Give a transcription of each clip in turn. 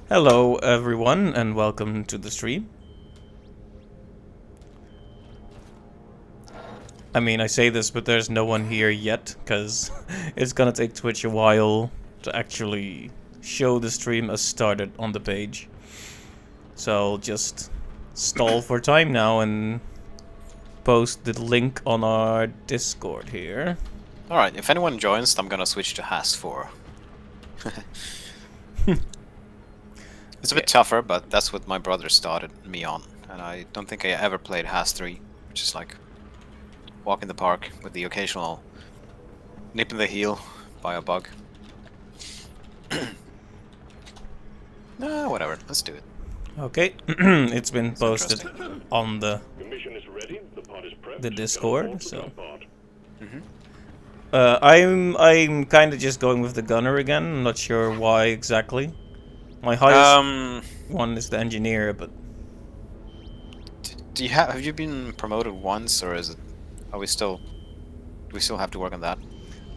Hello everyone and welcome to the stream. I mean, I say this, but there's no one here yet, because it's gonna take Twitch a while to actually show the stream as started on the page. So I'll just stall for time now and post the link on our Discord here. Alright, if anyone joins, I'm gonna switch to Has 4. It's a bit tougher, but that's what my brother started me on. And I don't think I ever played Has 3, which is like walk in the park with the occasional nip in the heel by a bug. Whatever, let's do it. Okay, it's been posted on the Discord, so... I'm kind of just going with the gunner again. I'm not sure why exactly. My highest one is the engineer, but do you have you been promoted once, or is it? Do we still have to work on that?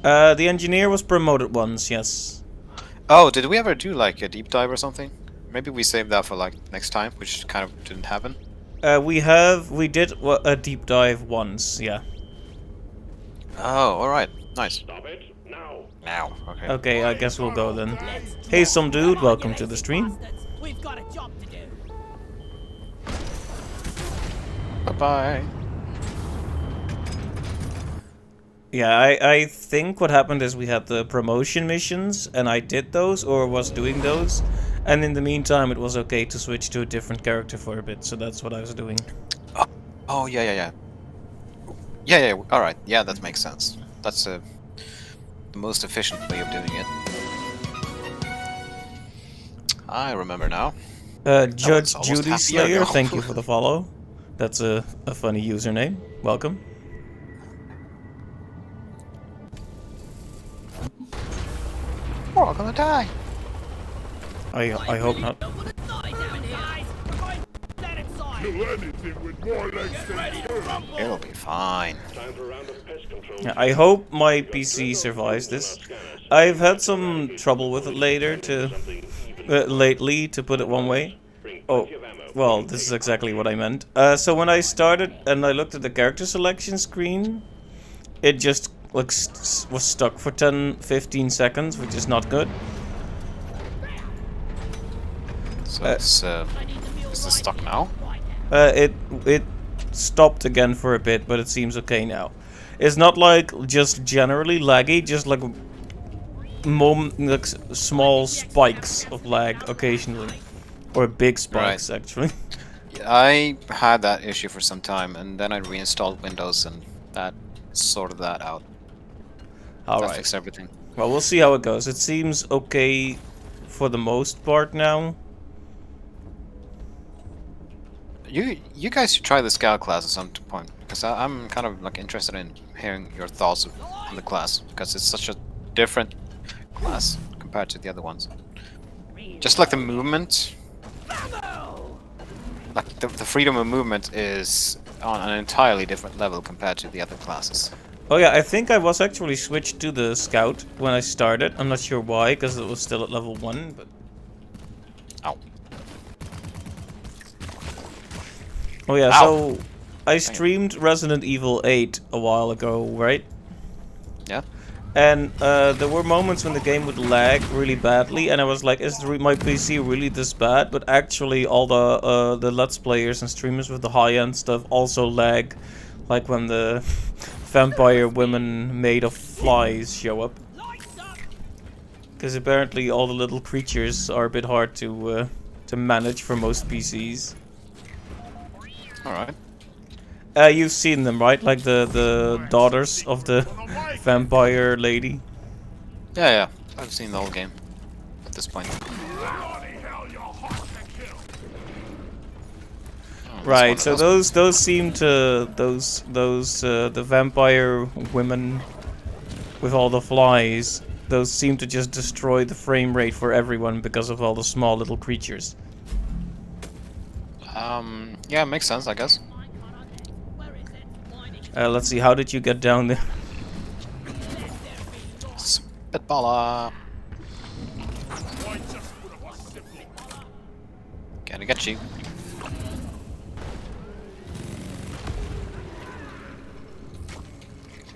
The engineer was promoted once, yes. Oh, did we ever do like a deep dive or something? Maybe we saved that for like next time, which kind of didn't happen. We did a deep dive once, yeah. Oh, all right, nice. Stop it now. Now, okay. Okay, I guess we'll go then. Hey, some dude, welcome to the stream. We've got a job to do. Bye-bye. Yeah, I think what happened is we had the promotion missions, and I did those, or was doing those, and in the meantime it was okay to switch to a different character for a bit, so that's what I was doing. Oh, yeah. Yeah, alright, yeah, that makes sense. That's the most efficient way of doing it. I remember now. Judge almost Judy half a year Slayer, ago. thank you for the follow. That's a funny username. Welcome. We're all gonna die. I hope not. It'll be fine. Time for a round of pest control. Yeah, I hope my PC survives this. I've had some trouble with it lately, to put it one way. Oh, well, this is exactly what I meant. So when I started and I looked at the character selection screen, it just was stuck for 10-15 seconds, which is not good. So is this stuck now? It stopped again for a bit, but it seems okay now. It's not like just generally laggy, just like small spikes of lag occasionally, or big spikes actually. I had that issue for some time, and then I reinstalled Windows, and that sorted that out. That fixed everything. Well, we'll see how it goes. It seems okay for the most part now. You guys should try the Scout class at some point, because I'm kind of like interested in hearing your thoughts on the class, because it's such a different class compared to the other ones. Just like the movement, like the freedom of movement is on an entirely different level compared to the other classes. Oh yeah, I think I was actually switched to the Scout when I started. I'm not sure why, because it was still at level 1, but... Ow. Oh yeah, Ow. so I streamed Resident Evil 8 a while ago, right? Yeah. And there were moments when the game would lag really badly, and I was like, is my PC really this bad? But actually all the Let's Players and streamers with the high-end stuff also lag, like when the vampire women made of flies show up. Because apparently all the little creatures are a bit hard to manage for most PCs. Alright. You've seen them, right? Like the daughters of the vampire lady. Yeah. I've seen the whole game at this point. Right. So those seem to the vampire women with all the flies. Those seem to just destroy the frame rate for everyone because of all the small little creatures. Yeah, makes sense, I guess. Let's see, how did you get down there? Spitballer. Gonna get you.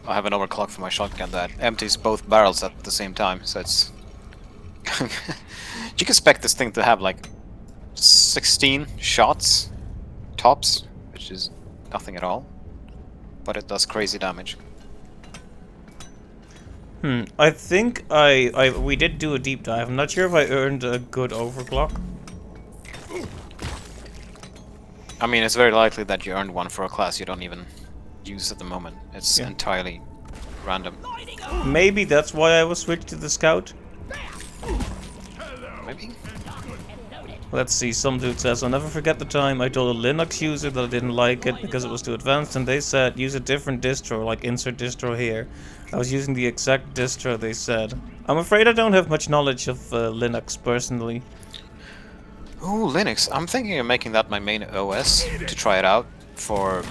I have an overclock for my shotgun that empties both barrels at the same time, so it's... You can expect this thing to have like 16 shots tops, which is nothing at all, but it does crazy damage. I think we did do a deep dive. I'm not sure if I earned a good overclock. I mean, it's very likely that you earned one for a class you don't even use at the moment. It's Yeah. entirely random. Maybe that's why I was switched to the scout. Maybe? Let's see, some dude says, I'll never forget the time I told a Linux user that I didn't like it because it was too advanced, and they said, use a different distro, like insert distro here. I was using the exact distro they said. I'm afraid I don't have much knowledge of Linux, personally. Ooh, Linux. I'm thinking of making that my main OS to try it out for...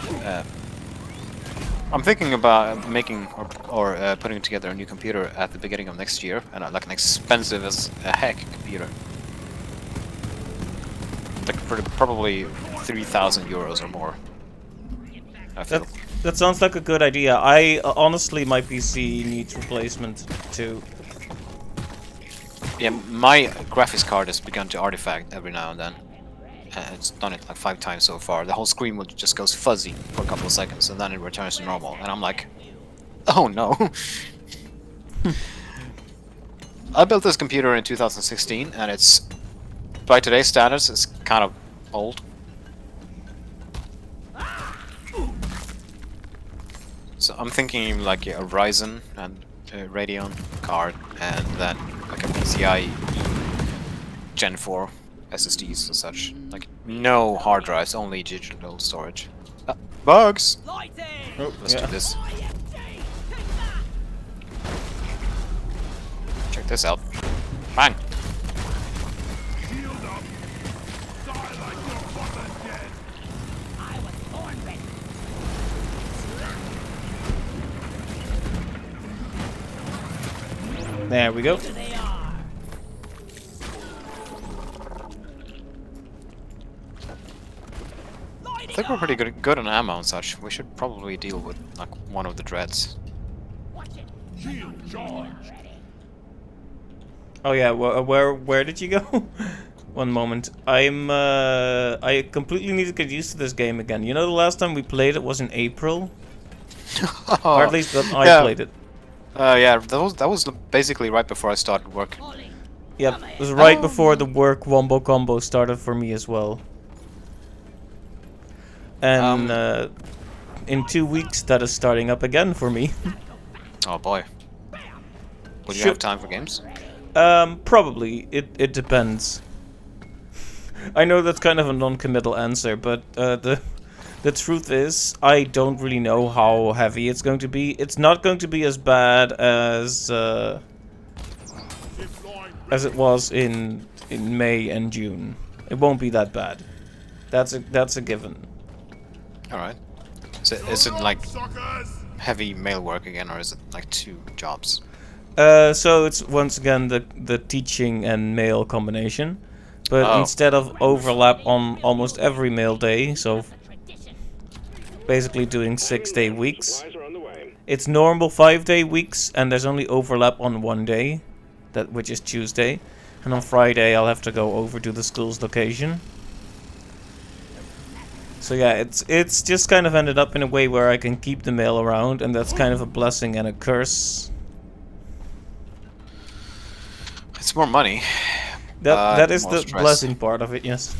I'm thinking about making or putting together a new computer at the beginning of next year, and like an expensive as a heck computer. Like for probably 3,000 euros or more. I feel. That sounds like a good idea. I honestly, my PC needs replacement too. Yeah, my graphics card has begun to artifact every now and then. It's done it like 5 times so far. The whole screen will just goes fuzzy for a couple of seconds, and then it returns to normal. And I'm like, oh no. I built this computer in 2016, and it's, by today's standards, it's kind of old. So I'm thinking like a Ryzen and a Radeon card, and then like a PCIe Gen 4 SSDs and such. Like no hard drives, only digital storage. Bugs! Oh, Let's do this. Check this out. Bang! There we go. I think we're pretty good on ammo and such. We should probably deal with like one of the dreads. Oh yeah, where did you go? One moment. I completely need to get used to this game again. You know, the last time we played it was in April, or at least that I played it. Yeah, that was basically right before I started work. Yep, it was right before the work wombo combo started for me as well. And in 2 weeks, that is starting up again for me. Oh boy. Would you Should- have time for games? Probably. It depends. I know that's kind of a non-committal answer, but the truth is, I don't really know how heavy it's going to be. It's not going to be as bad as it was in May and June. It won't be that bad. That's a given. All right. Is it like heavy mail work again, or is it like 2 jobs? So it's once again the teaching and mail combination, but instead of overlap on almost every mail day, so basically doing 6-day weeks. Supplies are on the way. It's normal 5-day weeks, and there's only overlap on one day, which is Tuesday, and on Friday I'll have to go over to the school's location. So yeah, it's just kind of ended up in a way where I can keep the mail around, and that's kind of a blessing and a curse. It's more money. That is more the stress. blessing part of it, yes.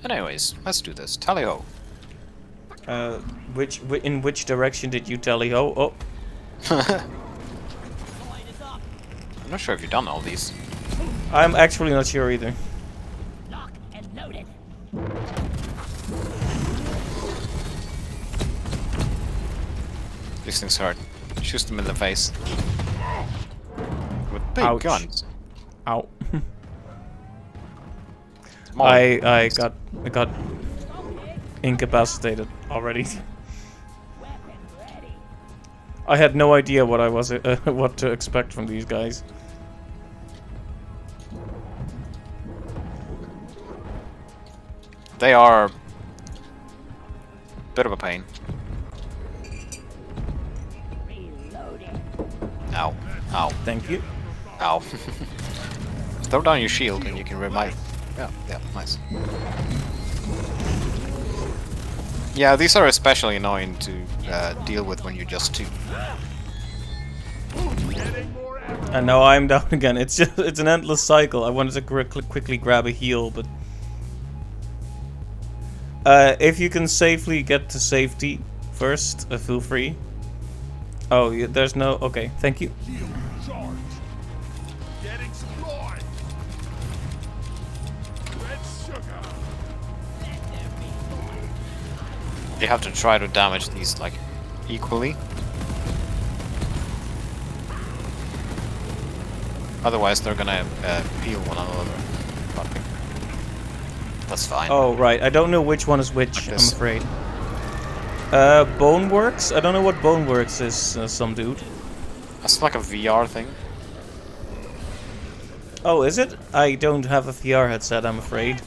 Anyways, let's do this. Tally ho. In which direction did you tally ho? Oh, I'm not sure if you've done all these. I'm actually not sure either. Lock and loaded. These things hurt. Shoot them in the face. With big Ouch. guns. Ow. Small. I got incapacitated already. I had no idea what I was what to expect from these guys. They are a bit of a pain. Reloading. Ow. Ow. Thank you. Ow. Throw down your shield and you can revive. Yeah, yeah, nice. Yeah, these are especially annoying to deal with when you're just two. And now I'm down again. It's just it's an endless cycle. I wanted to quickly grab a heal, but if you can safely get to safety first, feel free. Oh, there's no. Okay, thank you. You have to try to damage these like equally. Otherwise, they're gonna heal one another. But that's fine. Oh right, I don't know which one is which. Like I'm this. afraid. Boneworks? I don't know what Boneworks is. Some dude. That's like a VR thing. Oh, is it? I don't have a VR headset. I'm afraid.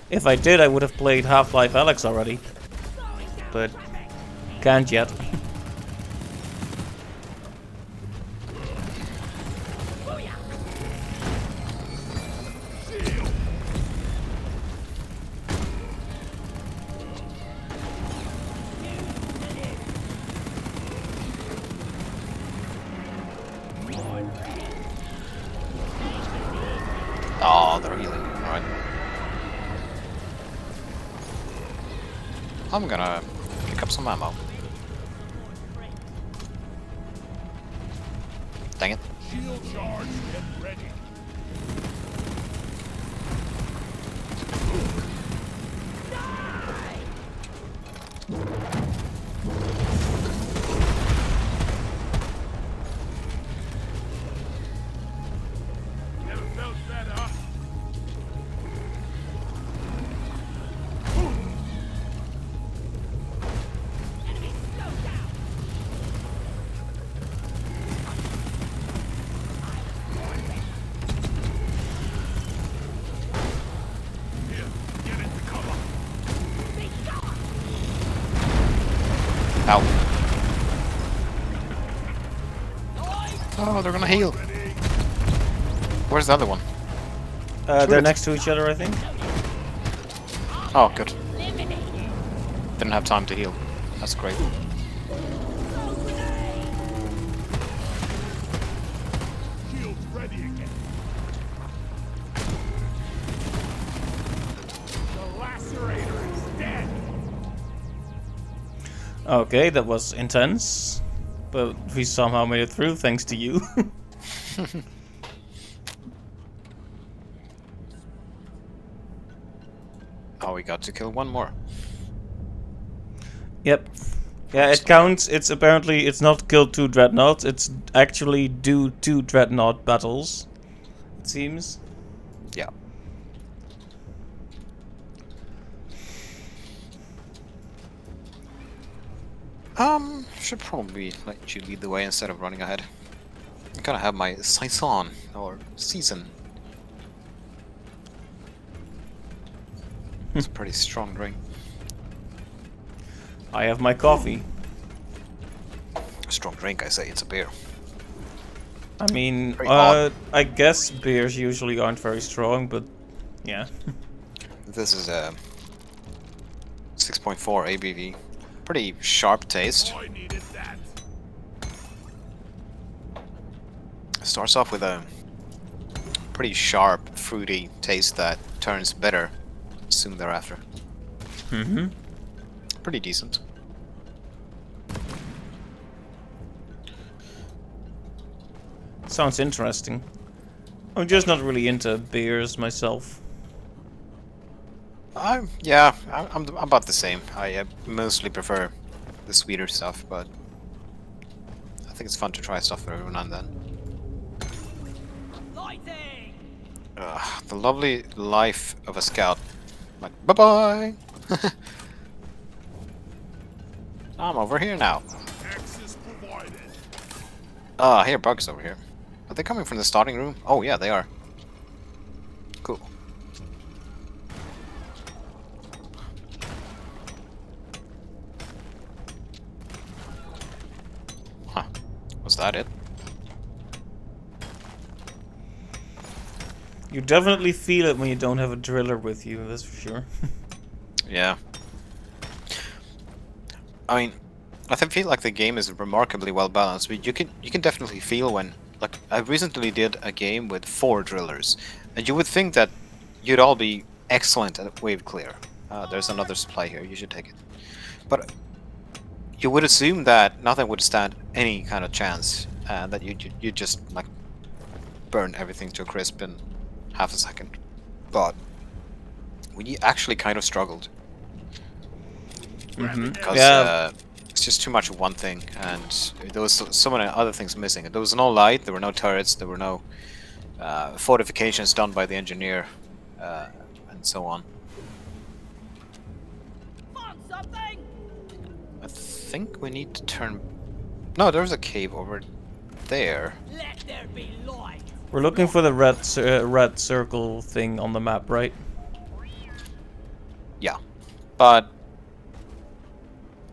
If I did, I would have played Half-Life Alyx already. But can't yet. Oh, they're healing. Alright. I'm gonna pick up some ammo. Dang it. Shield charge, get ready. Never felt better. Here, get into cover. Ow. Oh, they're gonna heal. Where's the other one? They're next to each other, I think. Oh, good. Didn't have time to heal. That's great. Shields ready again. The lacerator is dead. Okay, that was intense. But we somehow made it through thanks to you. Oh, we got to kill one more. Yep. Yeah, it counts. It's apparently it's not kill 2 dreadnoughts. It's actually do 2 dreadnought battles. It seems. Yeah. Should probably let you lead the way instead of running ahead. I'm gonna have my saison or season. It's a pretty strong drink. I have my coffee. A strong drink, I say. It's a beer. I mean, Very odd. I guess beers usually aren't very strong, but yeah. This is a 6.4 ABV. Pretty sharp taste. I needed that. Starts off with a pretty sharp, fruity taste that turns bitter soon thereafter. Mm-hmm. Pretty decent. Sounds interesting. I'm just not really into beers myself. Yeah, I'm about the same. I mostly prefer the sweeter stuff, but I think it's fun to try stuff every now and then. The lovely life of a scout. Like, bye-bye! I'm over here now. Access provided. Ah, I hear bugs over here. Are they coming from the starting room? Oh yeah, they are. Cool. Huh. Was that it? You definitely feel it when you don't have a driller with you, that's for sure. Yeah. I mean, feel like the game is remarkably well balanced. But you can definitely feel when, like, I recently did a game with 4 drillers, and you would think that you'd all be excellent at wave clear. There's another supply here. You should take it. But you would assume that nothing would stand any kind of chance, and that you just like burn everything to a crisp in half a second. But we actually kind of struggled. Because Yeah. it's just too much of one thing, and there was so many other things missing. There was no light, there were no turrets, there were no fortifications done by the engineer, and so on. Found something? I think we need to turn... No, there's a cave over there. Let there be light. We're looking for the red circle thing on the map, right? Yeah, but...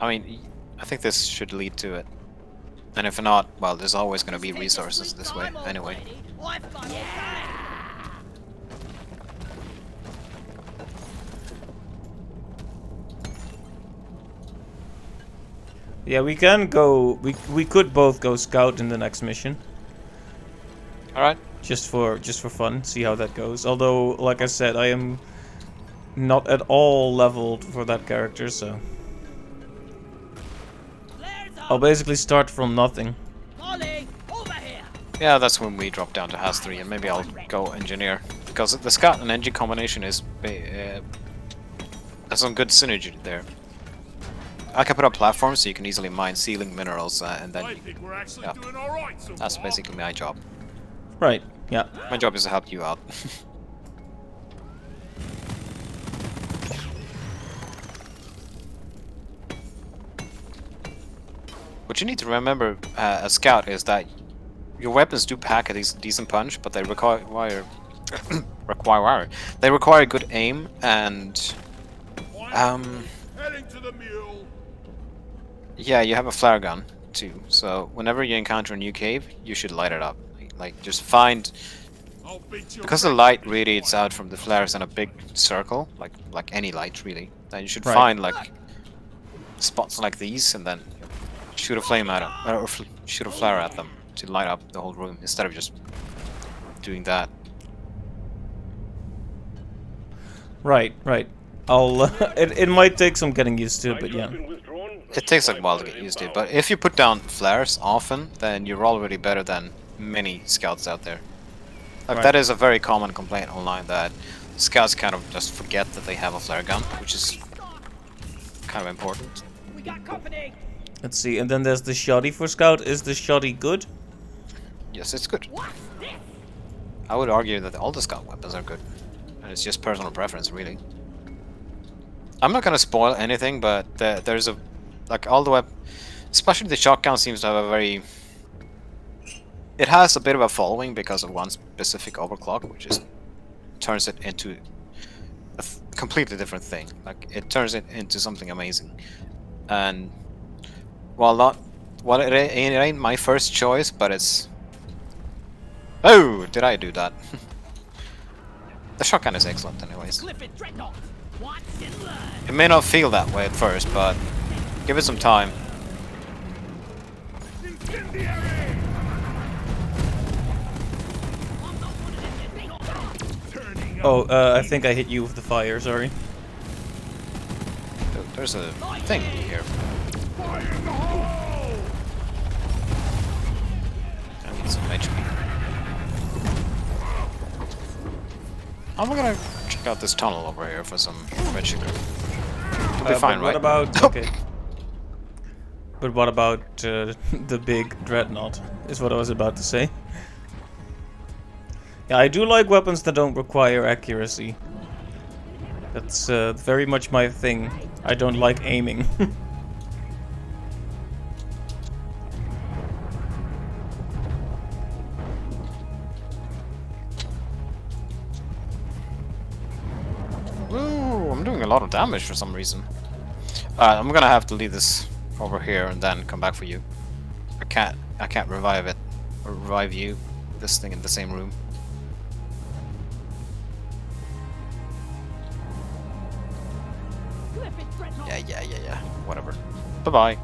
I mean, I think this should lead to it. And if not, well, there's always going to be resources this way, anyway. I've got Yeah, we can go. We could both go scout in the next mission, Alright. just for fun. See how that goes. Although, like I said, I am not at all leveled for that character, so I'll basically start from nothing. Ollie, over here. Yeah, that's when we drop down to Has 3, and maybe I'll go engineer. Because the scout and engine combination is has some good synergy there. I can put up platforms so you can easily mine ceiling minerals, and then I think we're actually yeah. doing all right so That's far. basically my job. Right. Yeah. My job is to help you out. What you need to remember as scout is that your weapons do pack a decent punch, but they require good aim and Heading to the mule. yeah, you have a flare gun too. So whenever you encounter a new cave, you should light it up. Like just find, I'll beat you. because the light radiates out from the flares in a big circle, like any light really. Then you should Right. find like spots like these and then shoot a flame at them, or shoot a flare at them to light up the whole room instead of just doing that. Right. Right. I'll. It might take some getting used to, but yeah. It takes a while to get used to it, but if you put down flares often, then you're already better than many scouts out there. Like Right. that is a very common complaint online, that scouts kind of just forget that they have a flare gun, which is kind of important. We got company. Let's see. And then there's the shoddy for scout. Is the shoddy good? Yes, it's good. What's this? I would argue that all the scout weapons are good, and it's just personal preference, really. I'm not gonna spoil anything, but there's a like all the especially the shotgun seems to have a very. It has a bit of a following because of one specific overclock, which is turns it into a completely different thing. Like it turns it into something amazing, and while it ain't my first choice, but it's. Oh, did I do that? The shotgun is excellent, anyways. Cliff and Dreadnought. Watch and learn. It may not feel that way at first, but give it some time. Incendiary! I'm not one of them big old Turning up. Oh, I think I hit you with the fire. Sorry. There's a thing here. Fire in the hole! I need some HP. I'm gonna check out this tunnel over here for some red sugar. It'll be fine, but right? What about? Okay. But what about the big dreadnought? Is what I was about to say. Yeah, I do like weapons that don't require accuracy. That's very much my thing. I don't like aiming. lot of damage for some reason. I'm gonna have to leave this over here and then come back for you. I can't revive it or revive you. This thing in the same room. Clip it, Dreadnought. Yeah. Whatever. Bye bye.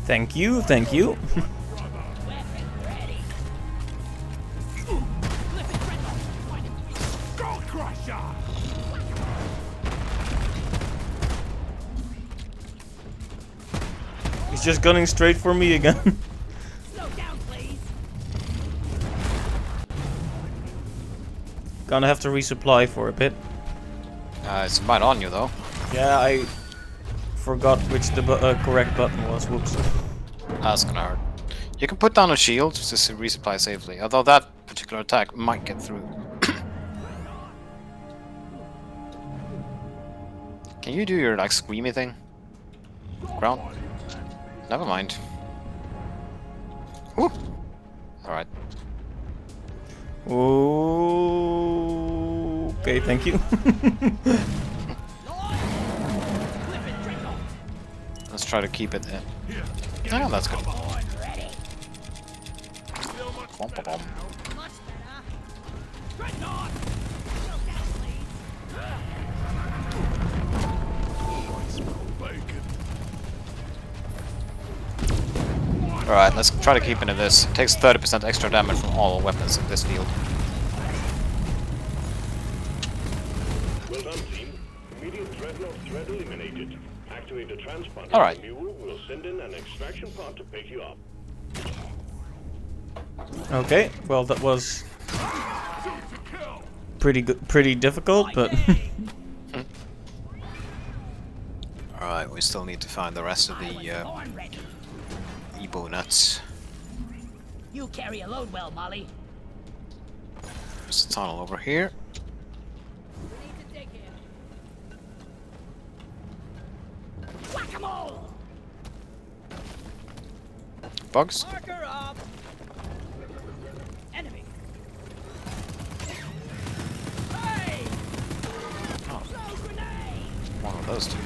Thank you, thank you. Weapon ready. Clip it, Dreadnought. Find it. Skull Crusher! He's just gunning straight for me again. Slow down, please. Gonna have to resupply for a bit. It's right on you though. Yeah, I forgot which the correct button was. Whoops. That's gonna hurt. You can put down a shield just to resupply safely, although that particular attack might get through. Can you do your like screamy thing? Ground? Never mind. Woo! Alright. Okay, thank you. Let's try to keep it in. Oh, that's good. Bum, bum, bum. Much better. Dreadnought. Slow down, please. Alright, let's try to keep into this. It takes 30% extra damage from all weapons in this field. Well done, team. Immediate dreadnought threat eliminated. Activate the transponder. All right. Mule will send in an extraction pod to pick you up. Okay, well that was pretty good, pretty difficult, but Alright, we still need to find the rest of the Born ready. Ebo nuts. You carry a load well, Molly. There's a tunnel over here. We need to dig here. Whack-a-mole! Bugs? Marker up! Enemy! Hey! Oh, Throw grenade! one of those two.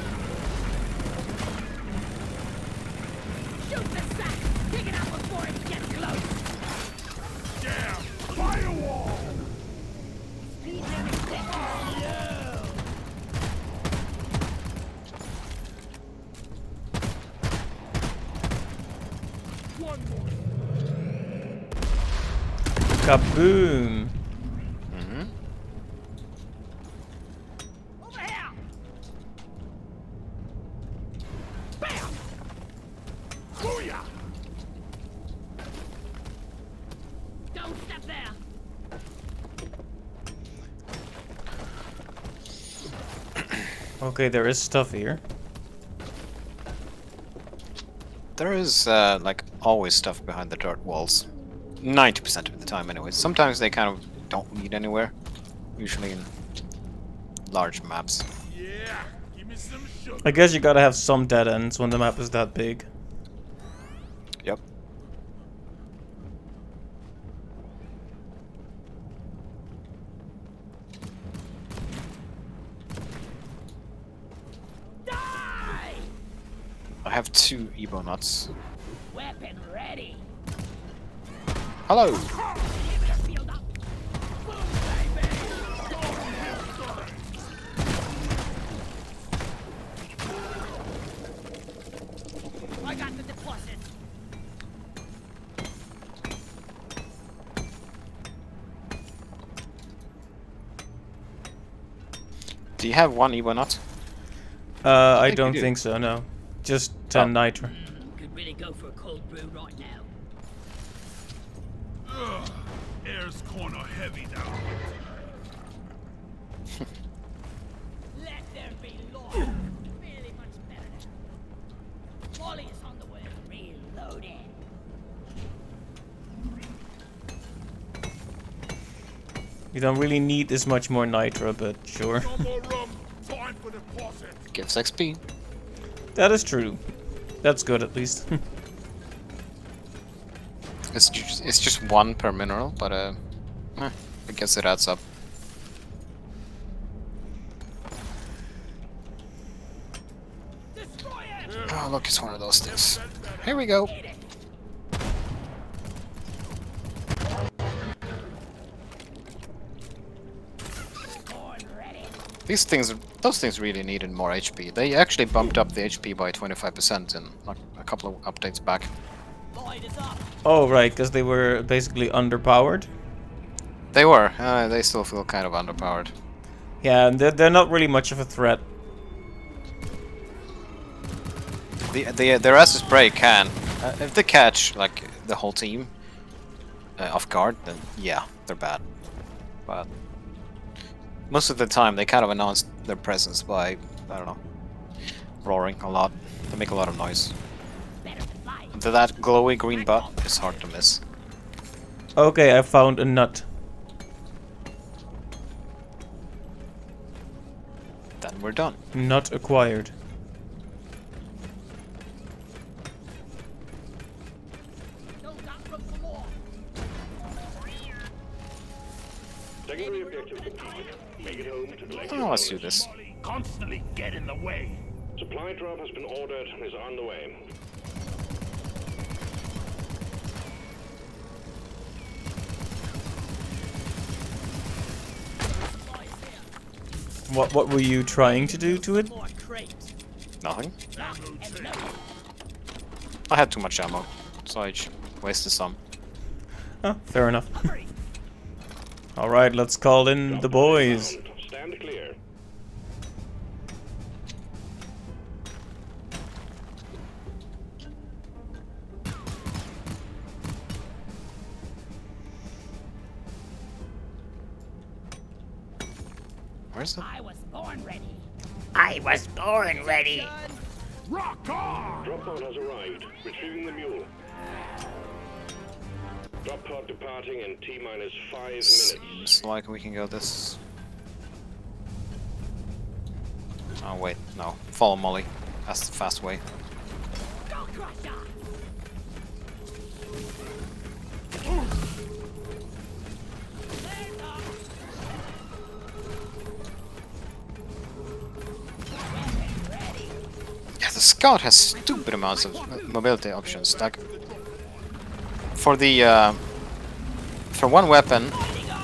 Shoot the sack! Dig it out before it gets close! Damn! Firewall! Speed limit set low! One more. kaboom! Mm-hmm. Over here! Bam! Booyah! Don't step there! Okay, there is stuff here. There is, like, always stuff behind the dirt walls. 90% of the time, anyway. Sometimes they kind of don't lead anywhere. Usually in large maps. Yeah! Give me some sugar. I guess you gotta have some dead ends when the map is that big. Yep. Die! I have 2 Ebo nuts. Weapon ready! Hello! Inhibitor field up! Boom, baby! I got the deposit! Do you have 1 Ebo nut? I think don't you do. think so, no. Just 10 nitro. Could really go for a cold brew right now. Ugh. Air's corner heavy now. Let there be law. Really much better now. Molly is on the way. Reloading. You don't really need this much more nitro, but sure. No more rum. Time for the deposit. Gives XP. That is true. That's good at least. It's just one per mineral, but I guess it adds up. Destroy it! Oh, look, it's one of those things. Here we go. Those things really needed more HP. They actually bumped up the HP by 25% in like a couple of updates back. Light is up. Oh, right, because they were basically underpowered. They were. They still feel kind of underpowered. Yeah, and they're not really much of a threat. Their Acid Spray can, if they catch like the whole team off guard, then yeah, they're bad. But most of the time, they kind of announce their presence by, I don't know, roaring a lot. They make a lot of noise. That glowy green butt is hard to miss. Okay, I found a nut. Then we're done. Nut acquired. Build up from some more. Secondary objective complete. Make it home to collect your Oh, let's do bonus. this. Constantly get in the way. Supply drop has been ordered and is on the way. What were you trying to do to it? More crates. Nothing. Lock and load. I had too much ammo, so I wasted some. Oh, fair enough. Alright, let's call in the boys. Found. Stand clear. Where's the? I was born ready. I was born ready. Rock on! Drop pod has arrived. Retrieving the mule. Drop pod departing in T-minus 5 minutes. Seems like we can go this. Oh wait, no. Follow Molly. That's the fast way. Go Crusher! Yeah, the Scout has stupid amounts of mobility options. Like for the for one weapon,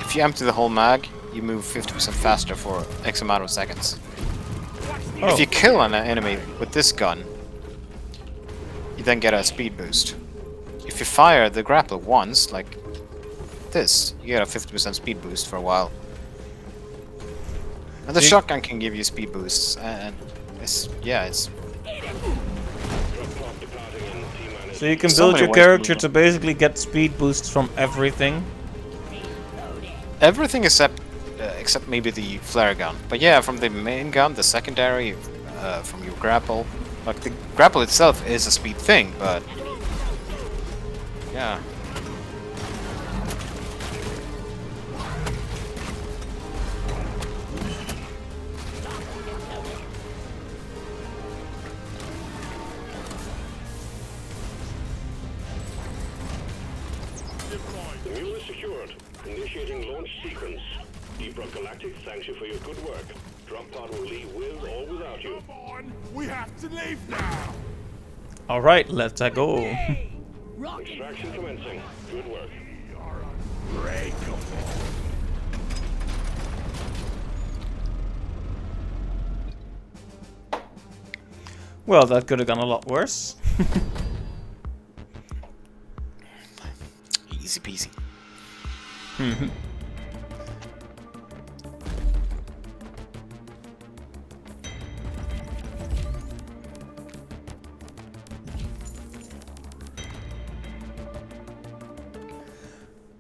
if you empty the whole mag, you move 50% faster for X amount of seconds. Oh, If you kill an enemy with this gun, you then get a speed boost. If you fire the grapple once, like this, you get a 50% speed boost for a while. And the See- shotgun can give you speed boosts, and it's Drop pod departing in T-minus. so you can So build many your ways to character move to basically get speed boosts from everything. everything except maybe the flare gun. But yeah, from the main gun, the secondary, from your grapple. Like the grapple itself is a speed thing, but yeah. The mule is secured. Initiating launch sequence. Deep Rock Galactic thanks you for your good work. Drop pod will leave with or without you. Come on! We have to leave now! Alright, let's go. Hey! Rock and Extraction commencing. Good work. We are unbreakable. Well, that could have gone a lot worse. Easy peasy.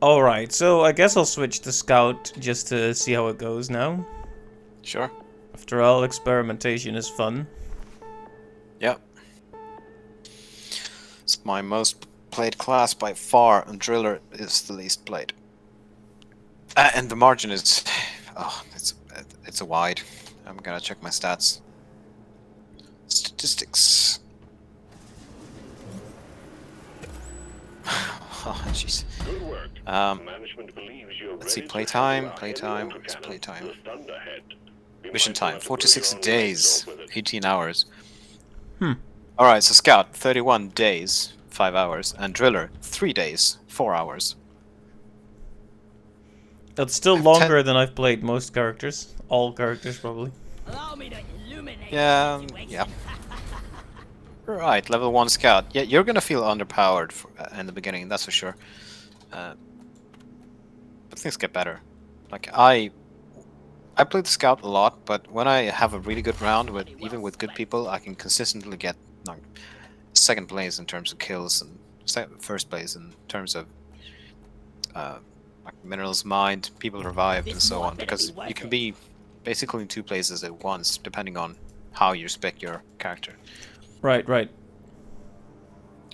Alright, so I guess I'll switch to Scout just to see how it goes now. Sure. After all, experimentation is fun. Yep. It's my most played class by far, and Driller is the least played. And the margin is, oh, it's a wide. I'm gonna check my stats. Statistics. Oh, jeez. Good work. Um, Management believes you're let's see, ready to playtime, handle our playtime, heavy what's autocannon, playtime? the Thunderhead. Be Mission mindful time, not to 4 to pull 6 your own legs days, off with it. 18 hours. Hmm. Alright, so Scout, 31 days, 5 hours, and Driller, 3 days, 4 hours. That's still I've ten- longer than I've played most characters. All characters, probably. Allow me to illuminate Yeah, the situation. yeah. Right, level 1 Scout. Yeah, you're gonna feel underpowered in the beginning, that's for sure. But things get better. Like, I played Scout a lot, but when I have a really good round, with even with good people, I can consistently get like second place in terms of kills and first place in terms of like minerals mined, people revived, and so on. Because you can be basically in 2 places at once, depending on how you spec your character. Right, right.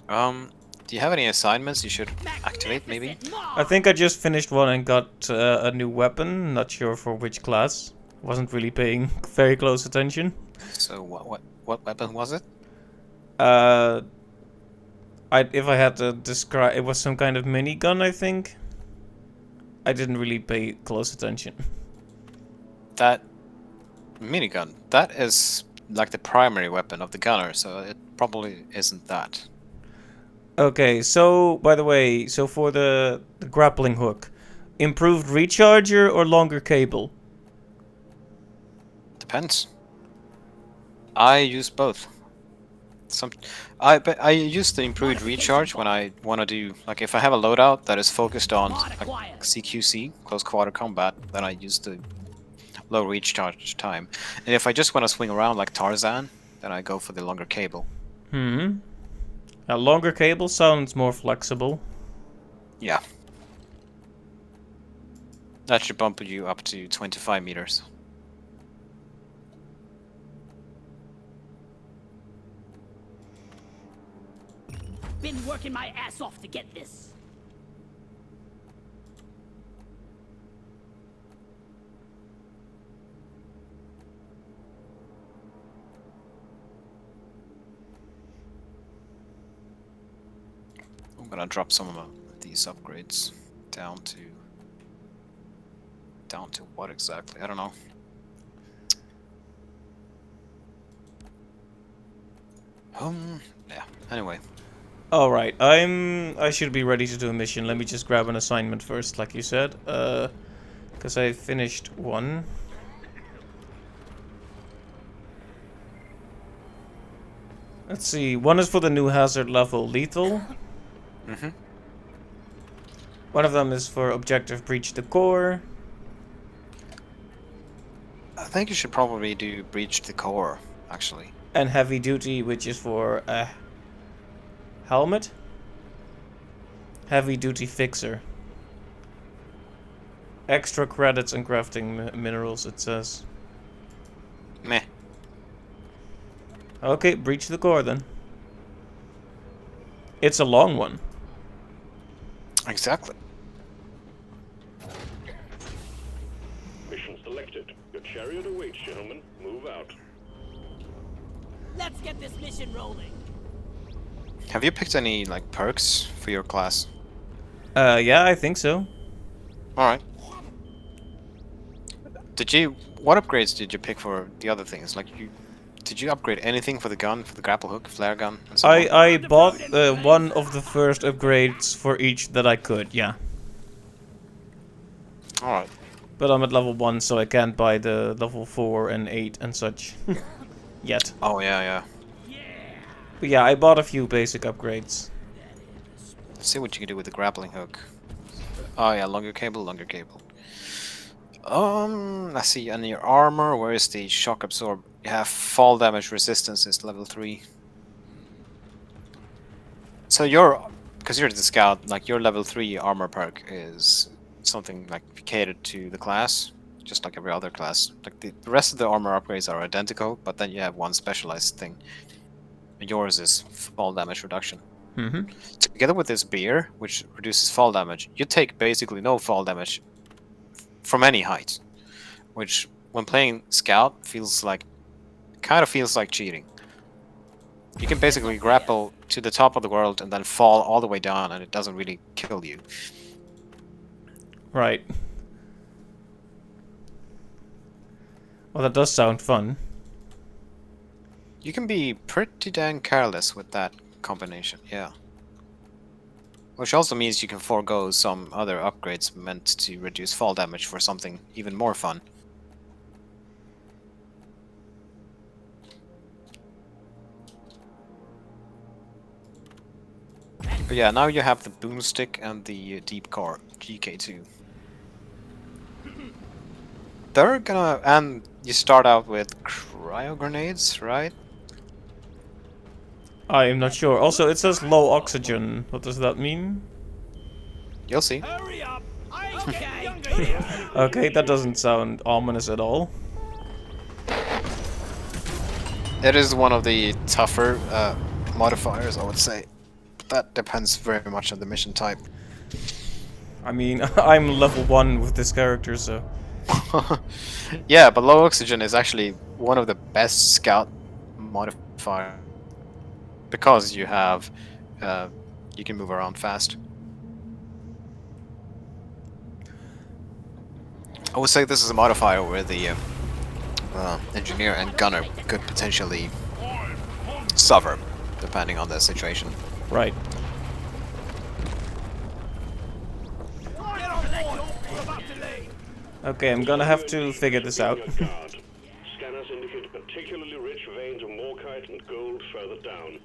Do you have any assignments you should activate? Maybe. Magnificent I Mars! think I just finished one and got a new weapon. Not sure for which class. Wasn't really paying very close attention. So what weapon was it? Uh, if I had to describe, it was some kind of minigun, I think. I didn't really pay close attention. That minigun. That is like the primary weapon of the gunner, so it probably isn't that. Okay, so by the way, so for the grappling hook, improved recharger or longer cable? Depends. I use both. But I use the improved recharge when I want to do, like, if I have a loadout that is focused on like CQC, close quarter combat, then I use the low recharge time. And if I just want to swing around like Tarzan, then I go for the longer cable. Hmm. A longer cable sounds more flexible. Yeah. That should bump you up to 25 meters. Been working my ass off to get this. I'm gonna drop some of these upgrades down to what exactly? I don't know. Yeah. Anyway, Alright, I should be ready to do a mission. Let me just grab an assignment first, like you said. Because I finished one. Let's see, one is for the new hazard level lethal. Mhm. One of them is for objective breach the core. I think you should probably do breach the core, actually. And heavy duty, which is for a helmet. Heavy duty fixer. Extra credits and crafting minerals, it says. Meh. Okay, breach the core then. It's a long one. Exactly. Mission selected. Your chariot awaits, gentlemen. Move out. Let's get this mission rolling. Have you picked any like perks for your class? Yeah, I think so. All right. What upgrades did you pick for the other things? Like, did you upgrade anything for the gun, for the grapple hook, flare gun, and so on? I bought one of the first upgrades for each that I could, yeah. All right. But I'm at level 1, so I can't buy the level 4 and 8 and such. Yet. Oh yeah, yeah. But yeah, I bought a few basic upgrades. Let's see what you can do with the grappling hook. Oh yeah, longer cable, longer cable. Let's see, on your armor, where is the shock absorb? You have fall damage resistance is level 3. So because you're the scout, like your level 3 armor perk is something like catered to the class, just like every other class. Like the rest of the armor upgrades are identical, but then you have one specialized thing. Yours is fall damage reduction. Mm-hmm. Together with this beer, which reduces fall damage, you take basically no fall damage from any height, which when playing scout kind of feels like cheating. You can basically grapple to the top of the world and then fall all the way down, and it doesn't really kill you. Right. Well, that does sound fun. You can be pretty dang careless with that combination, yeah. Which also means you can forego some other upgrades meant to reduce fall damage for something even more fun. But yeah, now you have the boomstick and the deep core GK2. They're gonna, and you start out with cryo grenades, right? I am not sure. Also, it says low oxygen. What does that mean? You'll see. Hurry up! I ain't Okay. getting younger here. Okay, that doesn't sound ominous at all. It is one of the tougher modifiers, I would say. But that depends very much on the mission type. I mean, I'm level 1 with this character, so... Yeah, but low oxygen is actually one of the best scout modifiers because you have you can move around fast. I would say this is a modifier where the engineer and gunner could potentially suffer depending on the situation. Right. Get on board! We're about to leave! Okay, I'm gonna have to figure this out. Your guard. Scanners indicate particularly rich veins of morkite and gold further down.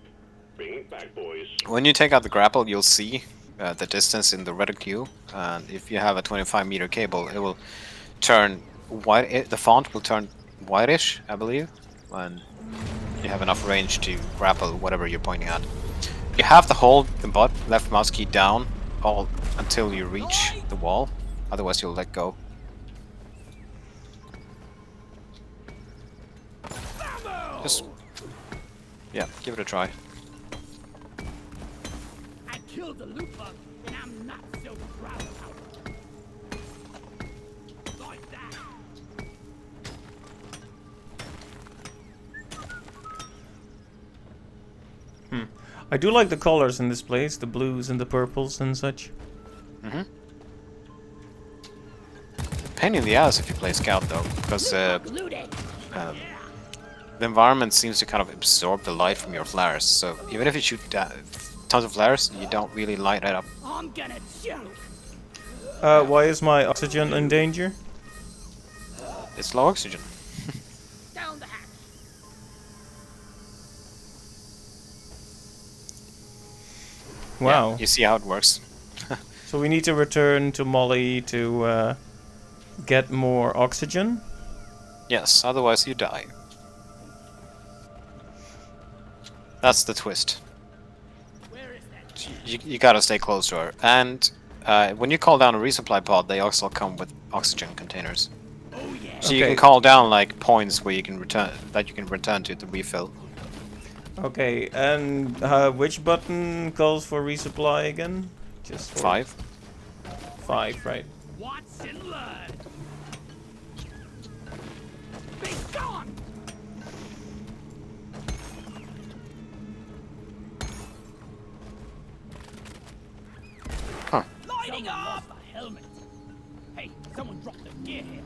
Bring it back, boys. When you take out the grapple, you'll see the distance in the reticule, and if you have a 25-meter cable, it will turn white. The font will turn whitish, I believe, when you have enough range to grapple whatever you're pointing at. You have to hold the left mouse key down all until you reach the wall, otherwise you'll let go. Just, yeah, give it a try. I killed the loot bug, and I'm not so proud about it. Like that. I do like the colors in this place, the blues and the purples and such. Mm-hmm. Pain in the ass if you play scout though, because Looted. the environment seems to kind of absorb the light from your flares. So even if you shoot tons of flares, you don't really light it up. I'm gonna choke. Why is my oxygen in danger? It's low oxygen. Down the hatch. Wow. Yeah, you see how it works. So we need to return to Molly to get more oxygen? Yes, otherwise you die. That's the twist. Where is that? You gotta stay close to her. And when you call down a resupply pod, they also come with oxygen containers. Oh yeah. So you Okay. can call down like points where you can return to refill. Okay, and which button calls for resupply again? Just for 5. 5, right. Watch and learn. Be gone. Huh. Lighting up. A helmet. Hey, someone dropped their gear here.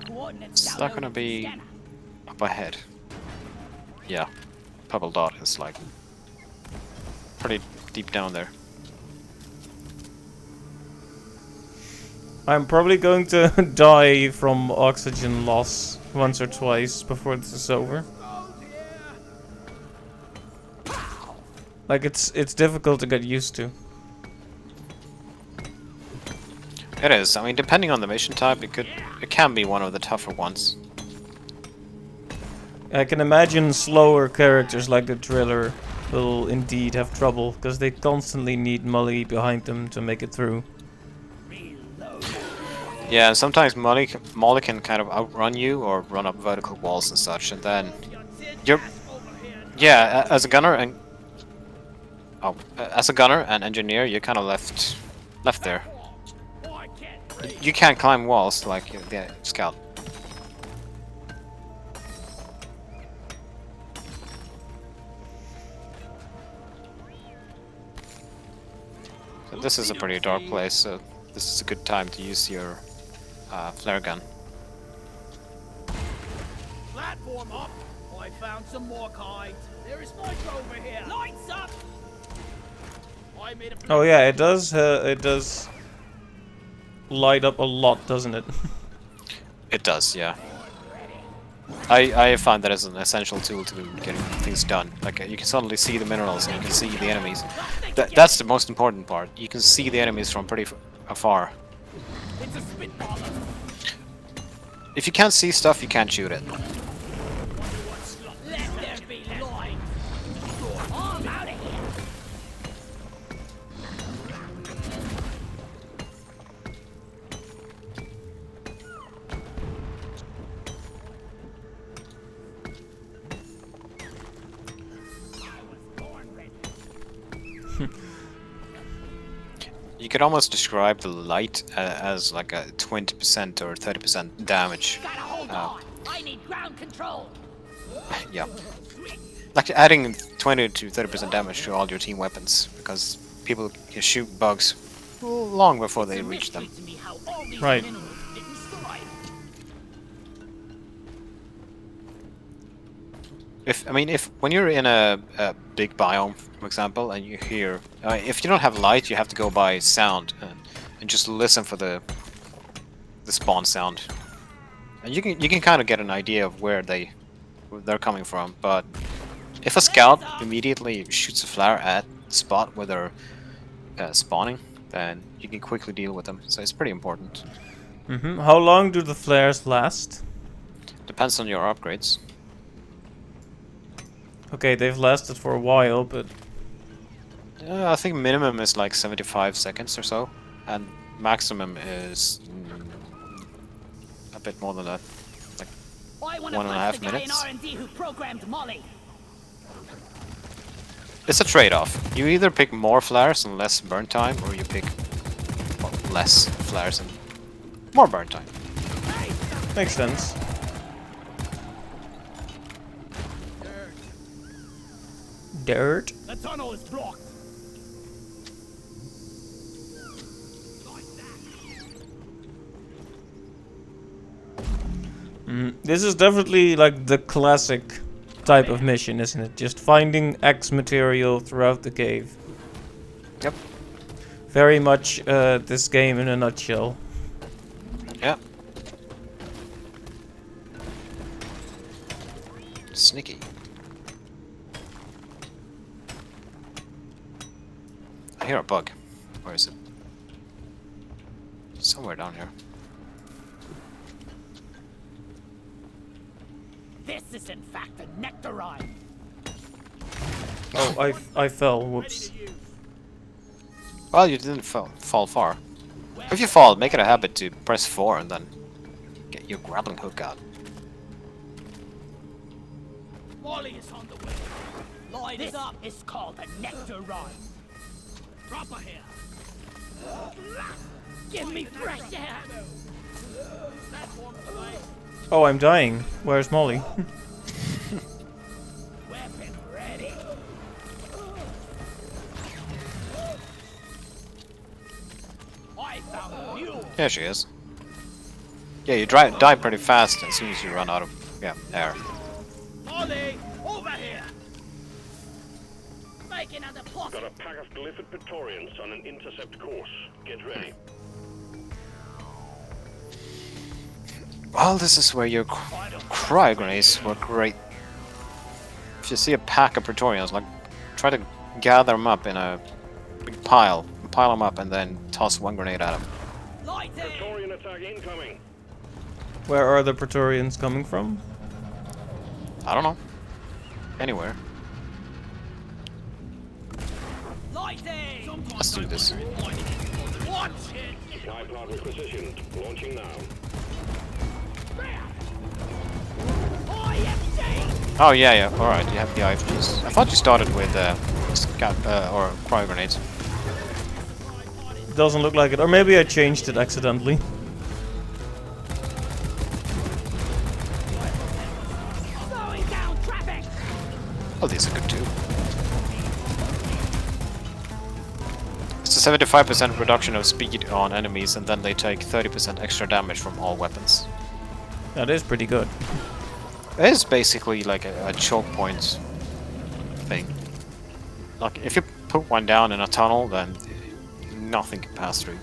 Coordinates Is that downloaded gonna to be scanner. up ahead? Yeah. Purple dot is like pretty deep down there. I'm probably going to die from oxygen loss once or twice before this is over. Like it's difficult to get used to. It is. I mean, depending on the mission type, it can be one of the tougher ones. I can imagine slower characters like the driller will indeed have trouble because they constantly need Molly behind them to make it through. Yeah, and sometimes Molly can kind of outrun you or run up vertical walls and such, and then you're as a gunner and as a gunner and engineer, you're kind of left there. You can't climb walls like the scout. this is a pretty dark place, so this is a good time to use your flare gun. Platform up. I found some more kites. There is nitro over here. Lights up! I made a Oh yeah, it does light up a lot, doesn't it? It does, yeah. I find that as an essential tool to getting things done. Like you can suddenly see the minerals and you can see the enemies. That's the most important part. You can see the enemies from pretty afar. It's a spitballer. If you can't see stuff, you can't shoot it. Let there be light! I'm out of here! You could almost describe the light as like a 20% or 30% damage. Gotta hold on! I need ground control! Yeah. Like adding 20 to 30% damage to all your team weapons, because people can shoot bugs long before they reach them. To me how all these Right. minerals didn't strike. If when you're in a big biome, for example, and you hear, if you don't have light, you have to go by sound and just listen for the spawn sound, and you can kind of get an idea of where they're coming from. But if a scout immediately shoots a flare at the spot where they're spawning, then you can quickly deal with them. So it's pretty important. How long do the flares last? Depends on your upgrades. Okay, they've lasted for a while, but I think minimum is like 75 seconds or so, and maximum is a bit more than that. Like I wanna 1.5 punch the guy in minutes. R&D who programmed Molly. It's a trade-off. You either pick more flares and less burn time, or you pick less flares and more burn time. makes sense. Dirt. The tunnel is blocked. This is definitely like the classic type of mission, isn't it? Just finding X material throughout the cave. Yep. Very much this game in a nutshell. Yep. Sneaky. I hear a bug. Where is it? Somewhere down here. This is in fact a nectarine. Oh, I fell. Whoops. Well, you didn't fall far. If you fall, make it a habit to press 4 and then get your grappling hook out. Molly is on the way. Light this up is called a nectarine. Proper here. Give me fresh air. Platform's away. Oh, I'm dying. Where's Molly? Weapon ready. I found a mule. There she is. Yeah, you die pretty fast as soon as you run out of air. Molly, over here. Make another plot. Got a pack of glyphid Praetorians on an intercept course. Get ready. Well, this is where your cryo grenades work great. If you see a pack of Praetorians, like, try to gather them up in a big pile them up, and then toss one grenade at them. Light it. Praetorian attack incoming. Where are the Praetorians coming from? I don't know. Anywhere. Lighting. Let's do this. Watch it. Supply pod requisitioned. Launching now. IFG. Oh yeah. All right, you have the IFGs. I thought you started with scout or cryo grenades. Doesn't look like it. Or maybe I changed it accidentally. Slowing down traffic. Oh, these are good too. It's a 75% reduction of speed on enemies, and then they take 30% extra damage from all weapons. That is pretty good. It is basically like a choke point thing. Like, if you put one down in a tunnel, then nothing can pass through.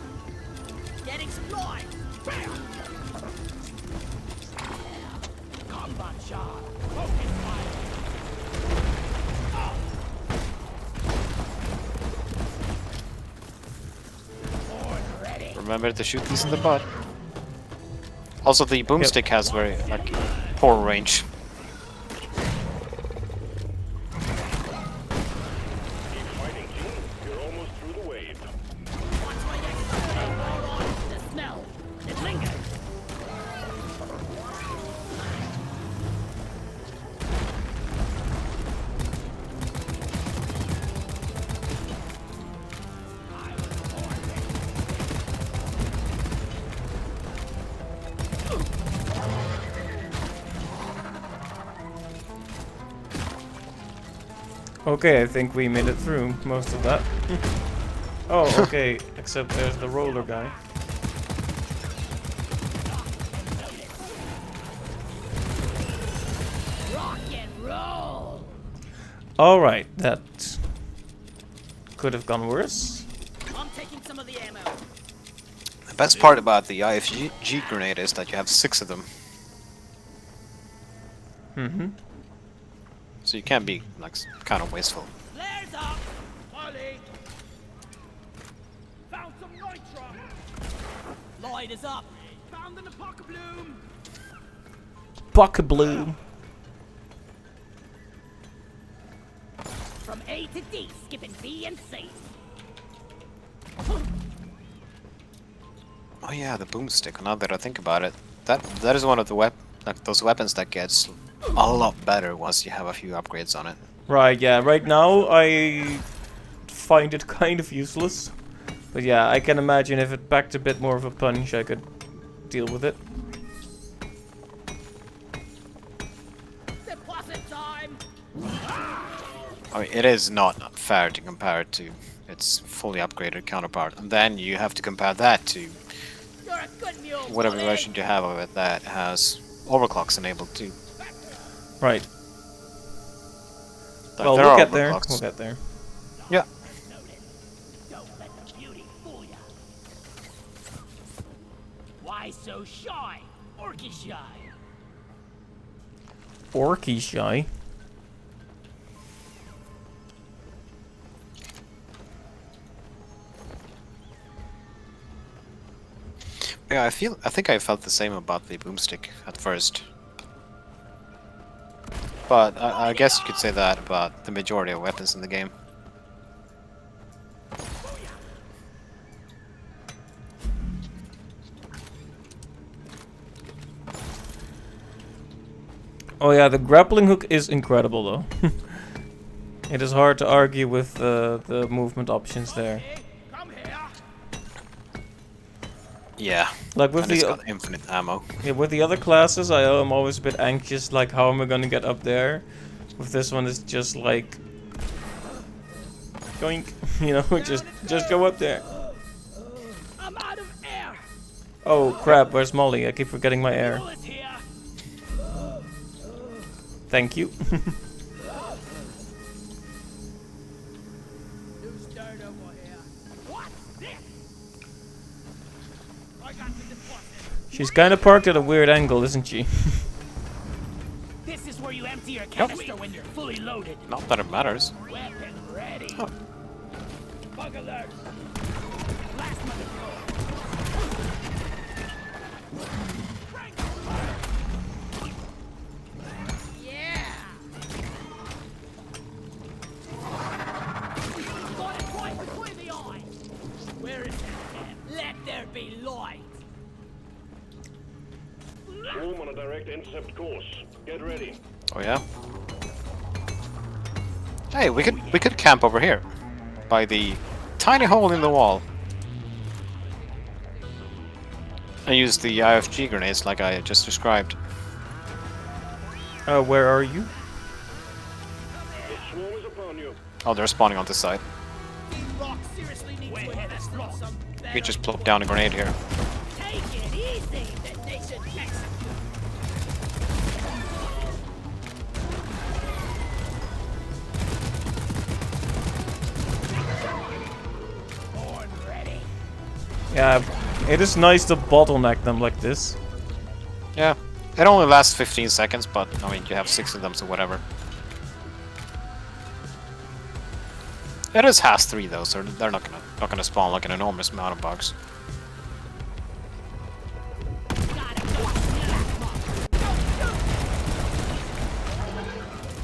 Getting supplied. Combat shot. Focus fire. Remember to shoot these in the butt. Also, the boomstick has very like poor range. Keep fighting, team. You're almost through the wave. Watch my exit. The smell. It lingers. Okay, I think we made it through most of that. Oh, okay, except there's the roller guy. Rock and roll. Alright, that could have gone worse. I'm taking some of the ammo. The best part about the IFG grenade is that you have 6 of them, Mm-hmm. so you can be like kind of wasteful. Flares up. Ollie! Found some nitro! Light is up. Found an apoca bloom! Buck blue. From A to D, skipping B and C. Oh yeah, the boomstick. Now that I think about it, that is one of the those weapons that gets a lot better once you have a few upgrades on it. Right, yeah, right now I find it kind of useless. But yeah, I can imagine if it packed a bit more of a punch, I could deal with it. Deposit time. I mean, it is not fair to compare it to its fully upgraded counterpart, and then you have to compare that to You're a good mule. whatever Ollie. version you have of it that has overclocks enabled too. Right. Like, Well, there we'll are get there. overclocks. We'll get there. Yeah. Don't let the beauty fool ya. Why so shy? Orky shy. Orky shy. Yeah, I think I felt the same about the boomstick at first. But I guess you could say that about the majority of weapons in the game. Oh yeah, the grappling hook is incredible though. It is hard to argue with the movement options there. Come here! Yeah. Like with And it's the got infinite ammo. yeah, with the other classes, I am always a bit anxious. Like, how am I gonna get up there? With this one, it's just like, yoink, you know, just go up there. I'm out of air. Oh crap! Where's Molly? I keep forgetting my air. Mule is here. Thank you. Who's dirt over here? What's this? I got the deposit. She's kind of parked at a weird angle, isn't she? This is where you empty your canister when you're fully loaded. Not that it matters. Weapon ready. Bug alert! Blast mother. Yeah. Got it right between the eyes. Where is that? Let there be light. Swarm on a direct intercept course. Get ready. Oh yeah. Hey, we could camp over here, by the tiny hole in the wall, and use the IFG grenades like I just described. Where are you? The swarm is upon you. Oh, they're spawning on this side. Rock Seriously need to invest in some better. We just plop down a grenade here. Take it easy, the nation execute. Born ready. Yeah, it is nice to bottleneck them like this. Yeah. It only lasts 15 seconds, but I mean, you have 6 of them, so whatever. It is has 3 though, so they're not gonna spawn like an enormous amount of bugs.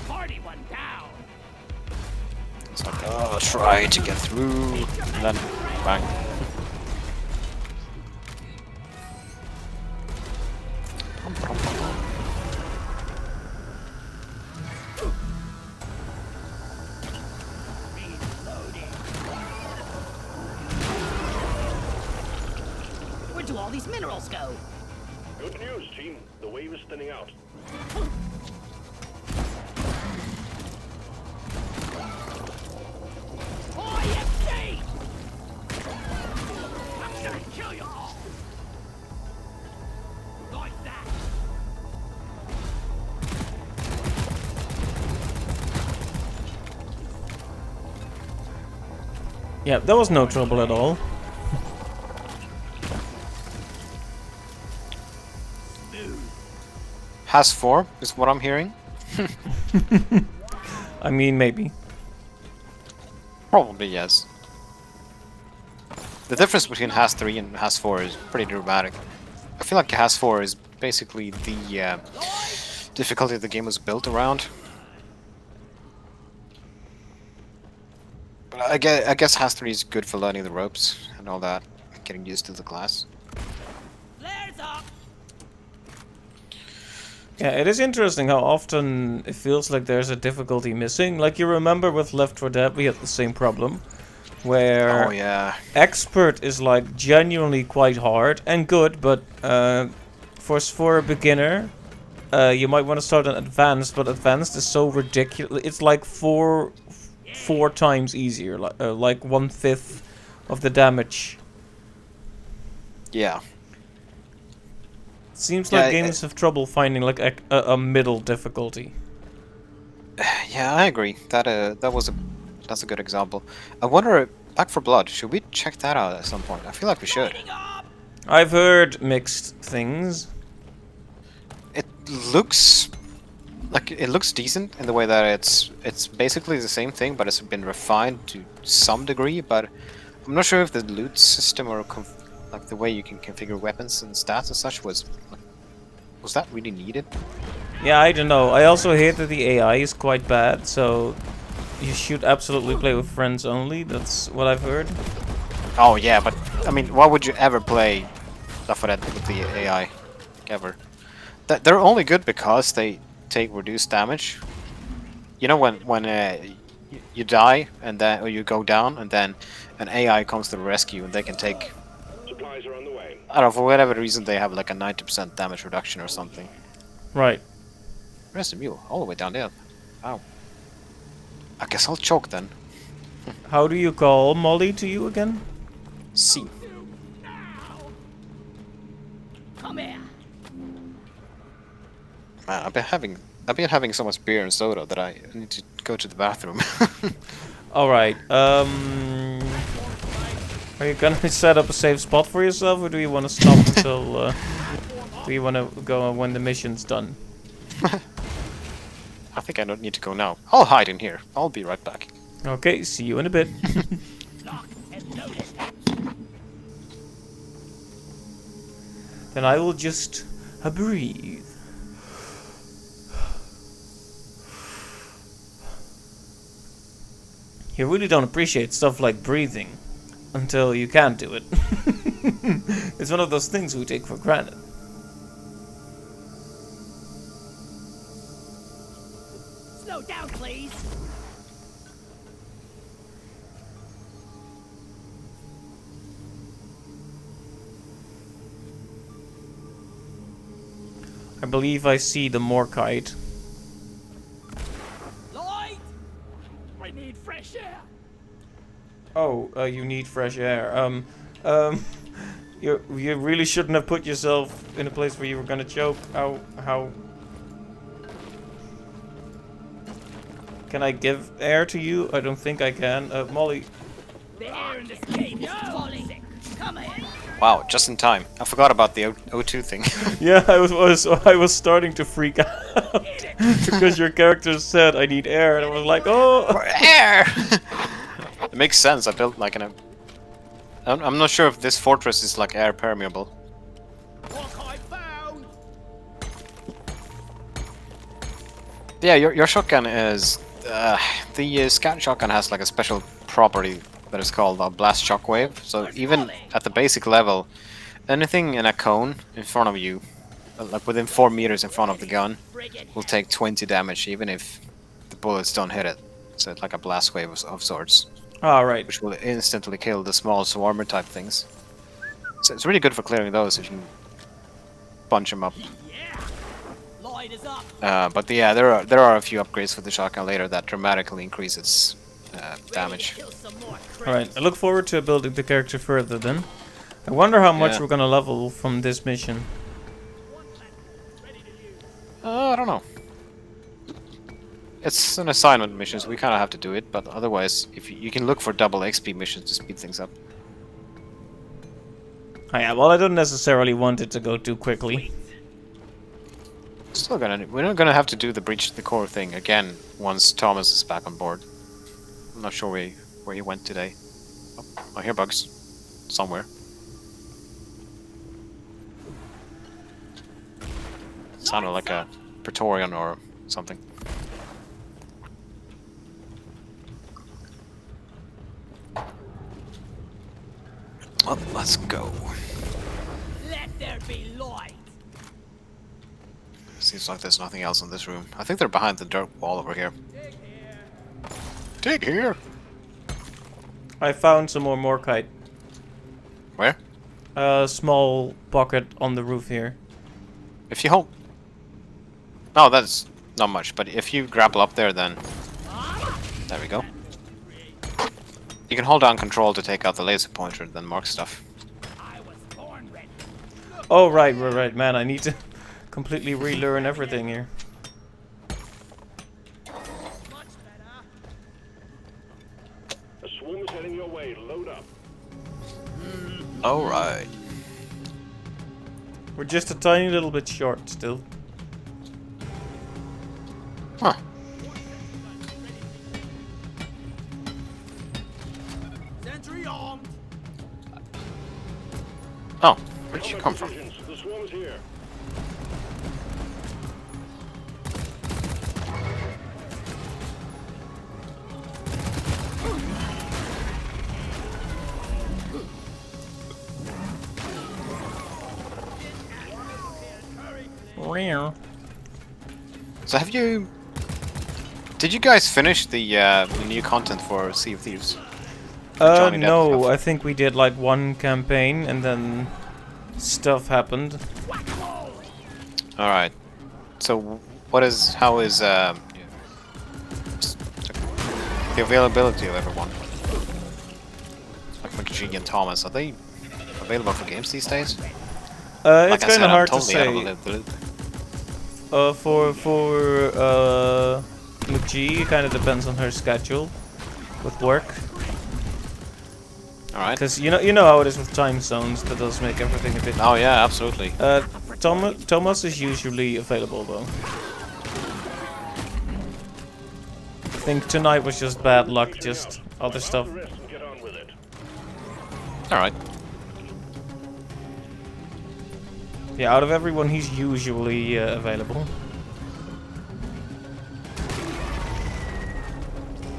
Party one down. It's like, oh, try to get through, and then bang. Where do all these minerals go? Good news, team. The wave is thinning out. IFC! I'm gonna kill you all! Like that! Yeah, that was no trouble at all. Has 4 is what I'm hearing. I mean, maybe. Probably yes. The difference between has 3 and has 4 is pretty dramatic. I feel like has 4 is basically the difficulty the game was built around. But I guess has 3 is good for learning the ropes and all that, getting used to the class. Flares up! Yeah, it is interesting how often it feels like there's a difficulty missing. Like you remember with Left 4 Dead, we had the same problem. Where Oh yeah. Expert is like genuinely quite hard and good, but for a beginner, you might want to start on Advanced, but Advanced is so ridiculous. It's like four times easier, like 1/5 of the damage. Yeah. Seems Yeah, like games have trouble finding like a middle difficulty. Yeah, I agree. That's a good example. I wonder, Back for Blood, should we check that out at some point? I feel like we should. I've heard mixed things. It looks decent in the way that it's basically the same thing, but it's been refined to some degree. But I'm not sure if the loot system or like the way you can configure weapons and stats and such was that really needed? Yeah, I don't know. I also hear that the AI is quite bad, so you should absolutely play with friends only. That's what I've heard. Oh yeah, but I mean, why would you ever play Left 4 Dead with the AI? Ever? They're only good because they take reduced damage. You know when you die and then or you go down and then an AI comes to the rescue and they can take. Supplies are on the way. I don't know, for whatever reason they have like a 90% damage reduction or something. Right. Where's the mule? All the way down there. Wow. I guess I'll choke then. How do you call Molly to you again? C. Come here! Man, I've been having so much beer and soda that I need to go to the bathroom. Alright, are you gonna set up a safe spot for yourself, or do you want to stop until, do you want to go when the mission's done? I think I don't need to go now. I'll hide in here. I'll be right back. Okay, see you in a bit. Then I will just breathe. You really don't appreciate stuff like breathing until you can't do it. It's one of those things we take for granted. Slow down, please! I believe I see the Morkite. Light! I need fresh air! Oh, you need fresh air. You really shouldn't have put yourself in a place where you were gonna choke. How? Can I give air to you? I don't think I can. Molly. The air in this cave is toxic. Come here. Wow, just in time. I forgot about the O2 thing. Yeah, I was starting to freak out because your character said I need air, and I was like, oh. Air! It makes sense. I built like I'm not sure if this fortress is like air permeable. What I found. Yeah, your shotgun is the scout shotgun has like a special property that is called a blast shockwave. So even at the basic level, anything in a cone in front of you, like within 4 meters in front of the gun, will take 20 damage, even if the bullets don't hit it. So it's like a blast wave of sorts, Alright. which will instantly kill the small swarmer type things. So it's really good for clearing those if you can bunch them up. Yeah. Light is up. But yeah, there are a few upgrades for the shotgun later that dramatically increase its damage. Kill some more Alright, I look forward to building the character further then. I wonder how much Yeah. we're gonna level from this mission. I don't know. It's an assignment mission, so we kind of have to do it. But otherwise, if you can look for double XP missions to speed things up. Oh, yeah, well, I don't necessarily want it to go too quickly. We're not gonna have to do the breach the core thing again once Thomas is back on board. I'm not sure where he went today. Oh, I hear bugs somewhere. Sounded like a Praetorian or something. Well, let's go. Let there be light. Seems like there's nothing else in this room. I think they're behind the dirt wall over here. Dig here. I found some more Morkite. Where? A small pocket on the roof here. If you hold... No, that's not much, but if you grapple up there, then... There we go. You can hold down control to take out the laser pointer, then mark stuff. I was born ready. Oh, right, man, I need to completely relearn everything here. Much better. A swarm is heading your way. Load up. Alright. We're just a tiny little bit short still. Huh. Sentry armed. Oh, where did you come from? Positions. The swarm is here. So have you... Did you guys finish the new content for Sea of Thieves? Johnny Depp No, stuff. I think we did like one campaign and then stuff happened. Alright. So how is the availability of everyone? Like McGee and Thomas, are they available for games these days? Like It's I kind said, of hard I'm to totally out say. of the loop. For McGee, it kind of depends on her schedule with work. Alright. Because you know how it is with time zones. That does make everything a bit. Oh yeah, absolutely. Thomas is usually available though. I think tonight was just bad luck, just other stuff. Rest and get on with it. Alright. Yeah, out of everyone, he's usually available.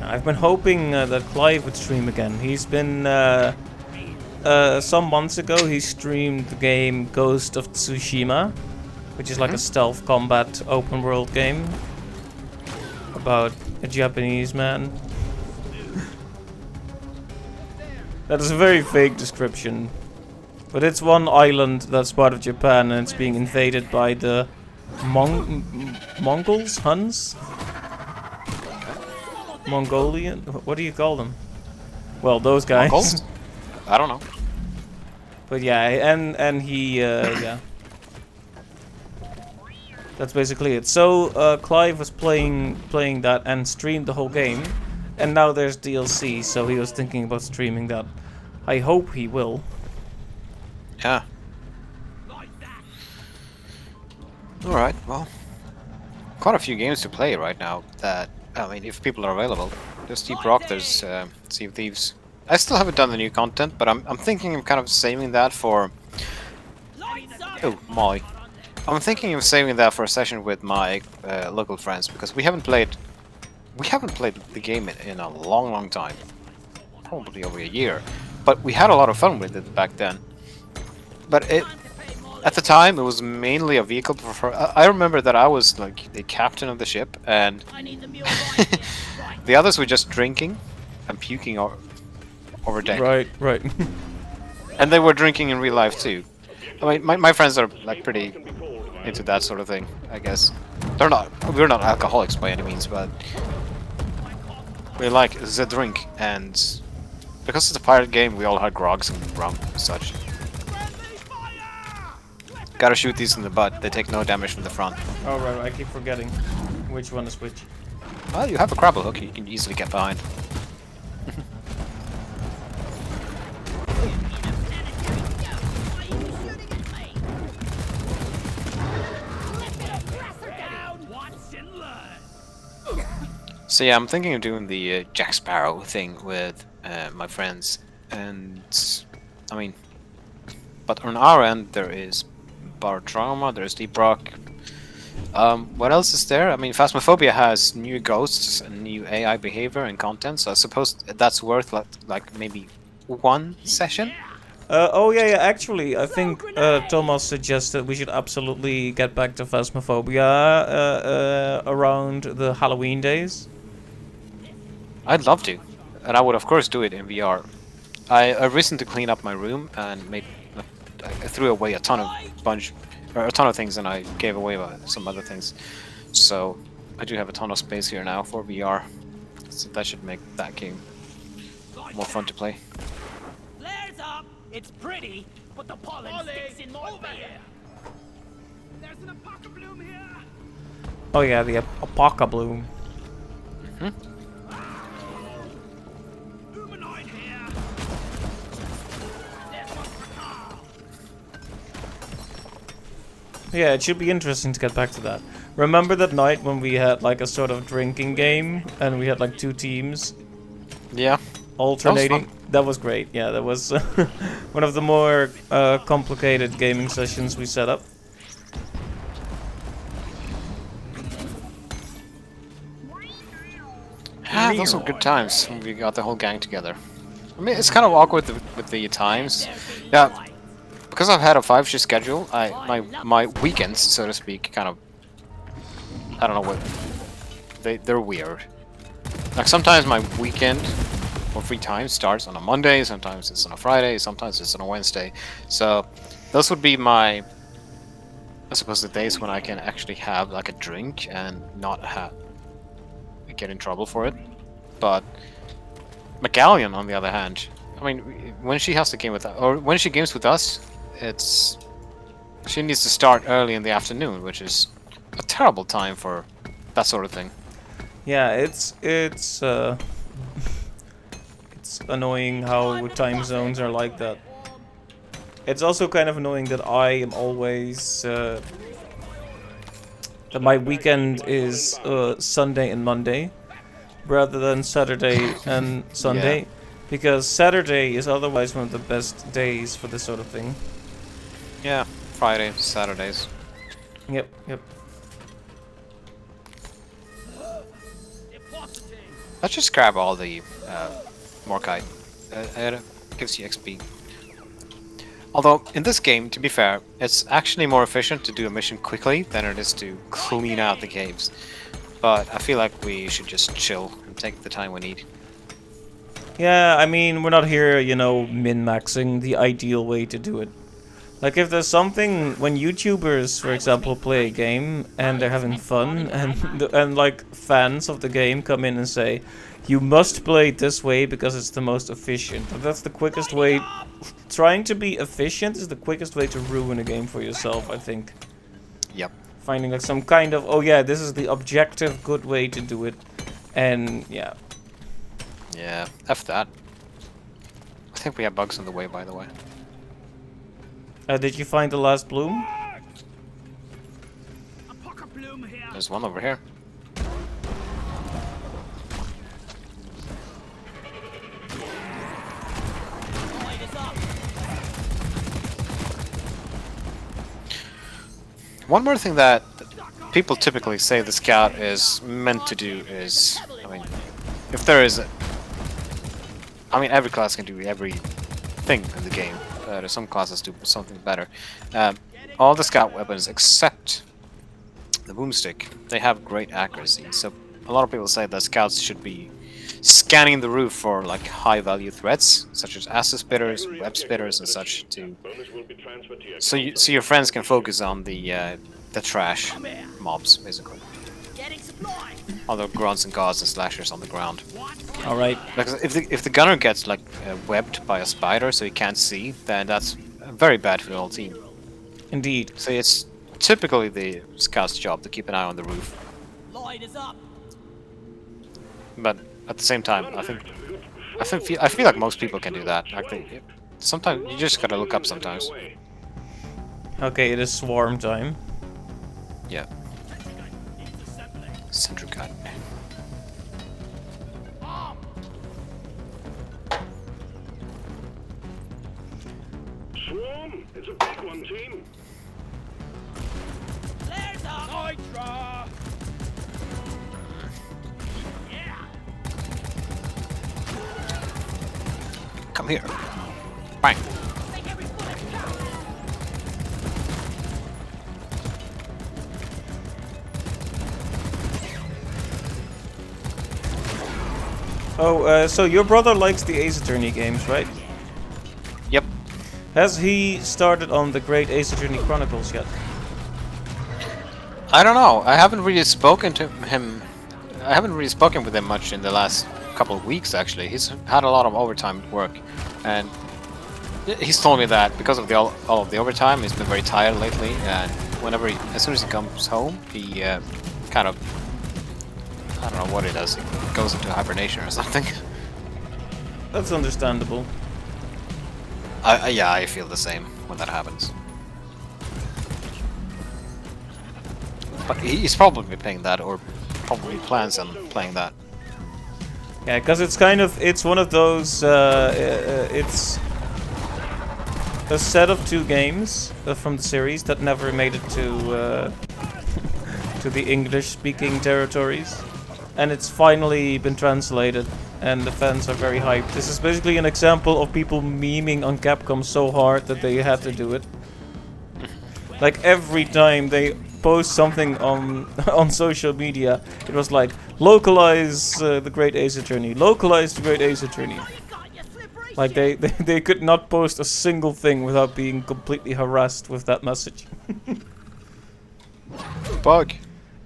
I've been hoping that Clive would stream again. He's been some months ago. He streamed the game Ghost of Tsushima, which is like a stealth combat open world game about a Japanese man. That is a very vague description. But it's one island that's part of Japan and it's being invaded by the Mongols? Huns? Mongolian? What do you call them? Well, those guys. Mongols? I don't know. But yeah, and he, yeah. That's basically it. So Clive was playing that and streamed the whole game, and now there's DLC. So he was thinking about streaming that. I hope he will. Yeah. Alright, well. Quite a few games to play right now that, I mean, if people are available. There's Deep Rock, there's Sea of Thieves. I still haven't done the new content, but I'm thinking of kind of saving that for... Oh, Molly. I'm thinking of saving that for a session with my local friends, because we haven't played the game in a long time. Probably over a year. But we had a lot of fun with it back then. But at the time, it was mainly a vehicle for... I remember that I was like the captain of the ship, and the others were just drinking and puking over deck. Right. And they were drinking in real life too. I mean, my friends are like pretty into that sort of thing, I guess. We're not alcoholics by any means, but we like the drink, and because it's a pirate game, we all had grogs and rum and such. Gotta shoot these in the butt, they take no damage from the front. Oh right, I keep forgetting which one is which. Well, you have a grapple hook, you can easily get behind. So yeah, I'm thinking of doing the Jack Sparrow thing with my friends, and I mean, but on our end there is Bar Trauma, there's Deep Rock. What else is there? I mean, Phasmophobia has new ghosts and new AI behavior and content, so I suppose that's worth like maybe one session. Oh yeah, actually, I think Thomas suggested we should absolutely get back to Phasmophobia around the Halloween days. I'd love to, and I would of course do it in VR. I recently cleaned up my room and I threw away a ton of things, and I gave away some other things. So I do have a ton of space here now for VR. So that should make that game more fun to play. Flares up. It's pretty, but the pollen sticks in my beer. There's an apoca bloom here. Oh yeah, the Apoca Bloom. Humanoid here. There's one for Carl. Yeah, it should be interesting to get back to that. Remember that night when we had like a sort of drinking game and we had like 2 teams Yeah. alternating? That was great. Yeah, that was one of the more complicated gaming sessions we set up. Ah, those were good times when we got the whole gang together. I mean, it's kind of awkward with the times. Yeah, because I've had a 5-shift schedule, my weekends, so to speak, kind of, I don't know what, they're weird. Like sometimes my weekend or free time starts on a Monday, sometimes it's on a Friday, sometimes it's on a Wednesday. So those would be my, I suppose, the days when I can actually have like a drink and not get in trouble for it. But McGallion, on the other hand, I mean, when she has to game with us, or when she games with us, she needs to start early in the afternoon, which is a terrible time for that sort of thing. Yeah, it's annoying how time zones are like that. It's also kind of annoying that I am always that my weekend is Sunday and Monday rather than Saturday and Sunday. Yeah. Because Saturday is otherwise one of the best days for this sort of thing. Yeah, Fridays, Saturdays. Yep. Let's just grab all the Morkite. It gives you XP. Although, in this game, to be fair, it's actually more efficient to do a mission quickly than it is to clean out the caves. But I feel like we should just chill and take the time we need. Yeah, I mean, we're not here, you know, min-maxing the ideal way to do it. Like if there's something when YouTubers, for example, play a game and they're having fun, and like fans of the game come in and say, "You must play it this way because it's the most efficient." But that's the quickest way. Trying to be efficient is the quickest way to ruin a game for yourself, I think. Yep. Finding like some kind of, oh yeah, this is the objective good way to do it, and yeah. Yeah, F that. I think we have bugs on the way, by the way. Did you find the last bloom? A pocket bloom here. There's one over here. Light us up. One more thing that people typically say the scout is meant to do is, I mean, if there is, I mean, every class can do everything in the game. There's some classes do something better. All the scout weapons except the boomstick, they have great accuracy. So a lot of people say that scouts should be scanning the roof for like high-value threats, such as acid spitters, web spitters, and such, to Bonus will be transferred to your so your friends can focus on the trash mobs, basically. Getting supplies. All the grunts and guards and slashers on the ground. All right. Because if the gunner gets like webbed by a spider so he can't see, then that's very bad for the whole team. Indeed. So it's typically the scout's job to keep an eye on the roof. Light us up. But at the same time, I feel like most people can do that. I think sometimes you just gotta look up sometimes. Okay, it is swarm time. Yeah. Central cut. swarm. It's a big one, team. Flares up. Nitra. Yeah. Come here. Bang. Make every bullet count. Oh, so your brother likes the Ace Attorney games, right? Yep. Has he started on the Great Ace Attorney Chronicles yet? I don't know. I haven't really spoken to him. I haven't really spoken with him much in the last couple of weeks. Actually, he's had a lot of overtime at work, and he's told me that because of all of the overtime, he's been very tired lately. And whenever, as soon as he comes home, he kind of, I don't know what he does. He goes into hibernation or something. That's understandable. Yeah, I feel the same when that happens. But he's probably playing that, or probably plans on playing that. Yeah, because it's kind of, it's one of those, it's a set of 2 games from the series that never made it to to the English-speaking territories. And it's finally been translated, and the fans are very hyped. This is basically an example of people memeing on Capcom so hard that they had to do it. Like every time they post something on on social media, it was like, localize the Great Ace Attorney, localize the Great Ace Attorney. Like they could not post a single thing without being completely harassed with that message. Bug.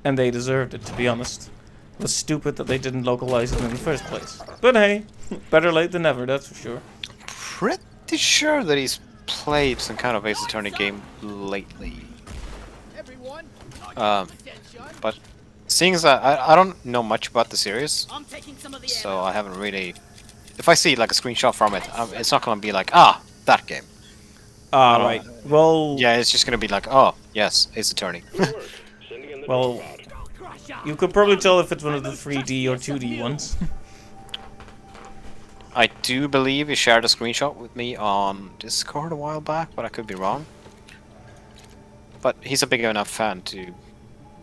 And they deserved it, to be honest. It was stupid that they didn't localize it in the first place. But hey, better late than never, that's for sure. Pretty sure that he's played some kind of Ace Attorney game lately. Everyone. But seeing as I don't know much about the series, I'm taking some of the so I haven't really. If I see like a screenshot from it, it's not gonna be like, ah, that game. Ah, right. Well, Yeah, it's just gonna be like, oh, yes, Ace Attorney. Good work. Sending in the Well, drop pod. you could probably tell if it's one of the 3D or 2D ones. I do believe he shared a screenshot with me on Discord a while back, but I could be wrong. But he's a big enough fan to.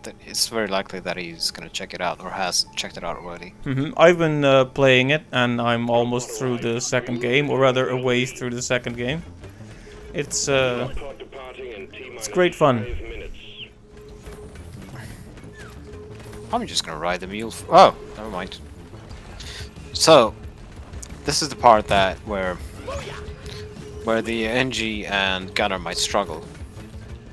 That it's very likely that he's gonna check it out or has checked it out already. I've been playing it, and I'm almost through the second game, or rather, a way through the second game. It's Drop pod departing in T-minus great fun. 5 minutes. I'm just gonna ride the mule. Oh, never mind. So, this is the part that where where the NG and gunner might struggle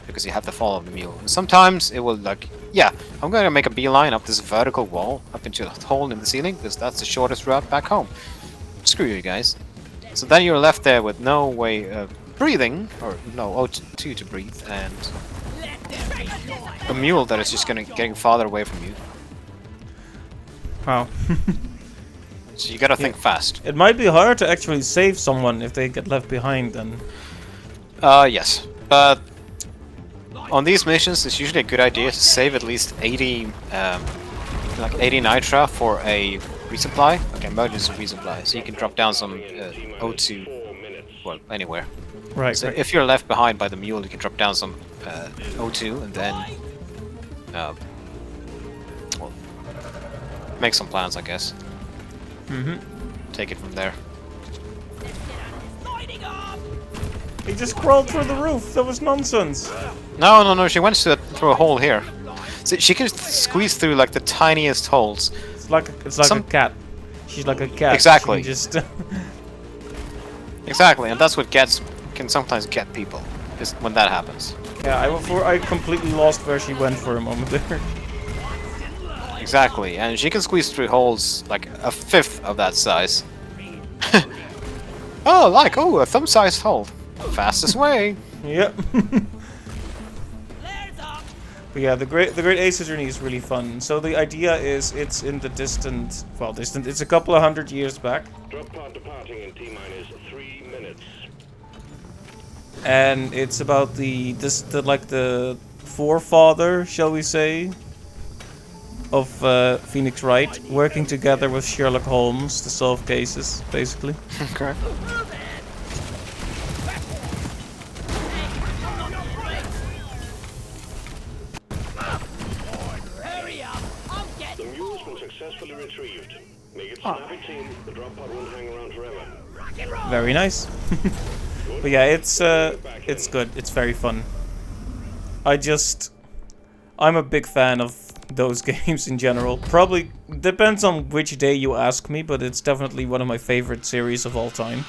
because you have to follow the mule. And sometimes it will like, yeah, I'm gonna make a beeline up this vertical wall up into a hole in the ceiling because that's the shortest route back home. Screw you guys. So then you're left there with no way of breathing, or no O2 to breathe, and a mule that is just getting farther away from you. Wow. So you gotta think fast. It might be hard to actually save someone if they get left behind then. Yes. But on these missions, it's usually a good idea to save at least 80, like 80 nitra for a resupply, like emergency resupply, so you can drop down some O2, well, anywhere. Right, So right. if you're left behind by the mule, you can drop down some O2 and then, well, make some plans, I guess. Take it from there. He just crawled through the roof. That was nonsense. No, she went through a hole here. So she can squeeze through like the tiniest holes. It's like a cat. She's like a cat. Exactly. She can just Exactly, and that's what can sometimes get people, is when that happens. yeah, I completely lost where she went for a moment there. Exactly, and she can squeeze through holes like a fifth of that size. Oh, a thumb-sized hole. Fastest way. Yep. But yeah, the Great Ace Attorney is really fun. So the idea is it's in the distant, it's a couple of hundred years back. Drop pod departing in T-minus 3 minutes. And it's about the forefather, shall we say, of Phoenix Wright working together with Sherlock Holmes to solve cases, basically. Okay. The mule's been successfully retrieved. Make it snappy, team. The drop pod won't hang around forever. Very nice. But yeah, it's good. It's very fun. I'm a big fan of those games in general. Probably depends on which day you ask me, but it's definitely one of my favorite series of all time.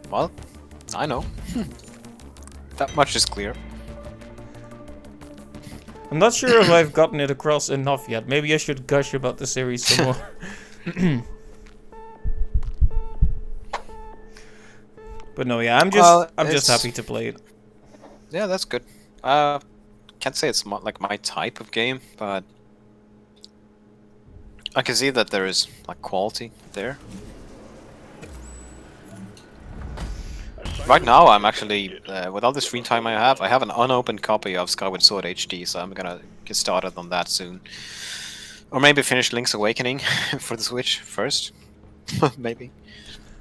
Well, I know. That much is clear. I'm not sure if I've gotten it across enough yet. Maybe I should gush about the series some more. But no, yeah, I'm just happy to play it. Yeah, that's good. Can't say it's like my type of game, but I can see that there is like quality there. Right now, I'm actually, with all the screen time I have an unopened copy of Skyward Sword HD, so I'm gonna get started on that soon. Or maybe finish Link's Awakening for the Switch first, maybe.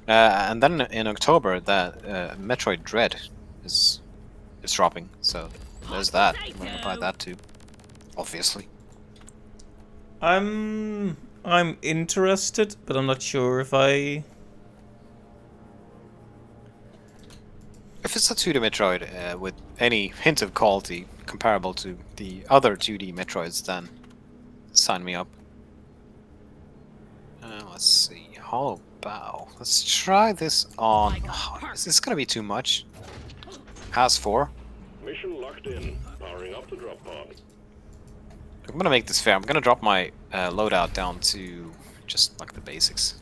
And then in October, that Metroid Dread is dropping, so there's that. I'm gonna buy that too, obviously. I'm interested, but I'm not sure if I... If it's a 2D Metroid with any hint of quality comparable to the other 2D Metroids, then sign me up. Let's see, Hollow Bow. Let's try this on... is this gonna be too much? Has 4. Mission locked in. Powering up the drop pod. I'm gonna make this fair. I'm gonna drop my loadout down to just like the basics.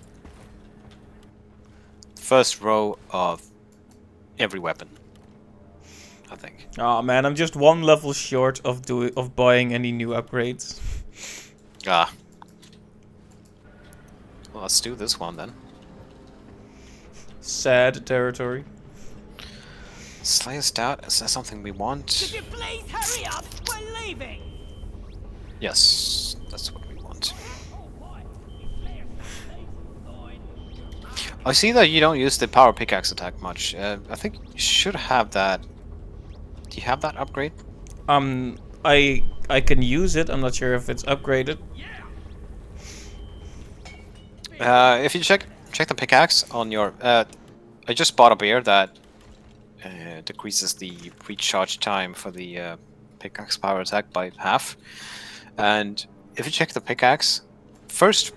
First row of every weapon, I think. Oh man, I'm just one level short of buying any new upgrades. Ah. Well, let's do this one then. Sad territory. Slayer Stout, is that something we want? Could you please hurry up? We're leaving. Yes, that's what we want. I see that you don't use the power pickaxe attack much. I think you should have that. Do you have that upgrade? I can use it. I'm not sure if it's upgraded. If you check the pickaxe on your... I just bought a beer that decreases the recharge time for the pickaxe power attack by half. And if you check the pickaxe, first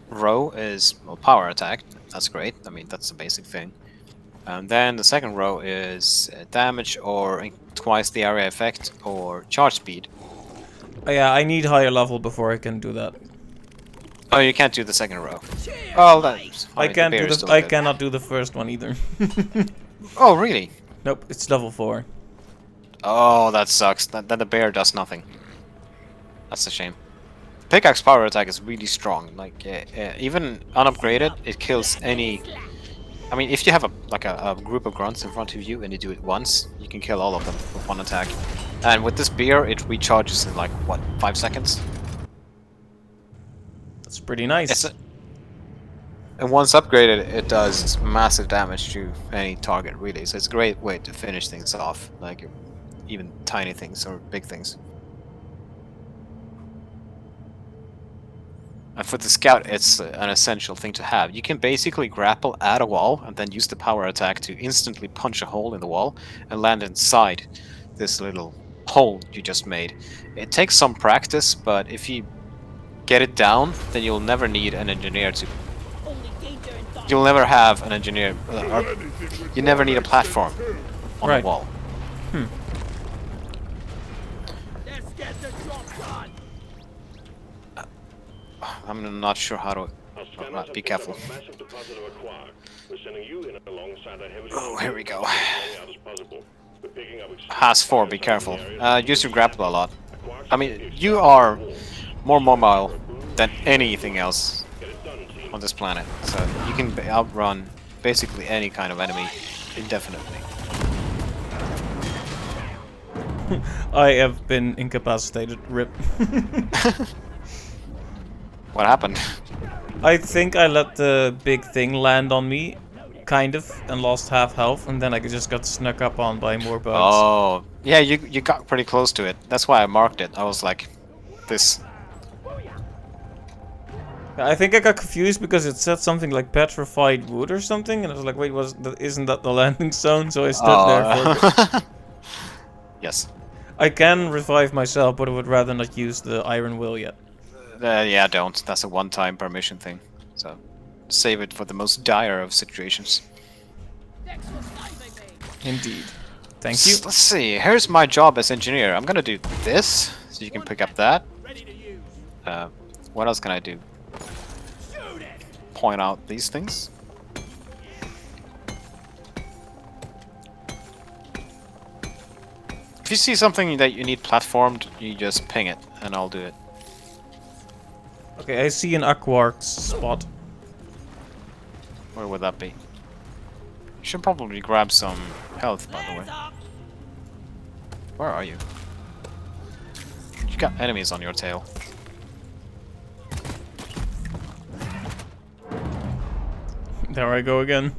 row is well, power attack. That's great. I mean, that's the basic thing. And then the second row is damage or twice the area effect or charge speed. Oh, yeah, I need higher level before I can do that. Oh, you can't do the second row. Oh, that's I fine. can't beer do is the. still I good. cannot do the first one either. Oh, really? Nope, it's level 4. Oh, that sucks. Then the bear does nothing. That's a shame. Pickaxe power attack is really strong. Like even unupgraded, it kills any. I mean, if you have a group of grunts in front of you and you do it once, you can kill all of them with one attack. And with this beer, it recharges in like what 5 seconds. That's pretty nice. And once upgraded, it does massive damage to any target, really. So it's a great way to finish things off, like even tiny things or big things. And for the scout, it's an essential thing to have. You can basically grapple at a wall and then use the power attack to instantly punch a hole in the wall and land inside this little hole you just made. It takes some practice, but if you get it down, then you'll never need an engineer to... You'll never have an engineer... or you never need a platform on Right. the wall. Let's get the job done. I'm not sure how to... Our scanners have be picked up careful. a massive deposit of a quark. We're sending you in alongside a heavily... Oh, here we go. as out as possible. We're picking up Has 4, be careful. Use your grapple a lot. I mean, you are more mobile than anything else on this planet, so you can outrun basically any kind of enemy indefinitely. I have been incapacitated. Rip. What happened? I think I let the big thing land on me, kind of, and lost half health, and then I just got snuck up on by more bugs. Oh, yeah, you got pretty close to it. That's why I marked it. I was like, this. I think I got confused because it said something like petrified wood or something, and I was like, wait, isn't that the landing zone? So I stood there for a bit. Yes. I can revive myself, but I would rather not use the iron will yet. Yeah, don't. That's a one-time permission thing. So, save it for the most dire of situations. Thanks for saving me. Indeed. Thank you. Let's see. Here's my job as engineer. I'm gonna do this, so you can pick up that. Ready to use. What else can I do? Shoot it. Point out these things. If you see something that you need platformed, you just ping it, and I'll do it. Okay, I see an Aquark's spot. Where would that be? Should probably grab some health, by the way. Hands up. Where are you? You got enemies on your tail. There I go again.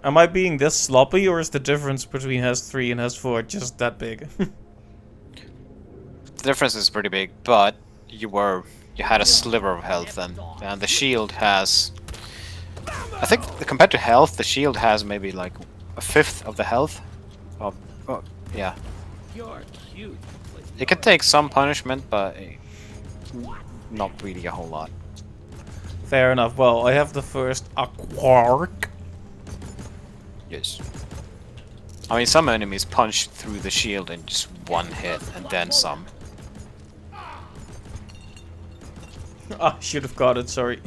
Am I being this sloppy, or is the difference between Has 3 and Has 4 just that big? The difference is pretty big, but you had a sliver of health then, and the shield has... I think compared to health, the shield has maybe like a fifth of the health. Oh, yeah. You're cute. It could take some punishment, but not really a whole lot. Fair enough. Well, I have the first Aquark. Yes. I mean, some enemies punch through the shield in just one hit, and then some. I should have got it, sorry.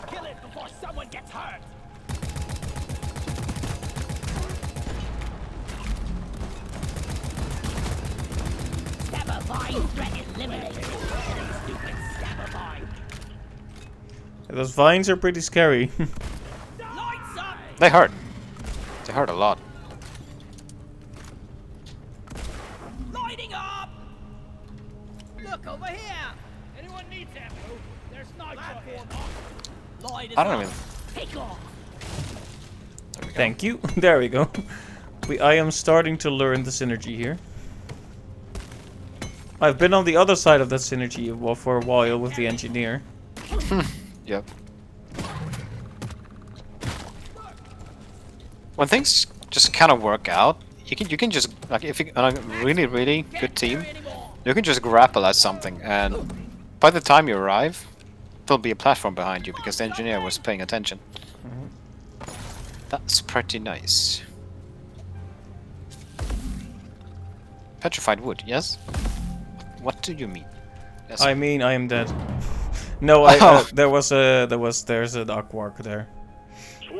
Kill it before someone gets hurt. Stabbervine threat eliminated. Stupid Stabbervine. Those vines are pretty scary. Lights up. They hurt. They hurt a lot. Lighting up. Look over here. Anyone needs ammo? There's nitro here. Light is I don't up. even... Take off. Thank you. There we go. I am starting to learn the synergy here. I've been on the other side of that synergy for a while with the engineer. Yep. When things just kind of work out, you can just like if you on a really good team, you can just grapple at something, and by the time you arrive, there'll be a platform behind you because the engineer was paying attention. That's pretty nice. Petrified wood, yes? What do you mean? Yes. I mean, I am dead. No, there's an aquark there,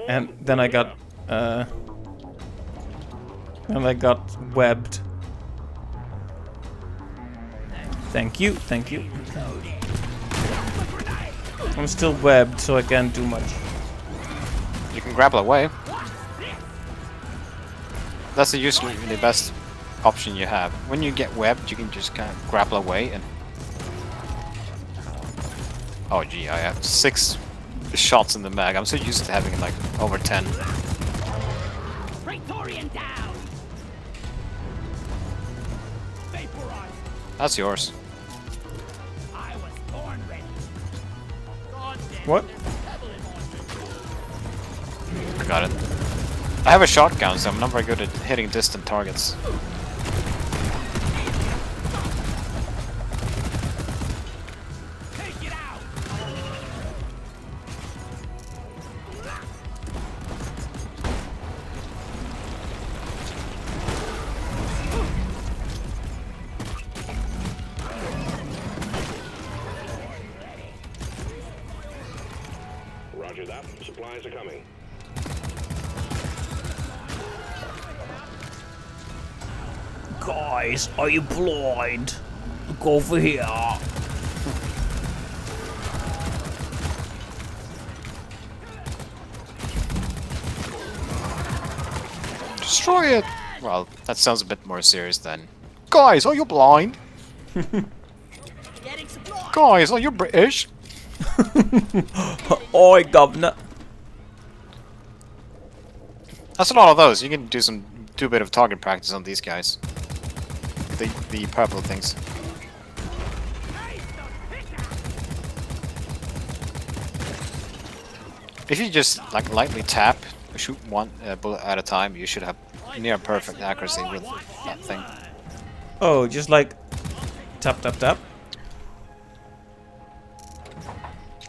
and then I got webbed. Thank you. I'm still webbed, so I can't do much. You can grapple away. That's usually the best option you have. When you get webbed, you can just kind of grapple away and... Oh gee, I have 6 shots in the mag. I'm so used to having like over 10. Praetorian down. Vaporize. That's yours. I was born ready. God damn. What? I got it. I have a shotgun, so I'm not very good at hitting distant targets. Take it out. Roger that. Supplies are coming. Guys, are you blind? Look over here. Destroy it! Well, that sounds a bit more serious than... Guys, are you blind? Getting supplies. Guys, are you British? Oi, governor. That's a lot of those. You can do a bit of target practice on these guys. The purple things. If you just like lightly tap, shoot one bullet at a time, you should have near perfect accuracy with that thing. Oh, just like tap tap tap.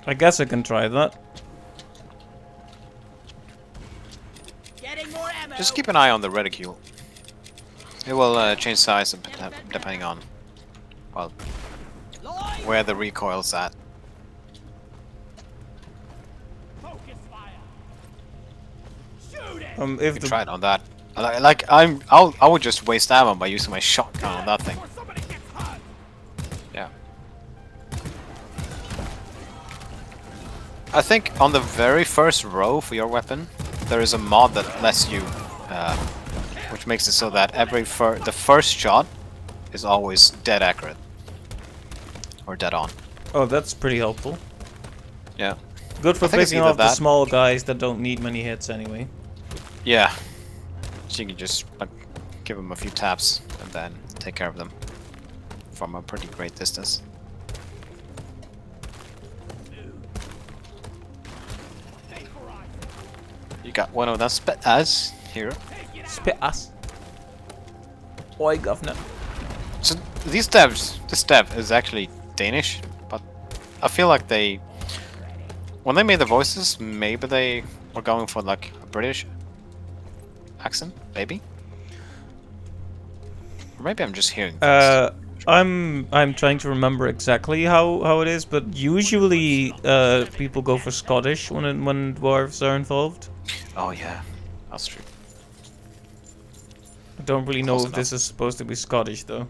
I guess I can try that. Getting more ammo. Just keep an eye on the reticule. It will change size depending on, well, Live. where the recoil's at. Focus fire. Shoot it. If You can the try it on that. I would just waste ammo by using my shotgun on that thing. Before somebody gets hurt. Yeah. I think on the very first row for your weapon, there is a mod that lets you, which makes it so that the first shot is always dead accurate or dead on. oh, that's pretty helpful. Yeah. Good for I think it's picking either off the that- small guys that don't need many hits anyway. Yeah. So you can just like, give them a few taps and then take care of them from a pretty great distance. You got one of them spit as here. Spit us. Oi, governor. So these devs, this dev is actually Danish, but I feel like when they made the voices, maybe they were going for like a British accent, maybe? Or maybe I'm just hearing things. I'm trying to remember exactly how it is, but usually people go for Scottish when dwarves are involved. Oh yeah, that's true. I don't really know Close if this is supposed to be Scottish though.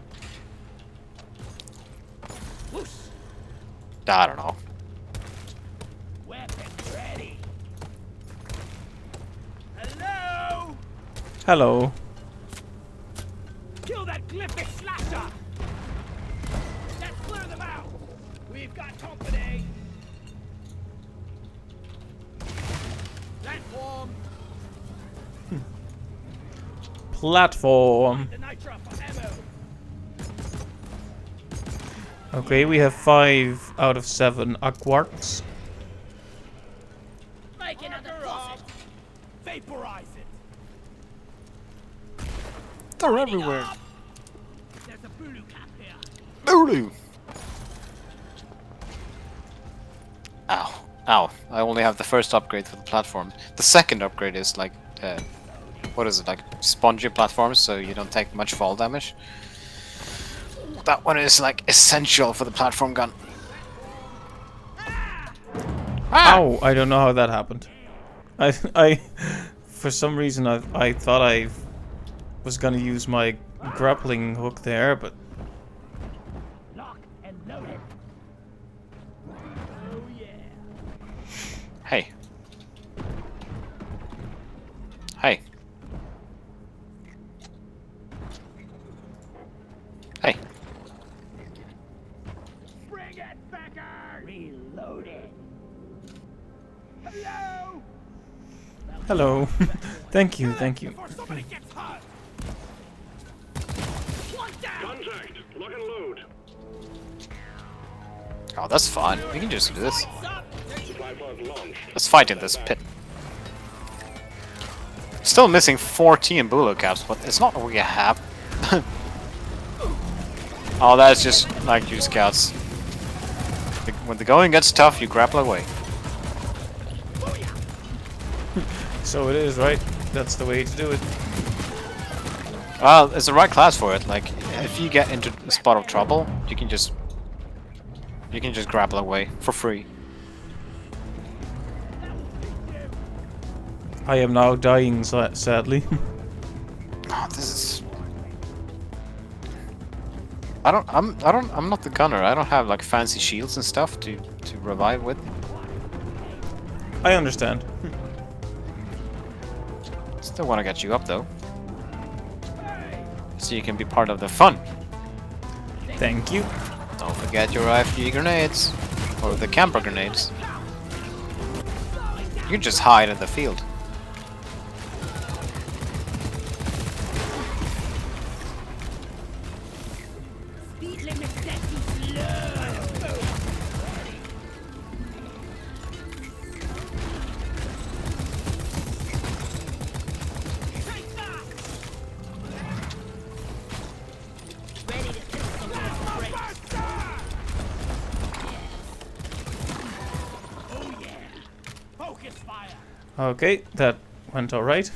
I don't know. Weapon ready. Hello. Hello. Kill that glyphic slasher. Let's clear them out. We've got company. Platform. platform. The nitro for ammo. Okay, we have 5 out of 7 aquarks. Make another faucet. Vaporize it. They're everywhere. There's a Bulu cap here. Boo! Ow. Ow. I only have the first upgrade for the platform. The second upgrade is like, what is it, like spongy platforms, so you don't take much fall damage. That one is like essential for the platform gun. Ah! Ow! I don't know how that happened. I for some reason I thought I was gonna use my grappling hook there, but Lock and load it. Oh yeah. Hey. Hey. Hey. Bring it, Becker. Reload it. Hello. hello. Thank you, thank you. Before somebody gets hurt. One down. Contact. Lock and load. Oh, that's fun. We can just do this. Supply pod launched. Let's fight in this pit. Still missing 14 Bulu caps, but it's not what we have. Oh, that's just like you scouts. When the going gets tough, you grapple away. So it is, right? That's the way to do it. Well, it's the right class for it. Like, if you get into a spot of trouble, you can just grapple away for free. I am now dying, sadly. Oh, this is. I'm not the gunner. I don't have like fancy shields and stuff to revive with. I understand. Still want to get you up though, so you can be part of the fun. Thank you. Don't forget your IFG grenades or the camper grenades. You can just hide in the field. Speed limit set to slow. Take that. Ready to kill someone with Oh yeah. Focus fire. Okay, that went alright.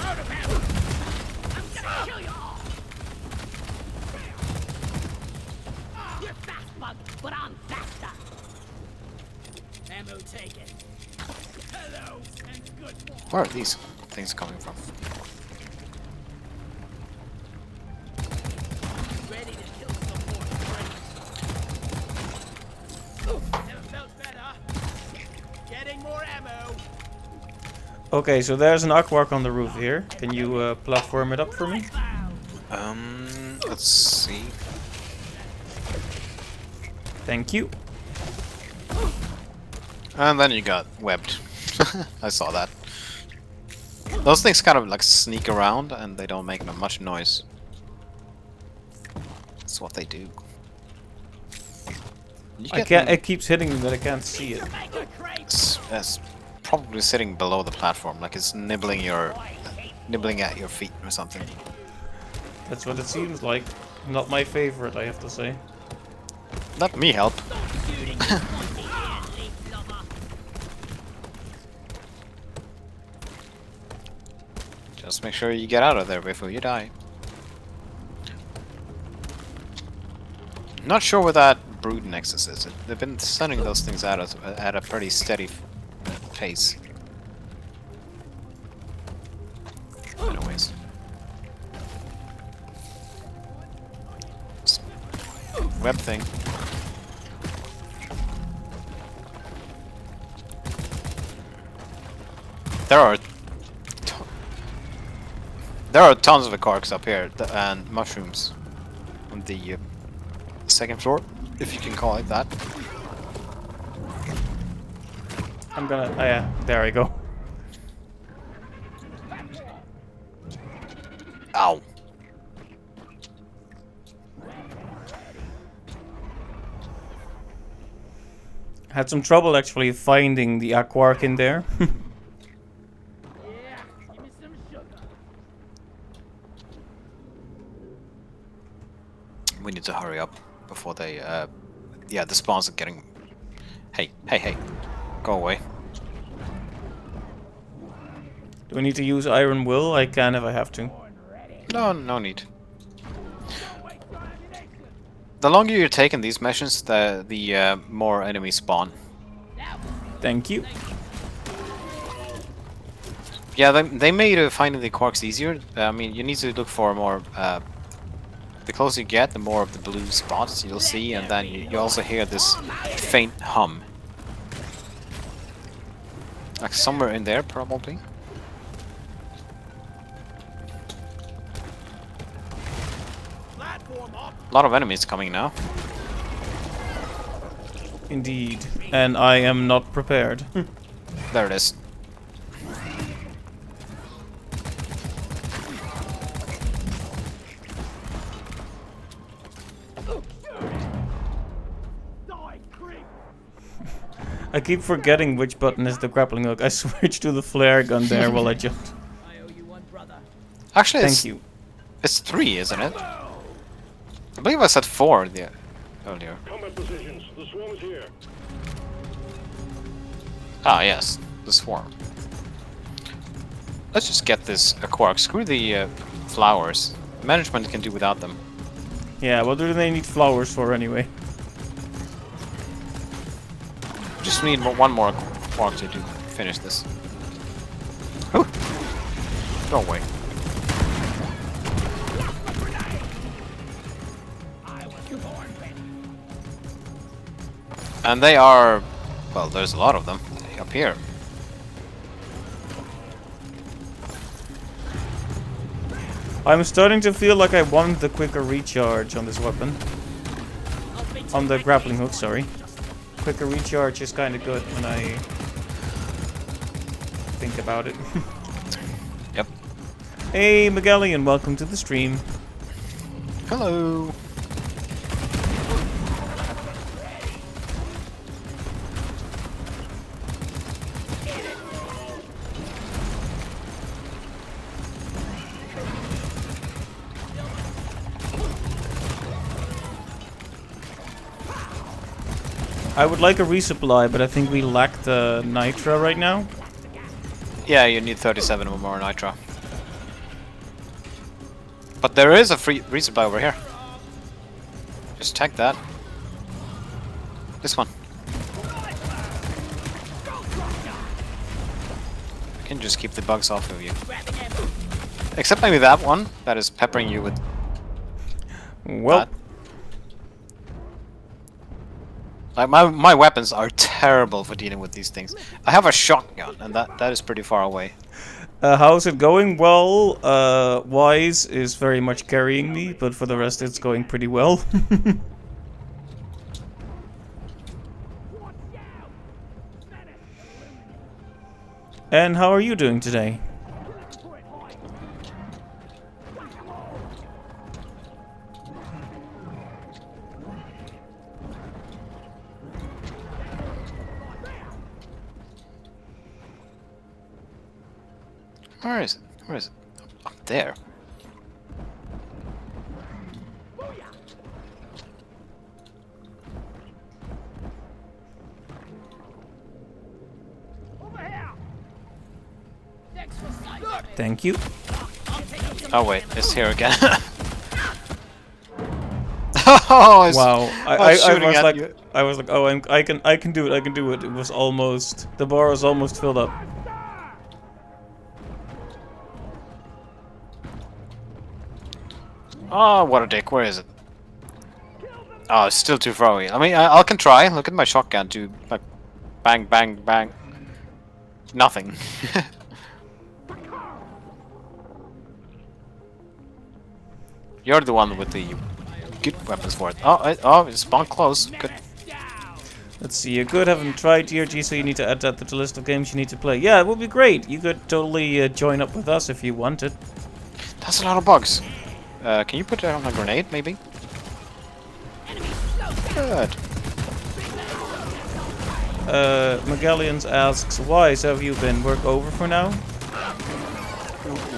Out of ammo. I'm gonna kill you all. You're fast, bug, but I'm faster. Ammo taken. Hello and good morning. Where are these things coming from? Ready to kill some more friends. Never felt better. Getting more ammo. Okay, so there's an aquark on the roof here. Can you platform it up for me? Let's see. Thank you. And then you got webbed. I saw that. Those things kind of like sneak around and they don't make much noise. That's what they do. You I get can't. them- It keeps hitting me, but I can't see it. It's probably sitting below the platform, like it's nibbling at your feet or something. That's what it seems like. Not my favorite, I have to say. Let me help. Just make sure you get out of there before you die. Not sure where that brood nexus is. They've been sending those things out at a pretty steady pace. Anyways. Web thing. There are tons of Akarks up here and mushrooms on the second floor, if you can call it that. I'm gonna. Oh yeah, there I go. Ow. Had some trouble actually finding the Aquark in there. Yeah, give me some sugar. We need to hurry up before they, yeah, the spawns are getting... Hey, hey, hey. Go away. Do I need to use Iron Will? I can if I have to. No, no need. The longer you're taking these missions, the more enemies spawn. Thank you. Yeah, they made finding the quarks easier. I mean, you need to look for more... the closer you get, the more of the blue spots you'll see, and then you also hear this faint hum. Like somewhere in there, probably. A lot of enemies coming now. Indeed. And I am not prepared. There it is. I keep forgetting which button is the grappling hook. I switched to the flare gun there while I jumped. I owe you one, brother. Actually, Thank you. it's 3, isn't it? I believe I said 4 earlier. Combat positions. The swarm is here. Ah, yes, the swarm. Let's just get this quark. Screw the flowers. Management can do without them. Yeah, what do they need flowers for anyway? Just need one more quark to finish this. Ooh. Go away. And they are... well, there's a lot of them up here. I'm starting to feel like I want the quicker recharge on this weapon. On the grappling hook, sorry. Quicker recharge is kind of good when I think about it. Yep. Hey, Magellan, welcome to the stream. Hello. I would like a resupply, but I think we lack the nitra right now. Yeah, you need 37 or more nitro. But there is a free resupply over here. Just check that. This one. I can just keep the bugs off of you. Except maybe that one that is peppering you with Well, that. Like my weapons are terrible for dealing with these things. I have a shotgun, and that is pretty far away. how's it going? Well, Wise is very much carrying me, but for the rest it's going pretty well. And how are you doing today? Where is it? Where is it? Up there. Thank you. Oh wait, it's here again. Oh, it's, Wow, I'm shooting at you. I was like, oh, I can do it, I can do it. It was almost, the bar was almost filled up. Oh, what a dick. Where is it? Oh, it's still too far away. I mean, I can try. Look at my shotgun to like bang, bang, bang. Nothing. You're the one with the good weapons for it. Oh, it spawned close. Good. Let's see, you're good, haven't tried DRG, so you need to add that to the list of games you need to play. Yeah, it would be great. You could totally join up with us if you wanted. That's a lot of bugs. Can you put down a grenade, maybe? Good. Magellians asks, why so have you been? Work over for now?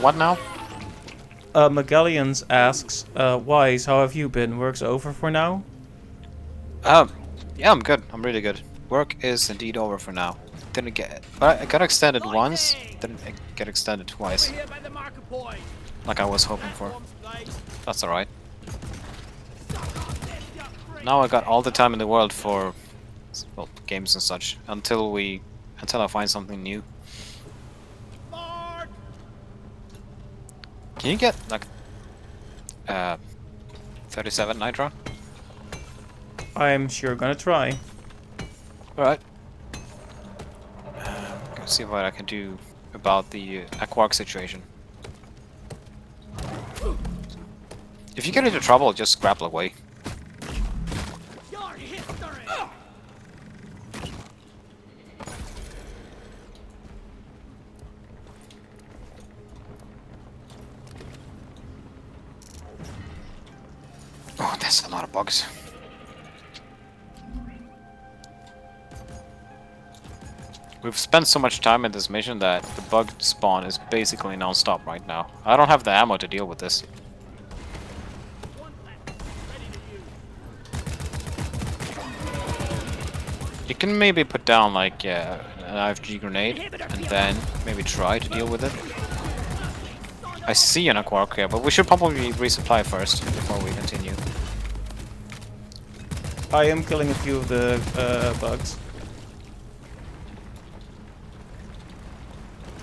What now? Magellians asks, Wise, how have you been? Work's over for now? Yeah, I'm good. I'm really good. Work is indeed over for now. Didn't get, but I got extended once. Didn't get extended twice, Here by the marker point. like I was hoping for. That's alright. Now I got all the time in the world for, well, games and such until I find something new. Mark! Can you get like 37 nitro? I'm sure gonna try. Alright. Gonna see what I can do about the Aquark situation. If you get into trouble, just grapple away. Your history! Oh, that's a lot of bugs. We've spent so much time in this mission that the bug spawn is basically non-stop right now. I don't have the ammo to deal with this. You can maybe put down like an IFG grenade and then maybe try to deal with it. I see an Aquark here, but we should probably resupply first before we continue. I am killing a few of the bugs.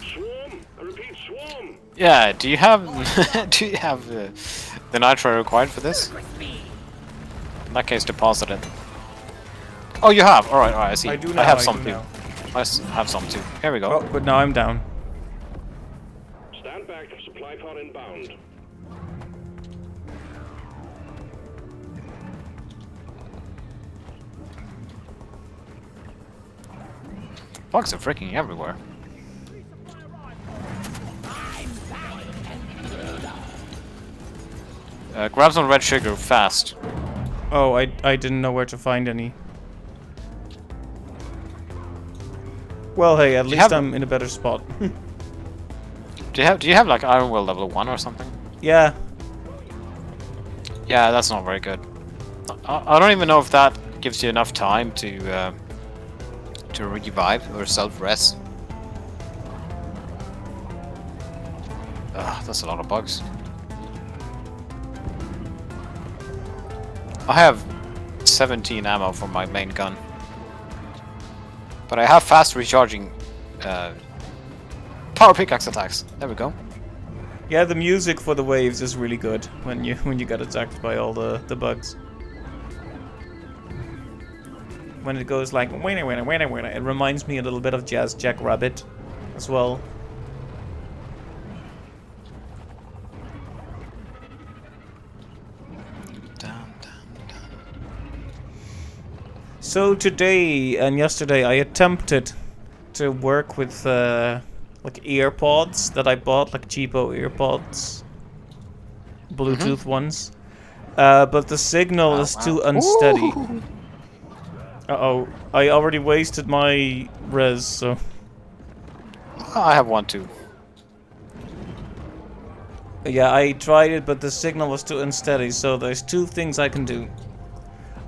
Swarm! I repeat, swarm! Yeah, do you have do you have the nitro required for this? In that case, deposit it. Oh, you have. All right, I see. I do now, I have I some do too. now. Have some too. Here we go. Oh, but now I'm down. Stand back, supply pod inbound. Bugs are freaking everywhere. Grab some red sugar fast. Oh, I didn't know where to find any. Well, hey, at least have- I'm in a better spot. Do you have like Iron Will level 1 or something? Yeah, Yeah, that's not very good. I don't even know if that gives you enough time to revive or self-rest. Ugh, that's a lot of bugs. I have 17 ammo for my main gun. But I have fast recharging power pickaxe attacks. There we go. yeah. The music for the waves is really good when you get attacked by all the bugs. When it goes like winna winna winna winna, it reminds me a little bit of Jazz Jackrabbit as well. So today and yesterday I attempted to work with like earpods that I bought, like cheapo earpods, Bluetooth ones, but the signal is too unsteady. Uh-oh, I already wasted my res, so... I have one too. Yeah, I tried it, but the signal was too unsteady, so there's two things I can do.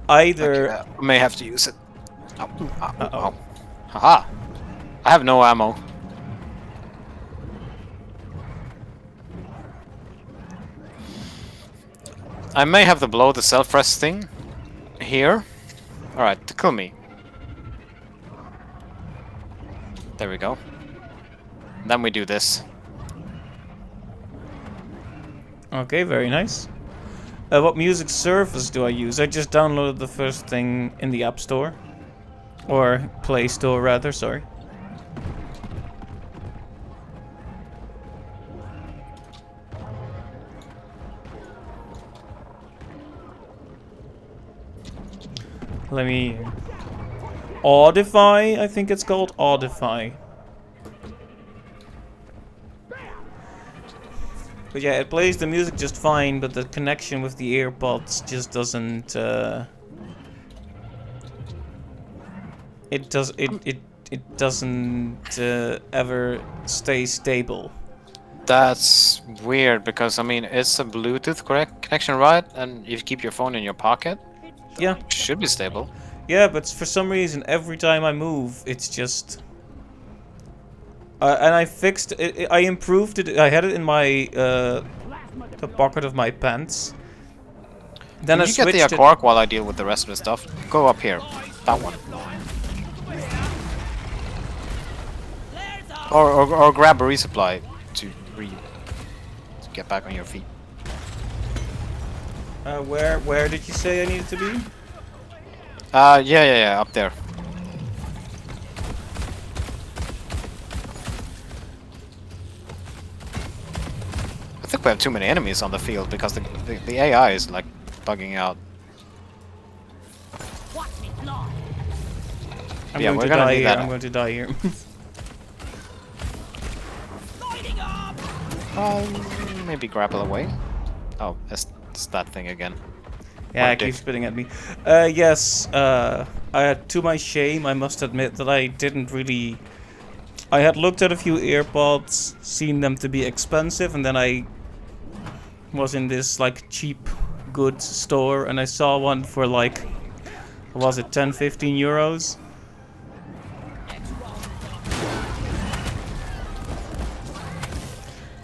Either... I may have to use it. Ow, ow, Uh-oh. ow. Haha! I have no ammo. I may have to blow the self-rest thing here. Alright, to kill me. There we go. Then we do this. Okay, very nice. What music service do I use? I just downloaded the first thing in the App Store. Or Play Store, rather, sorry. Let me... Audify, I think it's called. Audify. But yeah, it plays the music just fine, but the connection with the earpods just doesn't. It doesn't ever stay stable. That's weird because I mean it's a Bluetooth correct connection, right? And if you keep your phone in your pocket, Yeah, it should be stable. yeah, but for some reason, every time I move, it's just. And I fixed it. I improved it. I had it in my the pocket of my pants. Then I Can you get the switched it. Quark while I deal with the rest of the stuff? Go up here. That one. Or grab a resupply to get back on your feet. Where did you say I needed to be? Yeah, up there. I think we have too many enemies on the field because the AI is like bugging out. Watch me fly. I'm Yeah, going we're to gonna die need here. that. I'm going to die here. Lighting up. Maybe grapple away. Oh, it's that thing again. Yeah, My it keeps dick. spitting at me. Yes, to my shame, I must admit that I didn't really... I had looked at a few earpods, seen them to be expensive, and then I was in this, like, cheap goods store, and I saw one for, like, what was it, 10-15 euros?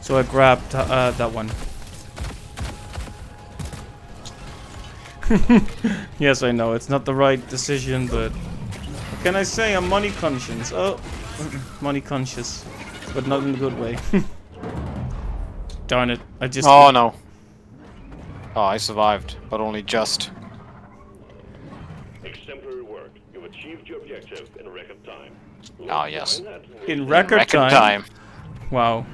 So I grabbed that one. Yes, I know, it's not the right decision, but... What can I say? I'm money conscious. Oh, money conscious. But not in a good way. Darn it, I just... Oh no. Oh, I survived, but only just. Exemplary work. You've achieved your objective in record time. Ah, yes. In record Record time? Wow.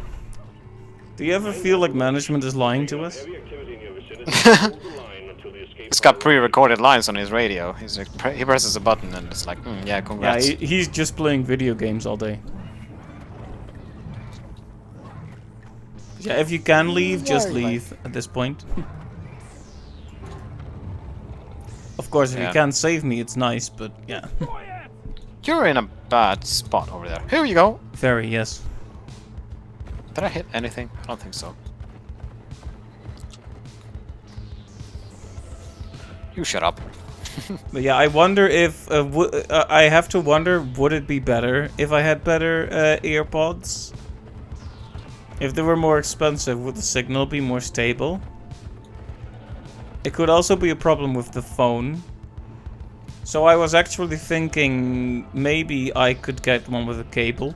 Do you ever feel like management is lying to us? Heavy activity in your vicinity. Hold the line until the escape He's got pod- pre-recorded lines on his radio. He's like, he presses a button and it's like, yeah, Yeah, congrats. he's just playing video games all day. Yeah, if you can leave, just leave at this point. Of course, if Yeah. you can't save me, it's nice, but yeah. You're in a bad spot over there. Here you go. Very, yes. Did I hit anything? I don't think so. You shut up. But yeah, I wonder if... I have to wonder, would it be better if I had better earpods? If they were more expensive, would the signal be more stable? It could also be a problem with the phone. So I was actually thinking maybe I could get one with a cable.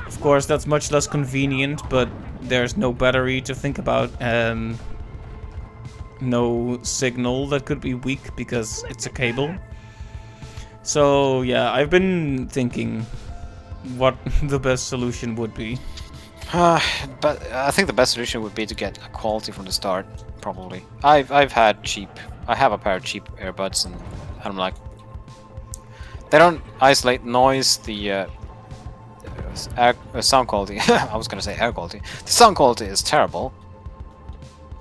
Of course, that's much less convenient, but there's no battery to think about. No signal that could be weak because it's a cable. So yeah, I've been thinking what the best solution would be. But I think the best solution would be to get a quality from the start, probably. I've had cheap. I have a pair of cheap earbuds, and I'm like, they don't isolate noise. The sound quality. I was gonna say air quality. The sound quality is terrible.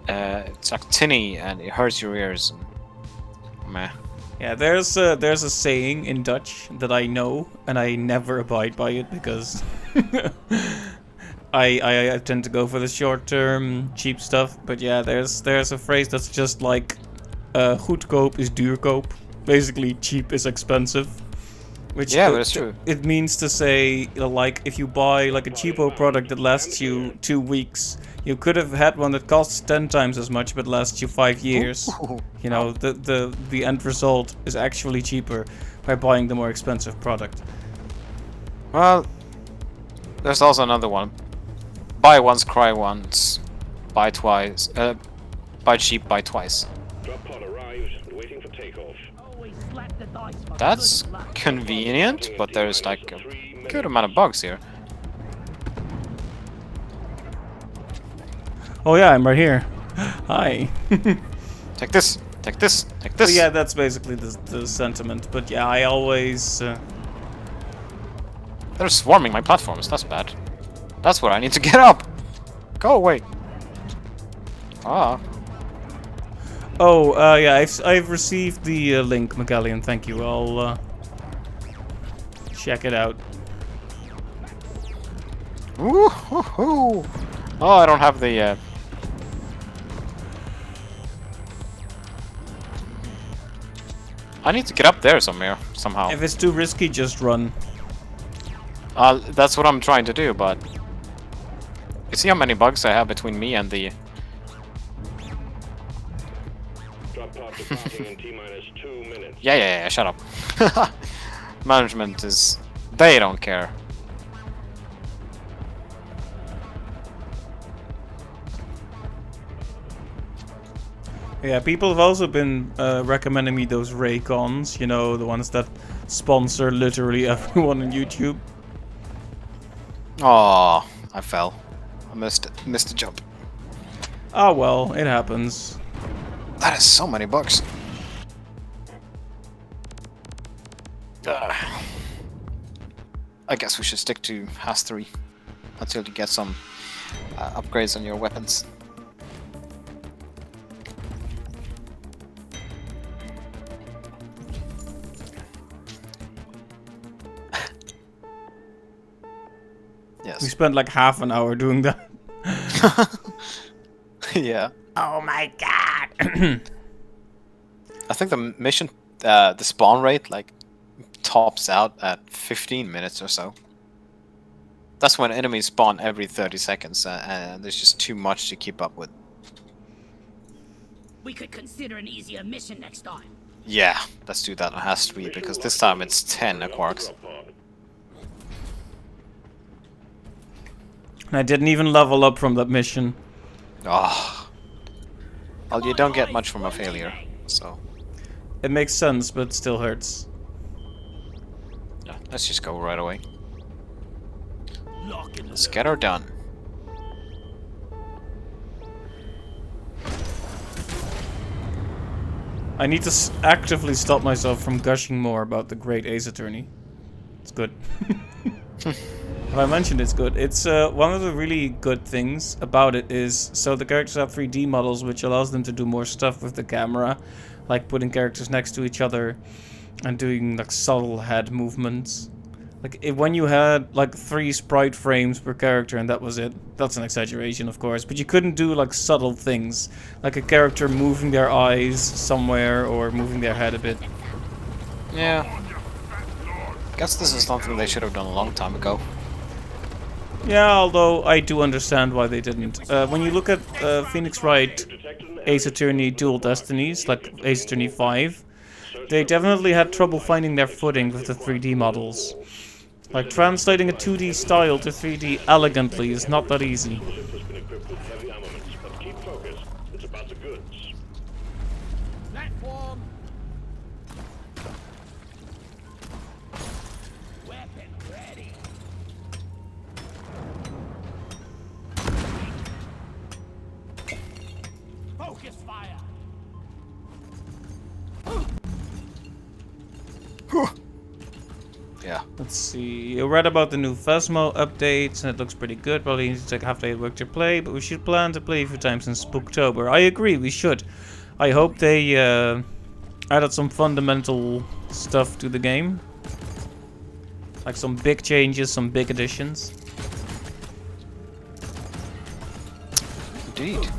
It's like tinny, and it hurts your ears. And meh. Yeah, there's a saying in Dutch that I know, and I never abide by it because I tend to go for the short-term cheap stuff. But yeah, there's a phrase that's just like goedkoop is duurkoop. Basically, cheap is expensive. Which Yeah, but it's true. It means to say, like, if you buy like a cheapo product that lasts you 2 weeks, you could have had one that costs 10 times as much but lasts you 5 years. You know, the end result is actually cheaper by buying the more expensive product. Well, there's also another one. Buy once, cry once. Buy twice. Buy cheap, buy twice. Drop pod arrives and waiting for takeoff. Always slap the dice for That's good luck. convenient, but there's like a good amount of bugs here. Oh yeah, I'm right here. Hi. Take this, take this, take So this. yeah, that's basically the sentiment. But yeah, I always... They're swarming my platforms, that's bad. That's where I need to get up. Go away. Ah. Oh, yeah, I've received the link, Magallian. Thank you. I'll check it out. Ooh, hoo, hoo. Oh, I don't have the. I need to get up there somewhere somehow. If it's too risky, just run. That's what I'm trying to do, but you see how many bugs I have between me and the. Drop pod departing in T-minus 2 minutes. Yeah. Shut up. Management is. They don't care. Yeah, people have also been recommending me those Raycons, you know, the ones that sponsor literally everyone on YouTube. Oh, I fell. I missed the jump. Ah, well, it happens. That is so many bugs. I guess we should stick to Has 3 until you get some upgrades on your weapons. Yes. We spent like half an hour doing that. Yeah. Oh my god. I think the mission, the spawn rate, like, tops out at 15 minutes or so. That's when enemies spawn every 30 seconds, and there's just too much to keep up with. We could consider an easier mission next time. Yeah, let's do that on Has 3, because this time it's 10 quarks. Drop pod. And I didn't even level up from that mission. Oh. Well, you don't get much from a failure, so... It makes sense, but still hurts. Yeah, let's just go right away. Let's get her done. I need to actively stop myself from gushing more about the Great Ace Attorney. It's good. If I mentioned it's good. It's one of the really good things about it is, so the characters have 3D models, which allows them to do more stuff with the camera, like putting characters next to each other and doing like subtle head movements. Like when you had like 3 sprite frames per character and that was it. That's an exaggeration, of course, but you couldn't do like subtle things, like a character moving their eyes somewhere or moving their head a bit. Yeah. Guess this is something they should have done a long time ago. Yeah, although I do understand why they didn't. When you look at Phoenix Wright Ace Attorney Dual Destinies, like Ace Attorney 5, they definitely had trouble finding their footing with the 3D models. Like, translating a 2D style to 3D elegantly is not that easy. Ship has been equipped with heavy armaments, but keep focused. It's about the goods. Platform. Weapon ready. Focus fire. Yeah. Let's see, I read about the new Phasmo updates and it looks pretty good. Probably needs to take half day at work to play, but we should plan to play a few times in Spooktober. I agree, we should. I hope they added some fundamental stuff to the game. Like some big changes, some big additions. Indeed.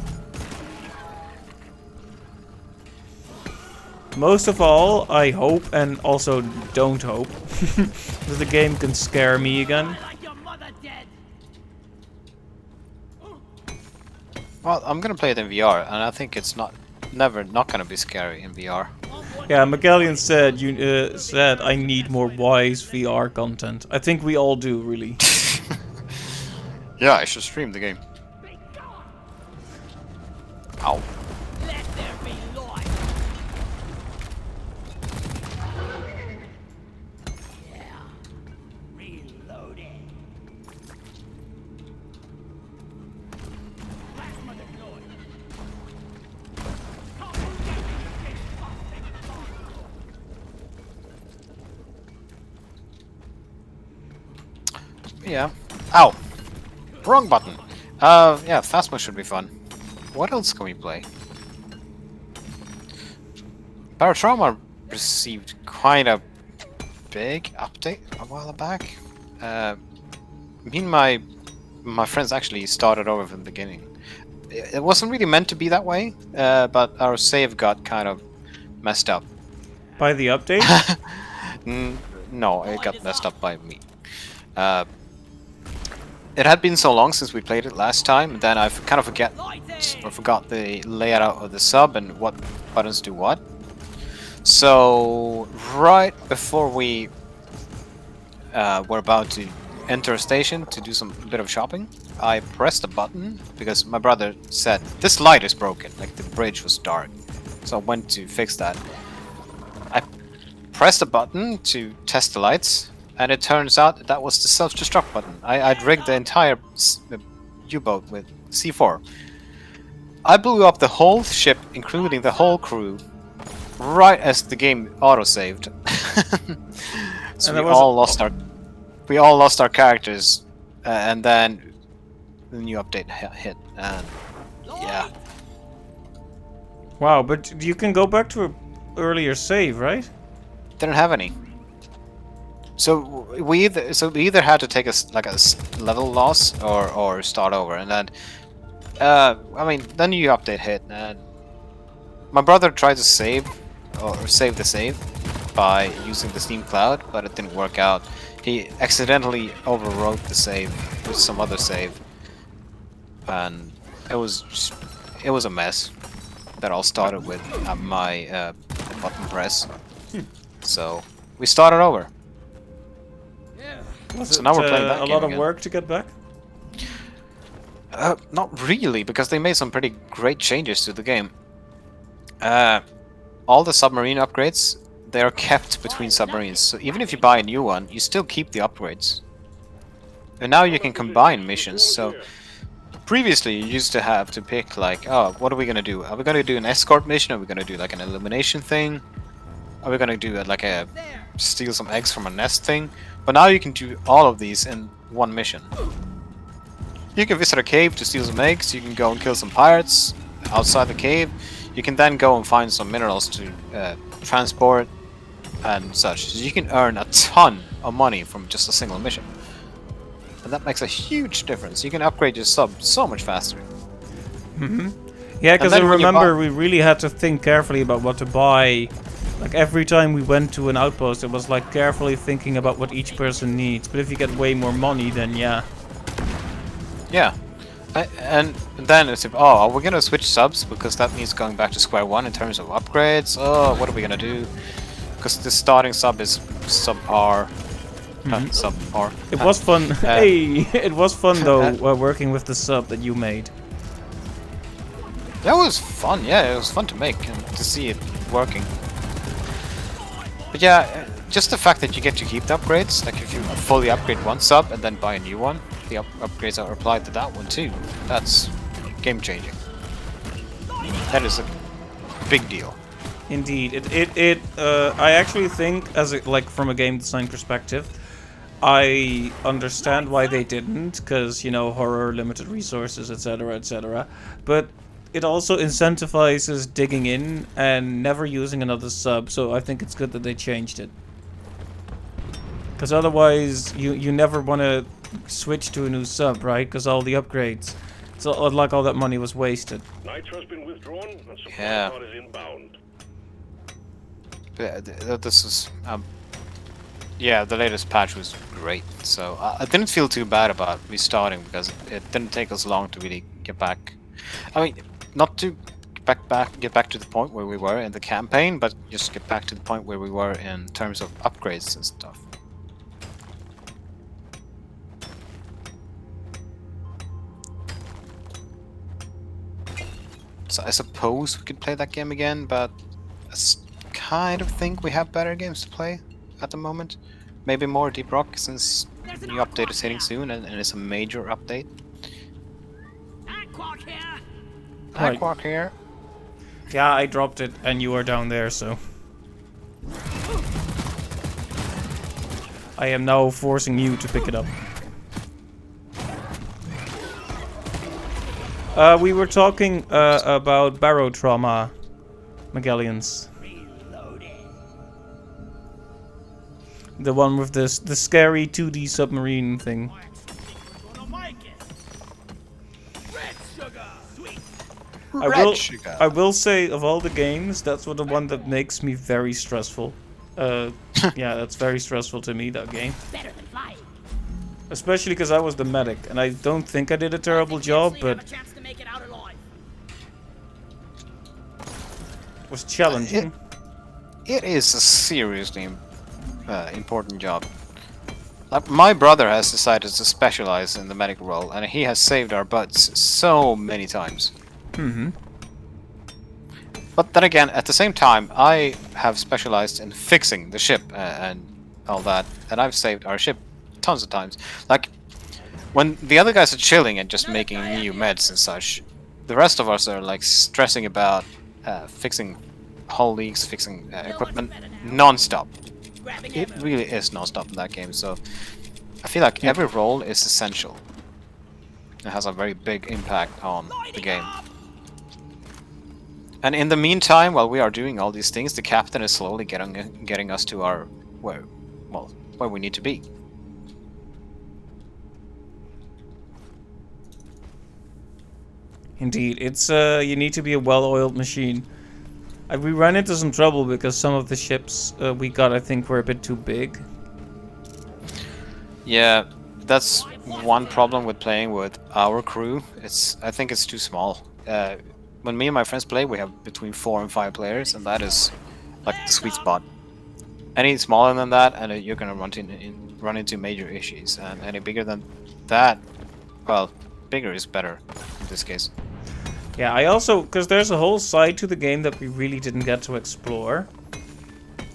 Most of all, I hope, and also don't hope, that the game can scare me again. Like your mother dead. Well, I'm gonna play it in VR, and I think it's not gonna be scary in VR. Yeah, Magallian said said I need more wise VR content. I think we all do, really. Yeah, I should stream the game. Ow. Let there be light. Yeah. Reloading. Plasma deployed. Yeah. Ow. Wrong button. Yeah, Phasma should be fun. what else can we play? Paratrauma received quite a big update a while back. Me and my friends actually started over from the beginning. It wasn't really meant to be that way, but our save got kind of messed up. By the update? No, it got messed up by me. It had been so long since we played it last time, then I kind of forgot the layout of the sub and what buttons do what. So right before we were about to enter a station to do some bit of shopping, I pressed a button because my brother said this light is broken, like the bridge was dark. So I went to fix that. I pressed a button to test the lights, and it turns out that was the self-destruct button. I'd rigged the entire U-boat with C4. I blew up the whole ship, including the whole crew, right as the game auto-saved. So we all lost our characters, and then the new update hit, and yeah. Wow, but you can go back to an earlier save, right? Didn't have any. So we either had to take a level loss or start over, and then I mean the new update hit, and my brother tried to save the save by using the Steam Cloud, but it didn't work out. He accidentally overwrote the save with some other save, and it was a mess. That all started with my button press. So we started over. Was now we're playing that a game lot of again. work to get back? Not really, because they made some pretty great changes to the game. All the submarine upgrades, they are kept between submarines. So even if you buy a new one, you still keep the upgrades. And now you can combine missions. So previously you used to have to pick like, oh, what are we gonna do? Are we gonna do an escort mission? Are we gonna do like an elimination thing? Are we gonna do like a steal some eggs from a nest thing? But now you can do all of these in one mission. You can visit a cave to steal some eggs. You can go and kill some pirates outside the cave. You can then go and find some minerals to transport and such. So you can earn a ton of money from just a single mission. And that makes a huge difference. You can upgrade your sub so much faster. Yeah, because I then when you remember we really had to think carefully about what to buy. Like every time we went to an outpost, it was like carefully thinking about what each person needs. But if you get way more money, then yeah. Yeah. And then it's, oh, are we gonna switch subs? Because that means going back to square one in terms of upgrades. Oh, what are we gonna do? Because the starting sub is subpar. Subpar. It was fun. Hey, it was fun though working with the sub that you made. That was fun, yeah, it was fun to make and to see it working. But yeah, just the fact that you get to keep the upgrades, like if you fully upgrade one sub and then buy a new one, the upgrades are applied to that one too. That's game changing. That is a big deal. Indeed, I actually think, like from a game design perspective, I understand why they didn't, because you know, horror, limited resources, etc., etc. But it also incentivizes digging in and never using another sub, so I think it's good that they changed it. Because otherwise, you never want to switch to a new sub, right? Because all the upgrades, so like all that money was wasted. Nitro has been withdrawn and supply Yeah. pod is inbound. Yeah, this is yeah, the latest patch was great, so I didn't feel too bad about restarting because it didn't take us long to really get back. I mean, not to get back to the point where we were in the campaign, but just get back to the point where we were in terms of upgrades and stuff. So I suppose we could play that game again, but I kind of think we have better games to play at the moment. Maybe more Deep Rock, since the new update is hitting soon, and it's a major update. Aquark here. Right. Aquark here. Yeah, I dropped it, and you are down there, so I am now forcing you to pick it up. We were talking about barotrauma Megalians. The one with this the scary 2D submarine thing. Gonna make it. Red sugar. Sweet. I will say of all the games, that's the one that makes me very stressful. Yeah, that's very stressful to me, that game. Better than flying. Especially because I was the medic, and I don't think I did a terrible job, but Have a chance to make it out alive. it was challenging. It is a seriously important job. Like, my brother has decided to specialize in the medic role, and he has saved our butts so many times. Mm-hmm. But then again, at the same time, I have specialized in fixing the ship and all that, and I've saved our ship tons of times. Like, when the other guys are chilling and just making new meds and such, the rest of us are like stressing about fixing hull leaks, fixing equipment non-stop. Grabbing It ammo. really is non-stop in that game, so I feel like every role is essential. It has a very big impact on the game. And in the meantime, while we are doing all these things, the captain is slowly getting us to our where we need to be. Indeed, it's you need to be a well-oiled machine. We ran into some trouble because some of the ships we got, I think, were a bit too big. Yeah, that's one problem with playing with our crew. I think it's too small. When me and my friends play, we have between 4 and 5 players, and that is like the sweet spot. Any smaller than that, and you're gonna run into major issues. And any bigger than that, well, bigger is better in this case. Yeah, I also, because there's a whole side to the game that we really didn't get to explore.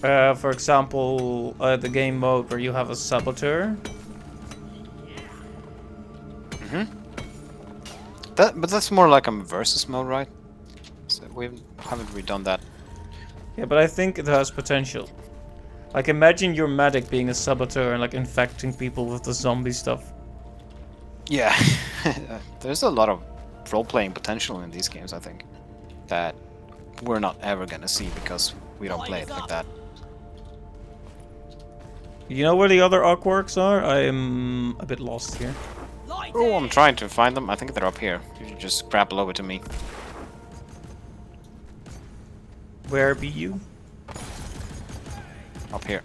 For example, the game mode where you have a saboteur. But that's more like a versus mode, right? So we haven't redone that. Yeah, but I think it has potential. Like, imagine your medic being a saboteur and like infecting people with the zombie stuff. Yeah, there's a lot of role-playing potential in these games, I think, that we're not ever gonna see because we don't play it like that. You know where the other Arcworks are? I am a bit lost here. Oh, I'm trying to find them. I think they're up here. You should just grapple over to me. Where be you? Up here.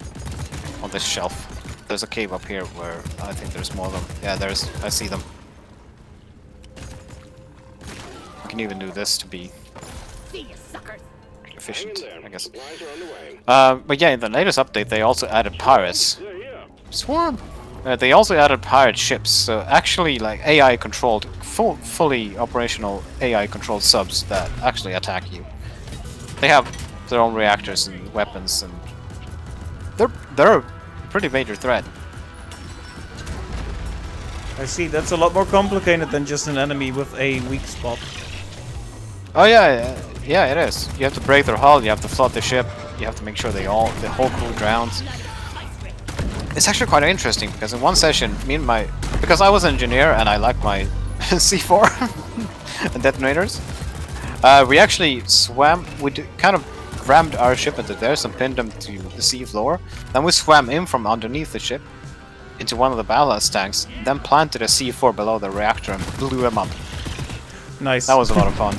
On this shelf. There's a cave up here where I think there's more of them. Yeah, I see them. I can even do this to be See you, suckers. efficient, Hang in there. I guess. Supplies are on the way. But yeah, in the latest update, they also added pirates. They're here. Swarm! They also added pirate ships, so actually like AI-controlled, fully operational AI-controlled subs that actually attack you. They have their own reactors and weapons, and they're a pretty major threat. I see, that's a lot more complicated than just an enemy with a weak spot. Oh yeah, yeah, it is. You have to break their hull, you have to flood the ship, you have to make sure the whole crew drowns. It's actually quite interesting because in one session, because I was an engineer and I like my C4 and detonators, we actually swam. Kind of rammed our ship into theirs and pinned them to the sea floor. Then we swam in from underneath the ship into one of the ballast tanks. Then planted a C4 below the reactor and blew them up. Nice. That was a lot of fun.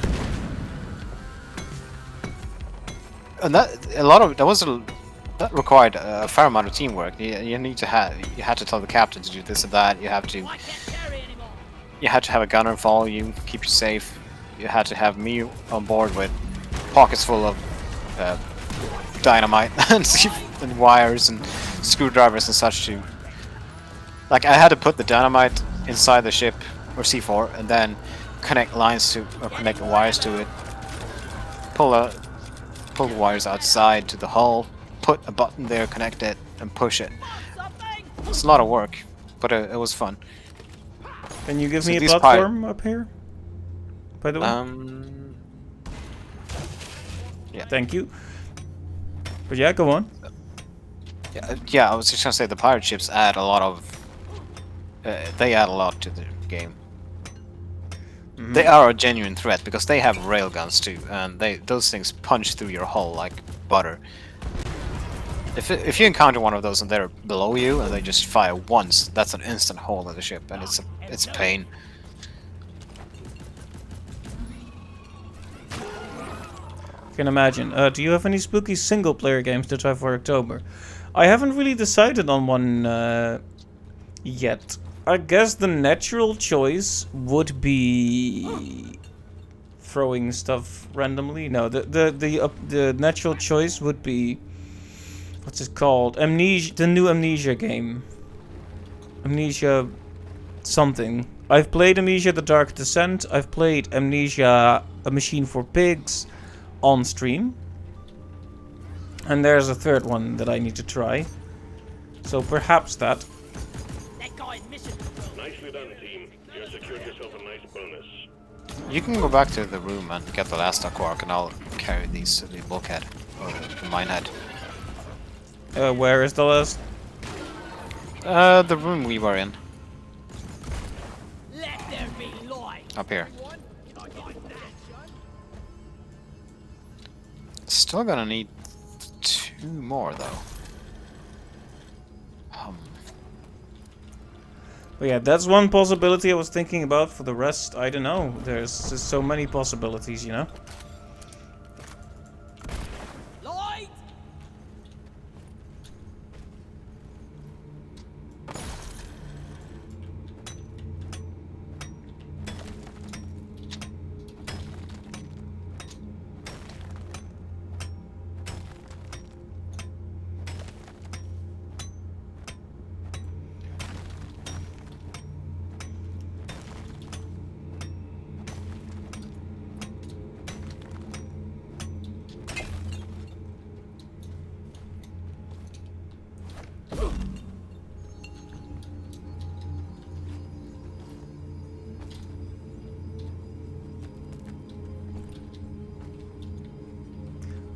And that required a fair amount of teamwork. You had to tell the captain to do this and that. You had to have a gunner follow you, keep you safe. You had to have me on board with pockets full of dynamite and wires and screwdrivers and such too. Like I had to put the dynamite inside the ship or C4 and then connect wires to it. Pull the wires outside to the hull. Put a button there, connect it, and push it. It's a lot of work, but it was fun. Can you give So me a these platform up here? By the way? Yeah. Thank you. But yeah, go on. Yeah, I was just gonna say the pirate ships add a lot of... they add a lot to the game. They are a genuine threat because they have railguns too, and those things punch through your hull like butter. If you encounter one of those and they're below you and they just fire once, that's an instant hole in the ship, and it's pain. Can imagine. Do you have any spooky single-player games to try for October? I haven't really decided on one yet. I guess the natural choice would be throwing stuff randomly. No, the natural choice would be, what's it called? Amnesia, the new Amnesia game. Amnesia something. I've played Amnesia: The Dark Descent. I've played Amnesia: A Machine for Pigs on stream. And there's a third one that I need to try. So perhaps that. That guy's mission. Nicely done, team. You secured yourself a nice bonus. You can go back to the room and get the last quark, and I'll carry the bulkhead or the minehead. Where is the last? The room we were in, Let there be light. up here. Still gonna need 2 more though. But yeah, that's one possibility I was thinking about. For the rest, I don't know. There's just so many possibilities, you know? Light.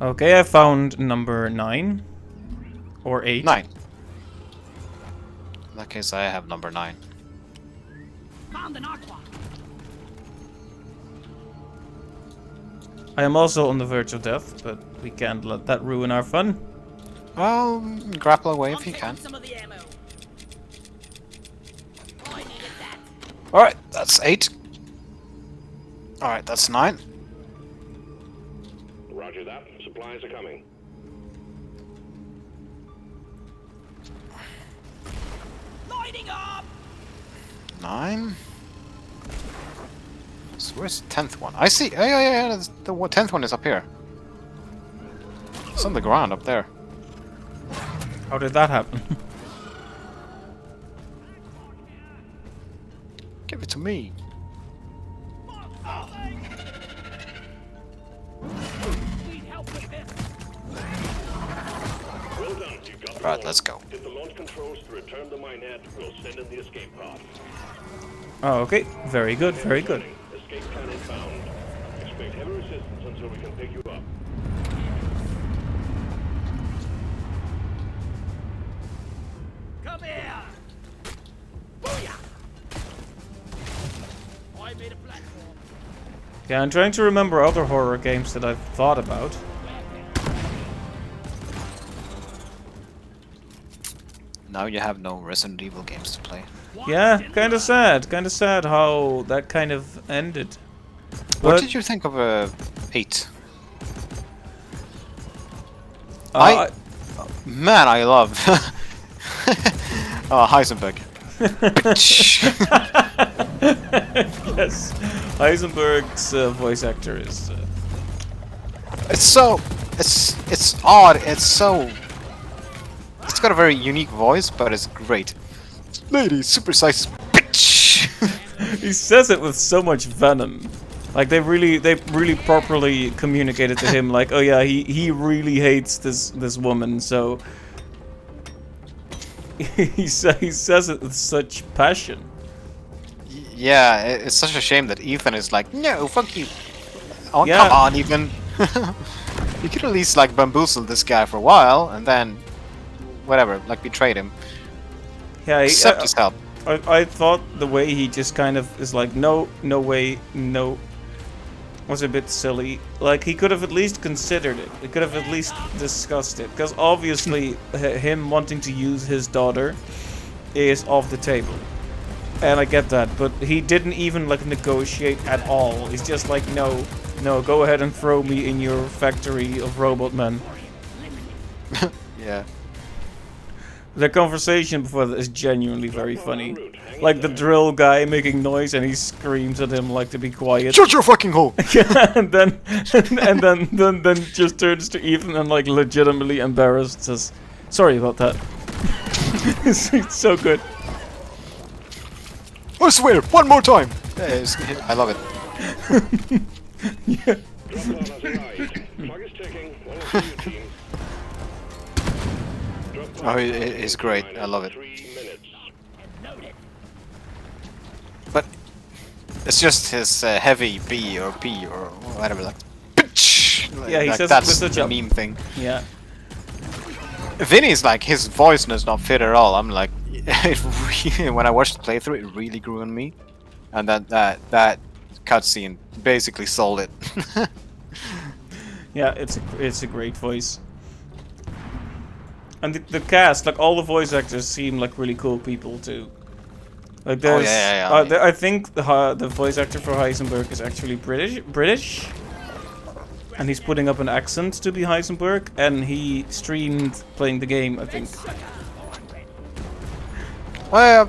Okay, I found number 9. Or 8. 9. In that case, I have number 9. Found an aqua. I am also on the verge of death, but we can't let that ruin our fun. Well, grapple away if you I'm can. taking some of the ammo. I needed that. Alright, that's 8. Alright, that's 9. Roger that. Supplies are coming. Lighting up. 9. So where's the 10th one? I see. Yeah. The 10th one is up here. It's on the ground up there. How did that happen? Give it to me. Need help with this. Well done. You got the Right, launch. let's go. Get the launch controls to return the minehead. We'll send in the escape pod. Oh, okay. Very good, very good. Escape plan inbound. Expect heavy resistance until we can pick you up. Come here. Booyah. I made a platform. Yeah, I'm trying to remember other horror games that I've thought about. Now you have no Resident Evil games to play. Yeah, kind of sad. Kind of sad how that kind of ended. What But, did you think of 8? uh, Man, I love Heisenberg. yes, Heisenberg's voice actor is. It's odd. It's got a very unique voice, but it's great. Lady, supersize bitch. He says it with so much venom. Like they really properly communicated to him. Like, oh yeah, he really hates this woman. So he says it with such passion. Yeah, it's such a shame that Ethan is like, no, fuck you. Oh, Yeah. come on, Ethan. You could at least like bamboozle this guy for a while, and then whatever, like betrayed him. Yeah, Accept his help. I thought the way he just kind of is like, no, no way, no, was a bit silly. Like, he could have at least considered it. He could have at least discussed it. Because obviously, him wanting to use his daughter is off the table. And I get that. But he didn't even, like, negotiate at all. He's just like, no, no, go ahead and throw me in your factory of robot men. Yeah. The conversation before that is genuinely very funny. Like the drill guy making noise and he screams at him like to be quiet. Shut your fucking hole! and then just turns to Ethan and like legitimately embarrassed says, "Sorry about that." it's so good. I swear, one more time! I love it. Yeah. Drop pod has arrived. Clock is ticking. All of you teams. Drop pod Oh, it's great. I love it. 3 minutes. But it's just his heavy B or P or whatever, like, bitch! Yeah, he Like, says it that's with such the a- meme thing. Yeah. Vinny's like, his voice does not fit at all. I'm like, when I watched the playthrough, it really grew on me. And that cutscene basically sold it. Yeah, it's a great voice. And the cast, like all the voice actors, seem like really cool people too. Like there's, yeah. I think the voice actor for Heisenberg is actually British, and he's putting up an accent to be Heisenberg, and he streamed playing the game, I think. Well,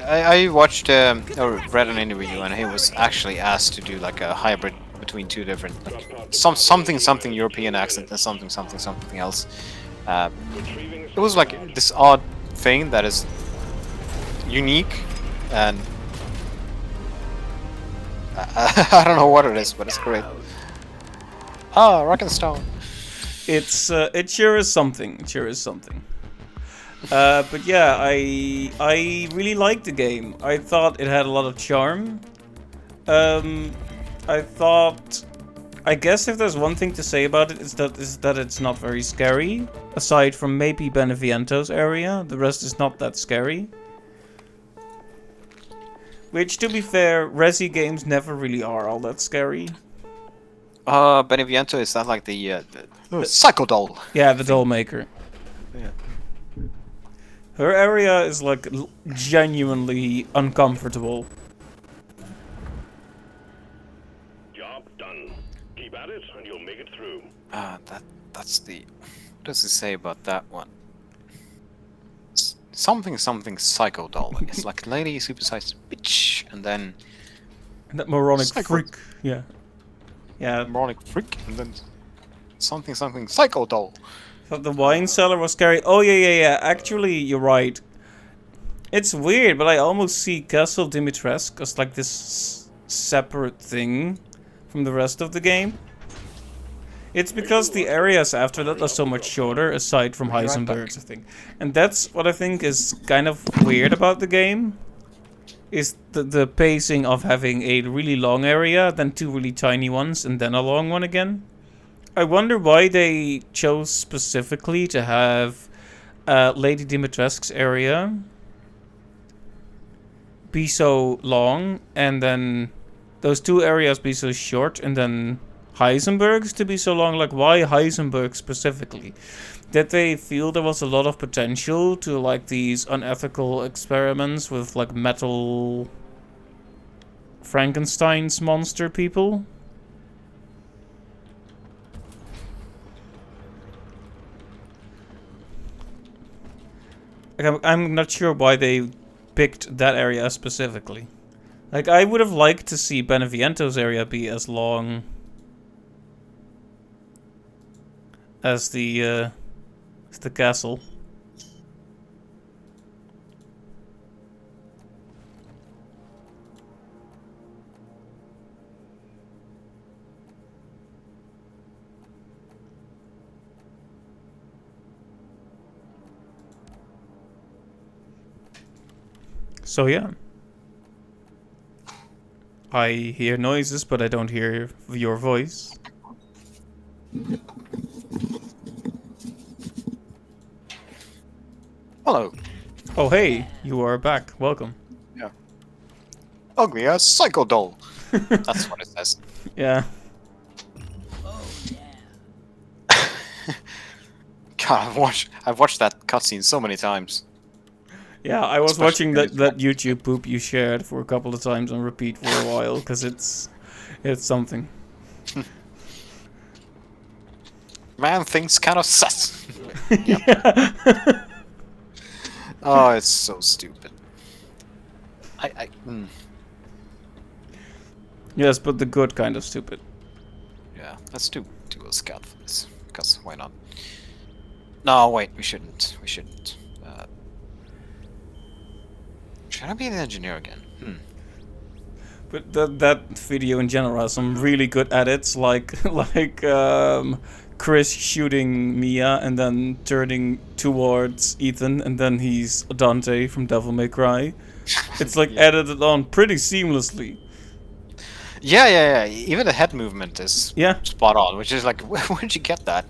I watched or read an interview, and he was actually asked to do like a hybrid between two different, like, something European accent and something else. It was like this odd thing that is unique, and I don't know what it is, but it's great. Ah, Rock and Stone. It's it sure is something. It sure is something. But yeah, I really liked the game. I thought it had a lot of charm. I guess if there's one thing to say about it, is that it's not very scary. Aside from maybe Beneviento's area, the rest is not that scary. Which, to be fair, Resi games never really are all that scary. Beneviento, is that like the Psycho Doll? Yeah, the doll maker. Yeah. Her area is like genuinely uncomfortable. Job done. Keep at it, and you'll make it through. That's the. What does it say about that one? Something Psycho Doll. It's like lady supersized bitch, and then And that moronic Psycho. freak. Yeah. Yeah. moronic freak, and then something Psycho Doll. Thought the wine cellar was scary. Oh yeah. Actually, you're right. It's weird, but I almost see Castle Dimitrescu as like this separate thing from the rest of the game. It's because the areas after that are so much shorter, aside from Right back. Heisenberg's, I think. And that's what I think is kind of weird about the game. Is the pacing of having a really long area, then two really tiny ones, and then a long one again. I wonder why they chose specifically to have Lady Dimitrescu's area be so long, and then those two areas be so short, and then Heisenberg's to be so long. Like, why Heisenberg specifically? Did they feel there was a lot of potential to like these unethical experiments with like metal Frankenstein's monster people? Like, I'm not sure why they picked that area specifically. Like, I would have liked to see Beneviento's area be as long as the castle. So yeah. I hear noises, but I don't hear your voice. Hello. Oh hey, you are back. Welcome. Yeah. Ugly ass psycho doll. That's what it says. Yeah. God, I've watched that cutscene so many times. Yeah, I was Especially watching when that it's that right. YouTube poop you shared for a couple of times on repeat for a while, because it's something. Man thinks kind of sus. Yeah. Oh, it's so stupid. Yes, but the good kind of stupid. Yeah, let's do a scout for this, because why not? No, wait, we shouldn't. We shouldn't. Should I be the engineer again? But that video in general has some really good edits, like Chris shooting Mia and then turning towards Ethan, and then he's Dante from Devil May Cry. It's like edited on pretty seamlessly. Yeah. Even the head movement is Yeah, spot on, which is like, where'd you get that?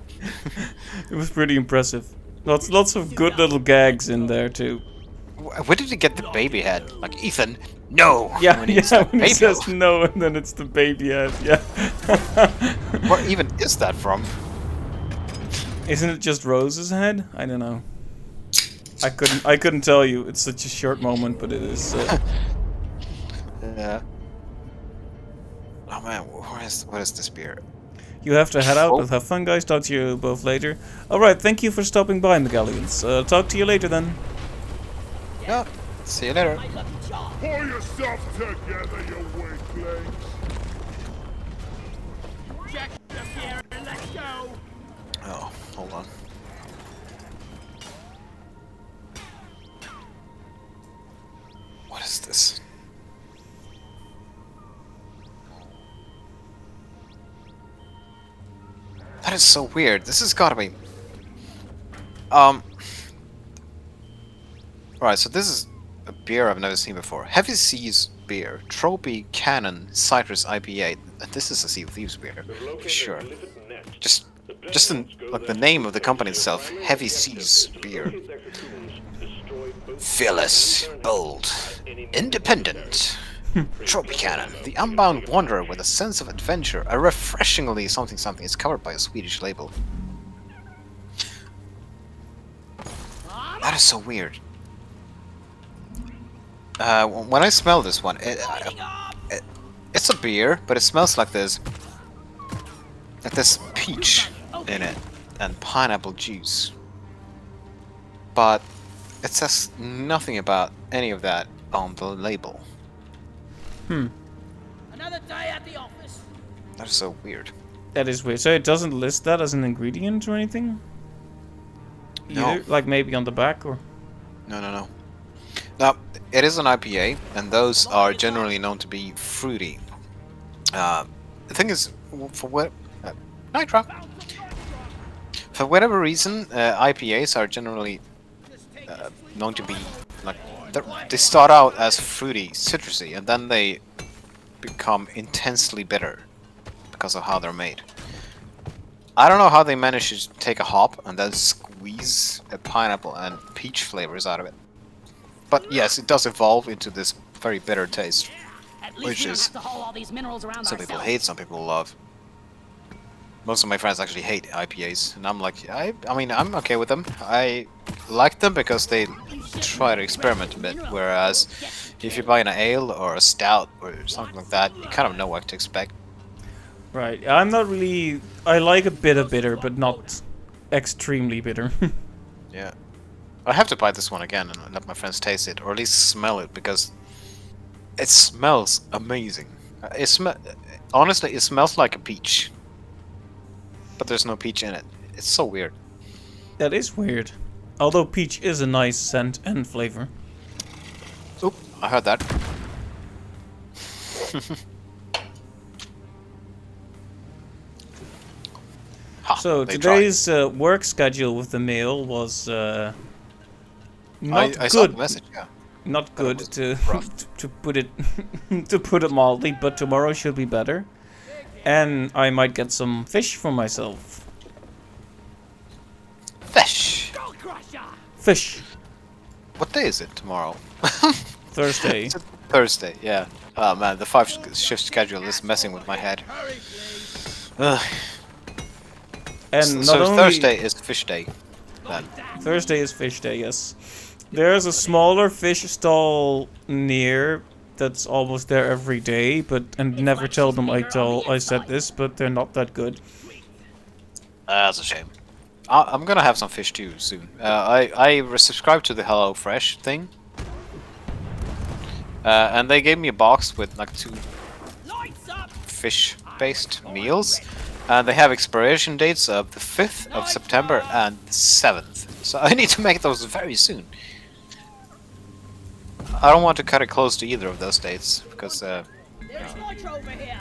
it was pretty impressive. Lots of good little gags in there too. Where did you get the baby head? Like, Ethan, no! Yeah, When he's yeah, like, when he baby says no and then it's the baby head, yeah. Where even is that from? Isn't it just Rose's head? I don't know. I couldn't tell you. It's such a short moment, but it is. Yeah. Oh man, what is this beer? You have to head out, Oh. but have fun, guys. Talk to you both later. Alright, thank you for stopping by, McGallions. Talk to you later then. Yeah. See you later. My lucky charm. Pull yourself together, you weaklings. Jack up here and let's go. Oh, hold on. What is this? That is so weird. This has gotta be... Alright, so this is a beer I've never seen before. Heavy Seas beer. Tropy Cannon Citrus IPA. This is a Sea of Thieves beer. For sure. Just like the name of the company itself. Heavy Seas beer. Fearless, bold, independent. Tropy Cannon, the unbound wanderer with a sense of adventure, a refreshingly something something is covered by a Swedish label. That is so weird. When I smell this one, it's a beer, but it smells like there's peach in it and pineapple juice. But it says nothing about any of that on the label. Another day at the office. That is so weird. That is weird. So it doesn't list that as an ingredient or anything? No. Either? Like maybe on the back or... No. Now, it is an IPA, and those are generally known to be fruity. The thing is, for what... Nitra! For whatever reason, IPAs are generally known to be, like, they start out as fruity, citrusy, and then they become intensely bitter because of how they're made. I don't know how they manage to take a hop and then squeeze a pineapple and peach flavors out of it. But yes, it does evolve into this very bitter taste, At least which we don't is have to haul all these minerals around some people ourselves. hate, some people love. Most of my friends actually hate IPAs, and I'm like, I mean, I'm okay with them. I like them because they try to experiment a bit, whereas if you buy an ale or a stout or something like that, you kind of know what to expect. Right, I'm not really... I like a bit of bitter, but not extremely bitter. Yeah. I have to buy this one again and let my friends taste it, or at least smell it, because it smells amazing. Honestly, it smells like a peach. But there's no peach in it. It's so weird. That is weird. Although peach is a nice scent and flavor. Oop, I heard that. Ha, So they tried. today's work schedule with the mail was not I saw the good. message, yeah. Not But it good was to rough. to put it to put it mildly, but tomorrow should be better. And I might get some fish for myself. Fish! Go Crusher! Fish. What day is it tomorrow? Thursday. It's a Thursday, yeah. Oh man, the 5-shift schedule is messing with my head. Ugh. And not So only Thursday is fish day. Then. Thursday is fish day, yes. There's a smaller fish stall near that's almost there every day, but and never tell them I said this, but they're not that good. That's a shame. I'm gonna have some fish too soon. I subscribed to the Hello Fresh thing, and they gave me a box with like 2 Lights up! fish-based meals, and they have expiration dates of the 5th of September and the 7th. So I need to make those very soon. I don't want to cut it close to either of those dates because There's nitro over here!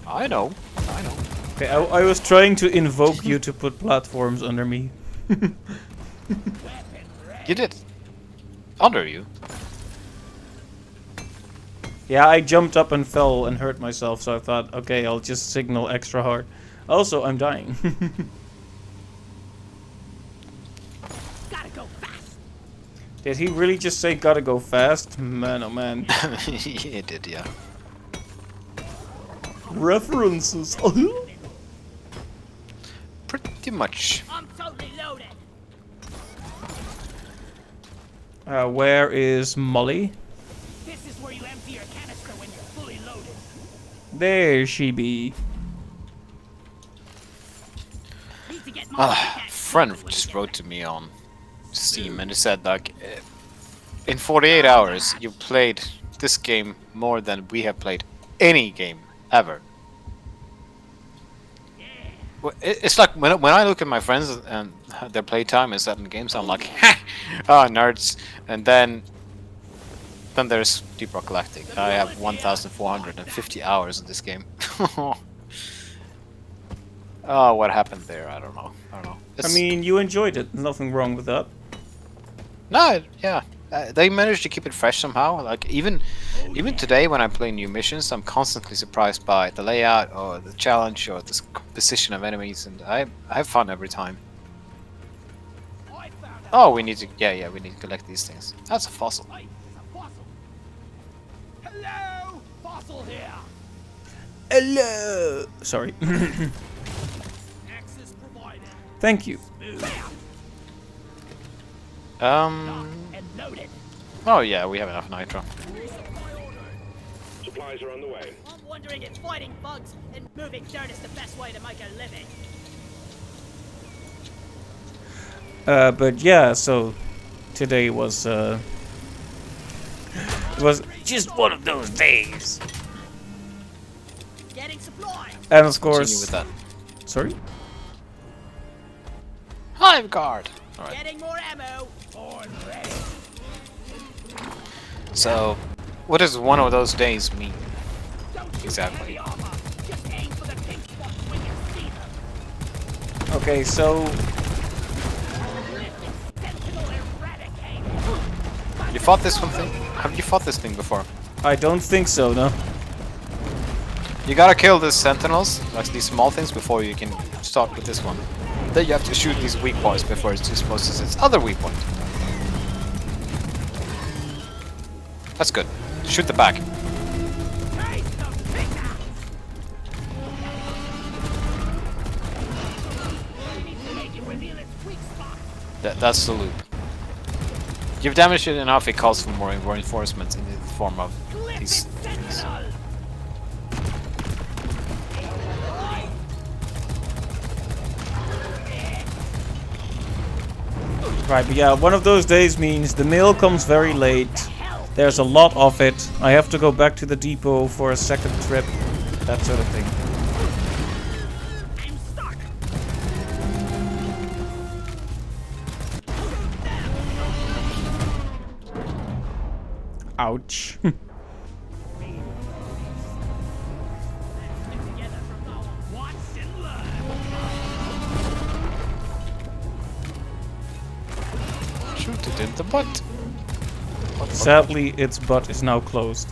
I know. Okay, I was trying to invoke you to put platforms under me. You did. Under you. Yeah, I jumped up and fell and hurt myself, so I thought, okay, I'll just signal extra hard. Also, I'm dying. Gotta go fast! Did he really just say gotta go fast? Man, oh man. It did, yeah. References. Pretty much. I'm totally loaded! Where is Molly? This is where you empty your canister when you're fully loaded. There she be. Need to get more Friend just wrote to me on Steam and he said like, in 48 hours you played this game more than we have played any game ever. Well, it's like when I look at my friends and their playtime in certain games, I'm like, oh nerds, and then there's Deep Rock Galactic. I have 1,450 hours in this game. Oh, what happened there? I don't know. I mean, you enjoyed it. Nothing wrong with that. No, yeah. They managed to keep it fresh somehow. Like even today when I play new missions, I'm constantly surprised by the layout or the challenge or the composition of enemies, and I have fun every time. Oh, we need to we need to collect these things. That's a fossil. Hello! Fossil here! Hello. Sorry. Access provided. Thank you. and loaded. Oh yeah, we have enough nitro. Supplies are on the way. I'm wondering if fighting bugs and moving dirt is the best way to make a living. But yeah, so today was it was Just one of those days. Getting supplies. and of Continue course with that. sorry. Hive guard. All right. Getting more ammo. Already. So, what does one of those days mean exactly? Armor. Just aim for the pink spots when you see them. Okay, so Sentinel eradicated. You fought this one thing? Have you fought this thing before? I don't think so, no. You gotta kill the sentinels, like these small things, before you can start with this one. Then you have to shoot these weak points before it's supposed to its other weak point. That's good. Shoot the back. Taste the finger. Needs to make it reveal its weak spot. That's the loop. You've damaged it enough, it calls for more reinforcements in the form of these things. Right, but yeah, one of those days means the mail comes very late. There's a lot of it. I have to go back to the depot for a second trip. That sort of thing. I'm stuck. Ouch. Together from now on. Watch and learn. Shoot it in the butt. Sadly, its butt is now closed.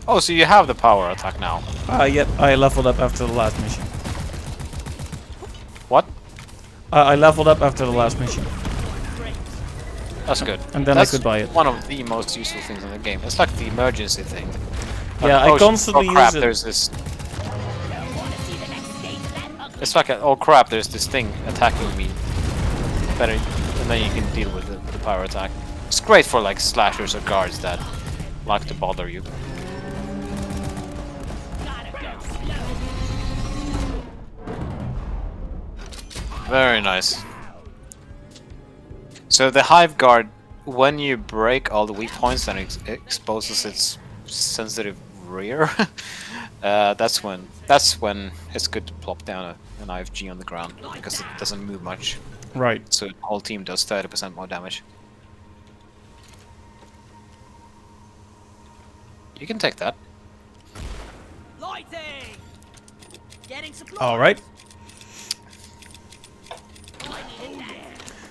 Oh, so you have the power attack now. Yep, I leveled up after the last mission. What? I leveled up after the last mission. That's good. And then That's I could buy it. one of the most useful things in the game. It's like the emergency thing. Yeah, I constantly crap, use it. there's this. It's like, oh crap, there's this thing attacking me. Better, and then you can deal with the power attack. It's great for like slashers or guards that like to bother you. Very nice. So the Hive Guard, when you break all the weak points and it exposes its sensitive rear, that's when it's good to plop down an IFG on the ground because it doesn't move much. Right. So the whole team does 30% more damage. You can take that. Lighting! Getting supplies! Alright.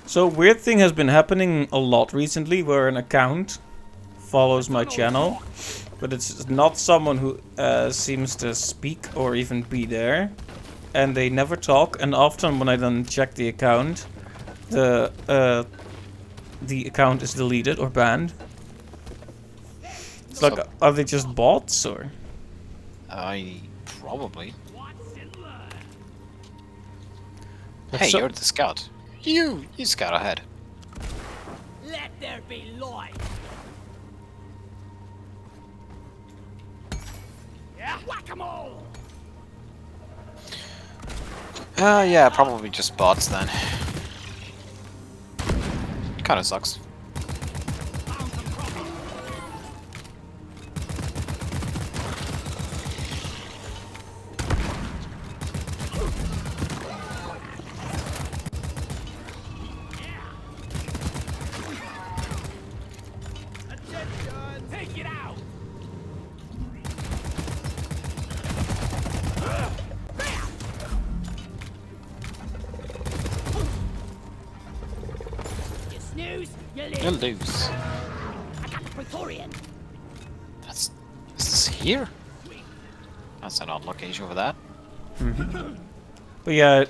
So weird thing has been happening a lot recently where an account follows my channel, but it's not someone who seems to speak or even be there, and they never talk, and often when I then check the account, the account is deleted or banned. It's like, are they just bots or? Probably. But Hey, so- you're the scout. You scout ahead. Let there be light! Yeah, whack-a-mole! Yeah, probably just bots then. Kinda sucks. Take it out! You snooze, you lose. You'll lose. I got the Praetorian. Is this here? That's an odd location for that. But yeah,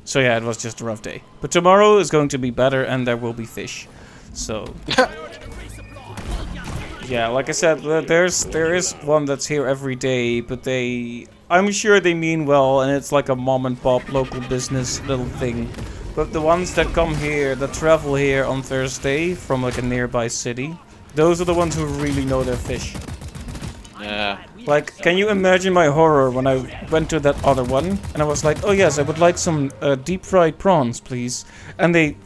so yeah, it was just a rough day. But tomorrow is going to be better and there will be fish. So yeah, like I said, there is one that's here every day, but I'm sure they mean well and it's like a mom and pop local business little thing. But the ones that come here, that travel here on Thursday from like a nearby city, those are the ones who really know their fish. Yeah. Like, can you imagine my horror when I went to that other one and I was like, oh yes, I would like some deep fried prawns, please. And they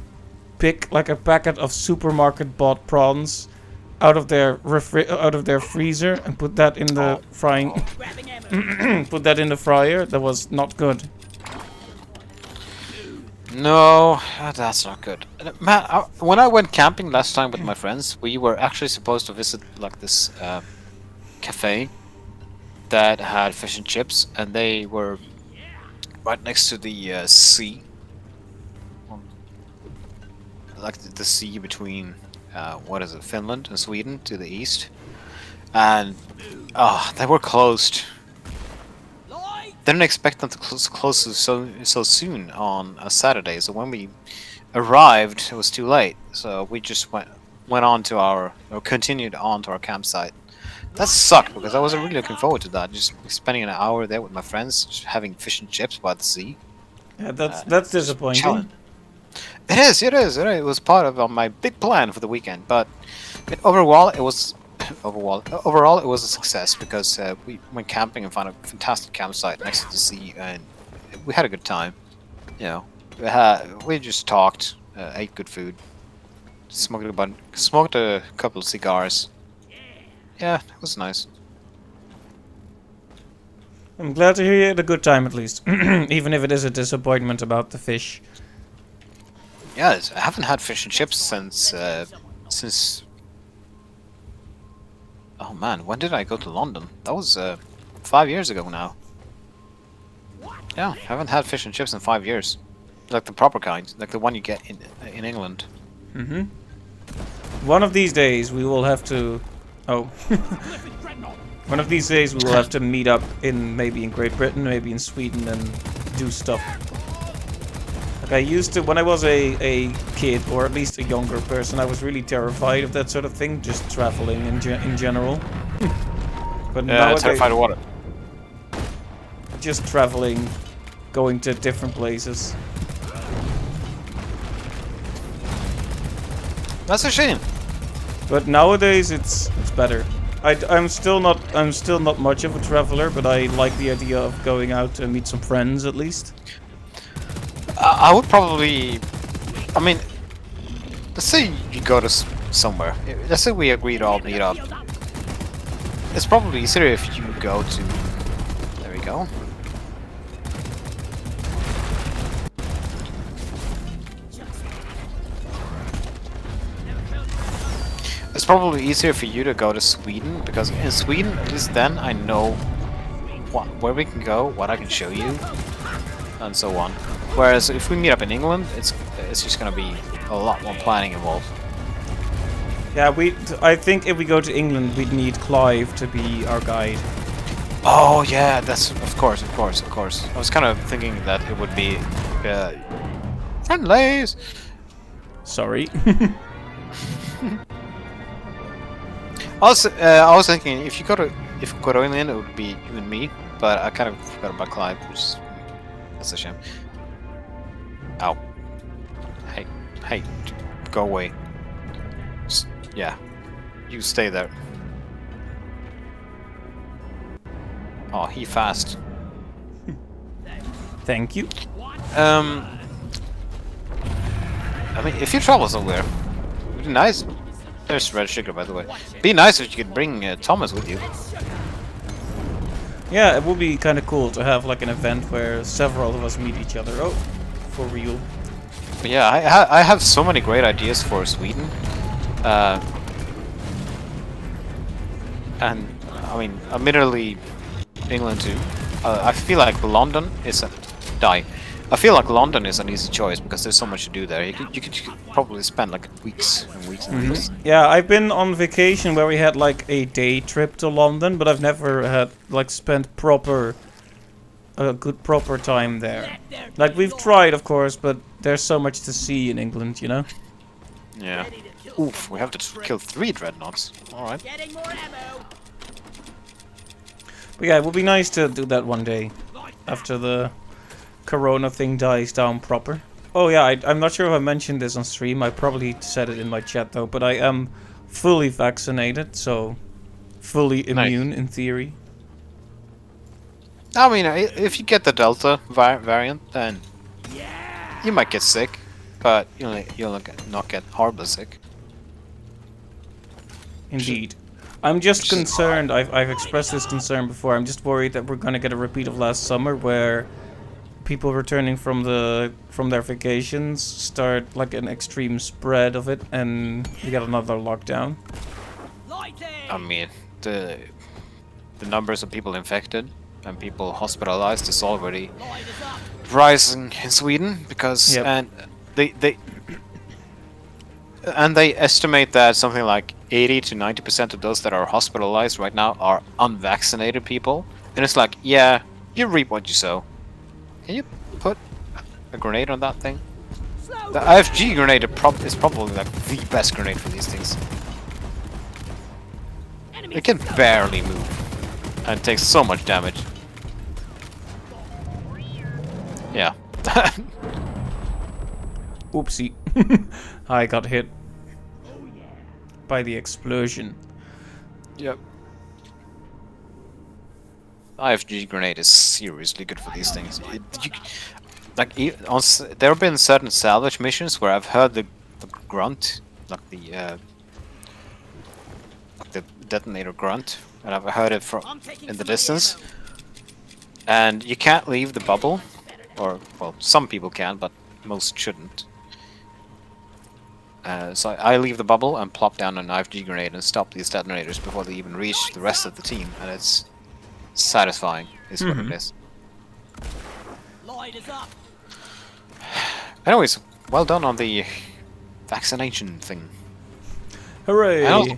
pick like a packet of supermarket bought prawns out of their freezer and put that in the frying, Grabbing ammo. put that in the fryer. That was not good. No, that's not good. Man, when I went camping last time with my friends, we were actually supposed to visit like this cafe that had fish and chips, and they were right next to the sea, like the sea between what is it, Finland and Sweden to the east, and they were closed. Light! Didn't expect them to close so soon on a Saturday. So when we arrived, it was too late. So we just continued on to our campsite. That sucked because I wasn't really looking forward to that. Just spending an hour there with my friends, just having fish and chips by the sea. Yeah, that's disappointing. Chilling. It is. It was part of my big plan for the weekend. But overall, it was a success because we went camping and found a fantastic campsite next to the sea, and we had a good time. You know, we just talked, ate good food, smoked a couple of cigars. Yeah, it was nice. I'm glad to hear you had a good time at least, even if it is a disappointment about the fish. Yeah, I haven't had fish and chips since. Oh man, when did I go to London? That was 5 years ago now. Yeah, I haven't had fish and chips in 5 years. Like the proper kind, like the one you get in England. One of these days we will have to. Oh. One of these days we will have to meet up in maybe in Great Britain, maybe in Sweden, and do stuff. Like I used to, when I was a kid, or at least a younger person, I was really terrified of that sort of thing, just traveling in general. But nowadays, terrified of water. just traveling, going to different places. That's a shame. But nowadays it's better. I'm still not much of a traveler, but I like the idea of going out and meet some friends at least. I would probably... I mean, let's say you go to somewhere. Let's say we agree to all meet up. It's probably easier if you go to... There we go. It's probably easier for you to go to Sweden, because in Sweden, at least then, I know where we can go, what I can show you, and so on. Whereas if we meet up in England, it's just gonna be a lot more planning involved. Yeah, I think if we go to England, we'd need Clive to be our guide. Oh yeah, that's of course. I was kind of thinking that it would be friendlies. Sorry. I was thinking if you go to England, it would be you and me, but I kind of forgot about Clive, that's a shame. Ow! Hey, go away. Yeah, you stay there. Oh, he fast. Thank you. I mean, if you travel somewhere, it'd be nice. There's red sugar, by the way. Be nice if you could bring Thomas with you. Yeah, it would be kind of cool to have like an event where several of us meet each other. Oh, for real. But yeah, I have so many great ideas for Sweden. And I mean, admittedly, England too. I feel like London is I feel like London is an easy choice because there's so much to do there. You could probably spend like weeks and weeks and weeks. Yeah, I've been on vacation where we had like a day trip to London, but I've never had like spent a good proper time there. Like we've tried, of course, but there's so much to see in England, you know. Yeah. Oof, we have to kill 3 dreadnoughts. All right. Getting more ammo. But yeah, it would be nice to do that one day after the Corona thing dies down proper. Oh yeah, I'm not sure if I mentioned this on stream. I probably said it in my chat though, but I am fully vaccinated, so fully immune in theory. I mean, if you get the Delta variant, then you might get sick, but you'll not get horribly sick. Indeed. I'm just concerned, I've expressed this concern before, I'm just worried that we're gonna get a repeat of last summer where people returning from their vacations start like an extreme spread of it and we get another lockdown. I mean, the numbers of people infected and people hospitalized is already rising in Sweden because and they estimate that something like 80 to 90% of those that are hospitalized right now are unvaccinated people, and it's like, yeah, you reap what you sow. Can you put a grenade on that thing? The IFG grenade is probably like the best grenade for these things. It can barely move and takes so much damage. Yeah. Oopsie. I got hit by the explosion. Yep. IFG grenade is seriously good for these things. There have been certain salvage missions where I've heard the grunt, like the detonator grunt, and I've heard it from in the distance. And you can't leave the bubble, or well, some people can, but most shouldn't. So I leave the bubble and plop down an IFG grenade and stop these detonators before they even reach the rest of the team, and it's satisfying, is what it is. Anyways, well done on the vaccination thing. Hooray!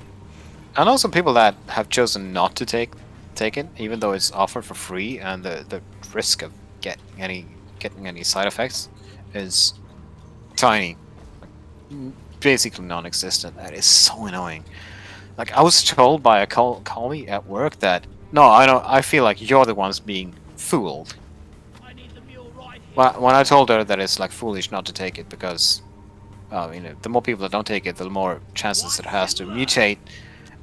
I know some people that have chosen not to take take it, even though it's offered for free, and the risk of getting any side effects is tiny, basically non-existent. That is so annoying. Like, I was told by a colleague at work that no, I feel like you're the ones being fooled. I need the mule right here. Well, when I told her that it's like foolish not to take it because, you know, the more people that don't take it, the more chances it has to mutate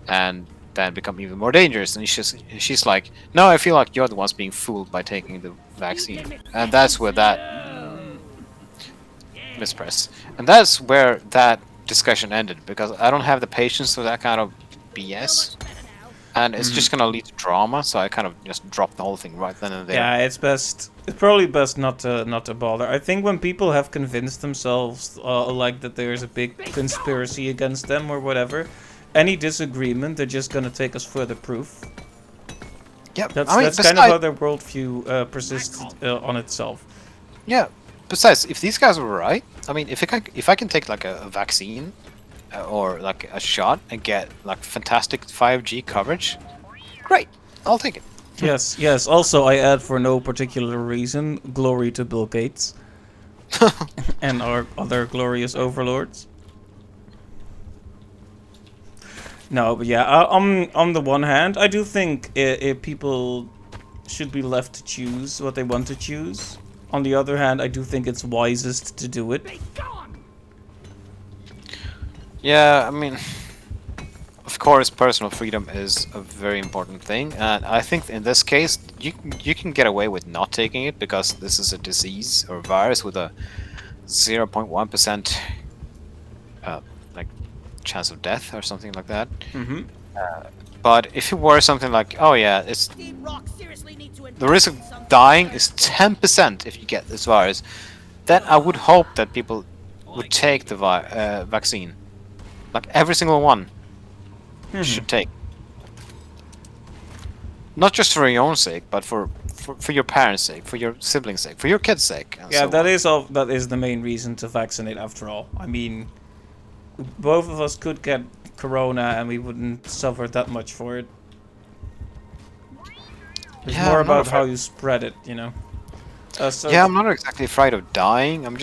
and then become even more dangerous. And she's like, no, I feel like you're the ones being fooled by taking the vaccine, and that's where that mispress, and that's where that discussion ended because I don't have the patience for that kind of BS. And it's just gonna lead to drama, so I kind of just dropped the whole thing right then and there. Yeah, it's probably best not to bother. I think when people have convinced themselves, like that there's a big conspiracy against them or whatever, any disagreement, they're just gonna take as further proof. Yeah, That's kind of how their worldview persists on itself. Yeah. Besides, if these guys were right, I mean, if I can take like a vaccine or like a shot and get like fantastic 5G coverage, great, I'll take it. Yes, yes. Also, I add for no particular reason, glory to Bill Gates and our other glorious overlords. No, but yeah, on the one hand, I do think people should be left to choose what they want to choose. On the other hand, I do think it's wisest to do it. Yeah, I mean, of course, personal freedom is a very important thing, and I think in this case, you can get away with not taking it because this is a disease or virus with a 0.1% like chance of death or something like that. Mm-hmm. But if it were something like, oh yeah, it's Team Rock seriously need to the risk of dying is 10% if you get this virus, then I would hope that people would take the vaccine. Like every single one should take. Not just for your own sake, but for your parents' sake, for your siblings' sake, for your kids' sake. And Yeah, so on. that is the main reason to vaccinate after all. I mean, both of us could get corona and we wouldn't suffer that much for it. It's Yeah, more I'm not about how afraid- you spread it, you know. So Yeah, I'm not exactly afraid of dying. I'm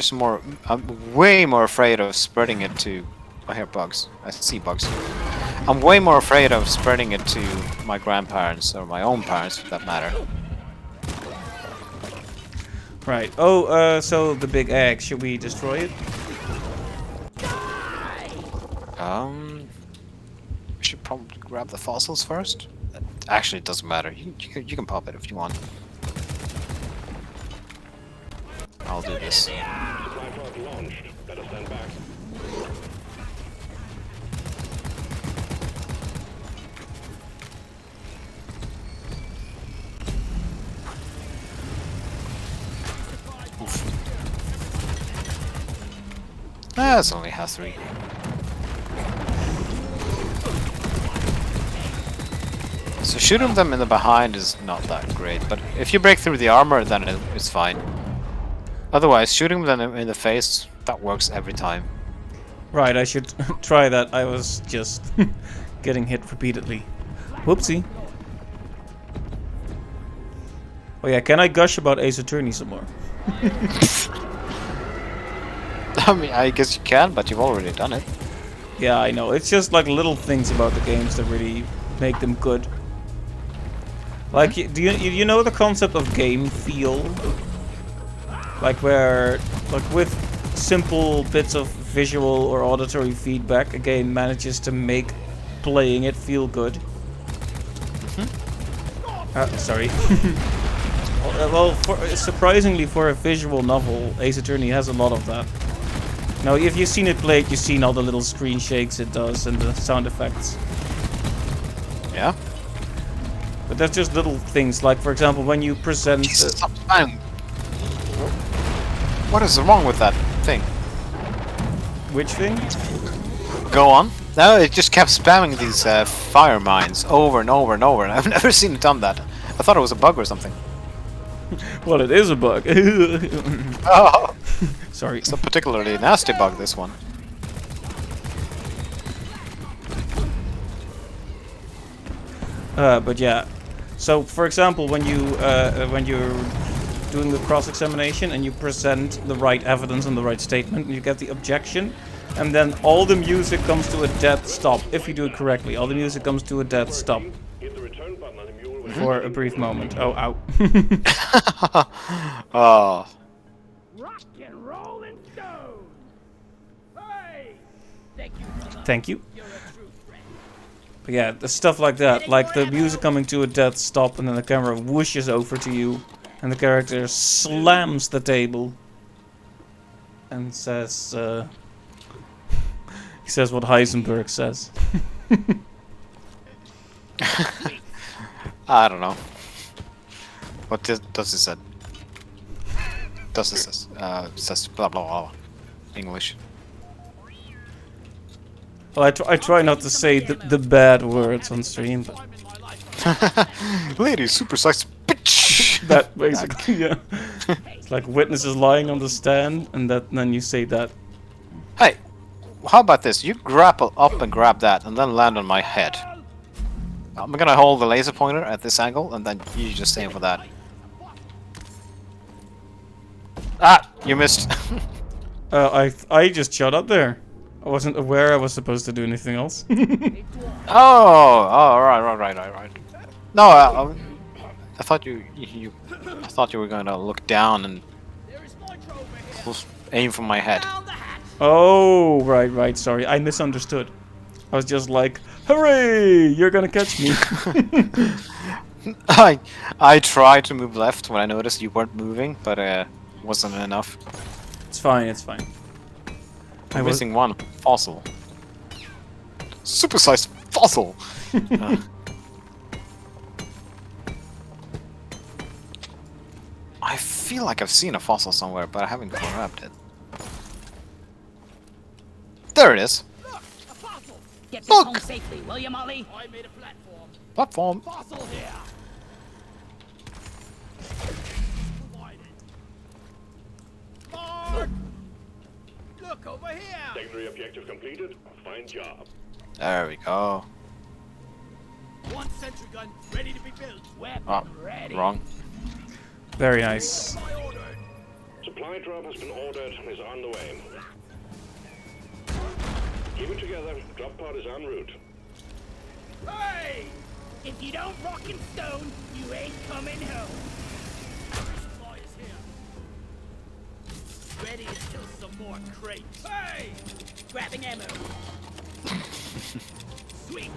way more afraid of spreading it to. I hear bugs. I see bugs. I'm way more afraid of spreading it to my grandparents or my own parents, for that matter. Right. Oh, so the big egg. Should we destroy it? We should probably grab the fossils first. Actually, it doesn't matter. You can pop it if you want. I'll do this. Supply pod launched. Better stand back. It's only has 3. So shooting them in the behind is not that great, but if you break through the armor, then it's fine. Otherwise, shooting them in the face, that works every time. Right, I should try that. I was just getting hit repeatedly. Whoopsie. Oh yeah, can I gush about Ace Attorney some more? I mean, I guess you can, but you've already done it. Yeah, I know. It's just like little things about the games that really make them good. Like, do you know the concept of game feel? Like where, like with simple bits of visual or auditory feedback, a game manages to make playing it feel good. Sorry. Well, surprisingly for a visual novel, Ace Attorney has a lot of that. Now, if you've seen it played, you've seen all the little screen shakes it does and the sound effects. Yeah? But that's just little things, like for example, when you present... Jesus, stop spamming. What is wrong with that thing? Which thing? Go on. No, it just kept spamming these fire mines over and over and over, and I've never seen it done that. I thought it was a bug or something. Well, it is a bug. Oh, Sorry. it's a particularly nasty bug, this one. But yeah. So, for example, when you're doing the cross-examination and you present the right evidence and the right statement, and you get the objection, and then all the music comes to a dead stop. If you do it correctly, all the music comes to a dead stop Hit the return button on the mule when for a brief moment. Oh, ow. Oh. Rock and rolling stone. Hey! Thank you, brother. Thank you. You're a true friend. But yeah, the stuff like that, like the music coming to a dead stop, and then the camera whooshes over to you, and the character slams the table and says, he says what Heisenberg says. I don't know. What does it say? Does it says blah blah blah. English. Well, I try not to say the bad words on stream, but Lady, supersized bitch. that basically, yeah. It's like witnesses lying on the stand, and then you say that. Hey, how about this? You grapple up and grab that, and then land on my head. I'm gonna hold the laser pointer at this angle, and then you just aim for that. Ah, you missed. I just shot up there. I wasn't aware I was supposed to do anything else. Oh, right. No, I thought I thought you were gonna look down and aim for my head. Oh, right, sorry. I misunderstood. I was just like, hooray, you're gonna catch me. I tried to move left when I noticed you weren't moving, but wasn't enough. It's fine. I'm missing one fossil. Supersized fossil. I feel like I've seen a fossil somewhere, but I haven't grabbed it. There it is. Get this Look! home safely, will you, Molly? I made a platform. Platform. Fossil here. Mark! Look over here. secondary objective completed. Fine job. There we go. One sentry gun ready to be built. Weapon Oh, ready. wrong. Very nice. I ordered. Supply drop has been ordered and is on the way. Keep it together. Drop pod is en route. Hey! If you don't rock and stone, you ain't coming home. Supply is here. Ready until some more crates. Hey! Grabbing ammo. Sweet.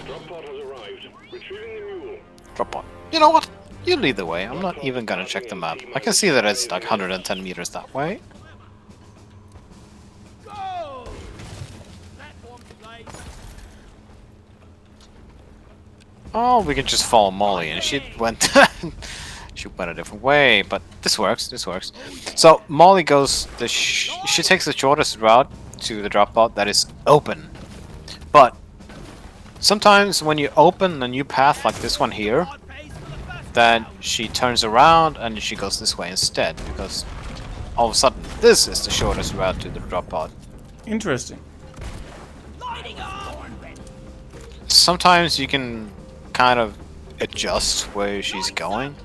Drop pod has arrived. Retrieving the mule. Drop pod. You know what? You lead the way. I'm not even gonna check the map. I can see that it's like 110 meters that way. Go! Platform place. Oh, we can just follow Molly, and she went she went a different way, but this works. So Molly goes she takes the shortest route to the drop pod that is open. But sometimes when you open a new path like this one here, then she turns around and she goes this way instead, because all of a sudden this is the shortest route to the drop pod. Interesting. Lighting up. Sometimes you can kind of adjust where she's going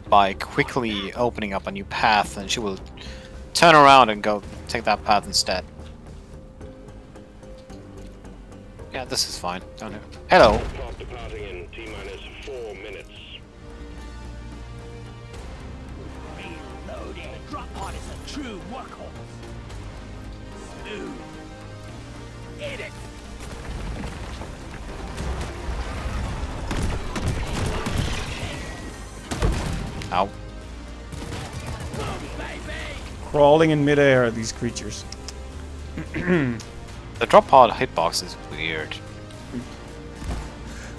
by quickly opening up a new path, and she will turn around and go take that path instead. Yeah, this is fine. Down here. Hello. Pod departing in T-minus 4 minutes. Reloaded. Drop pod is a true workhorse. Smooth. Hit it. Ow. Crawling in midair are these creatures. The drop pod hitbox is weird.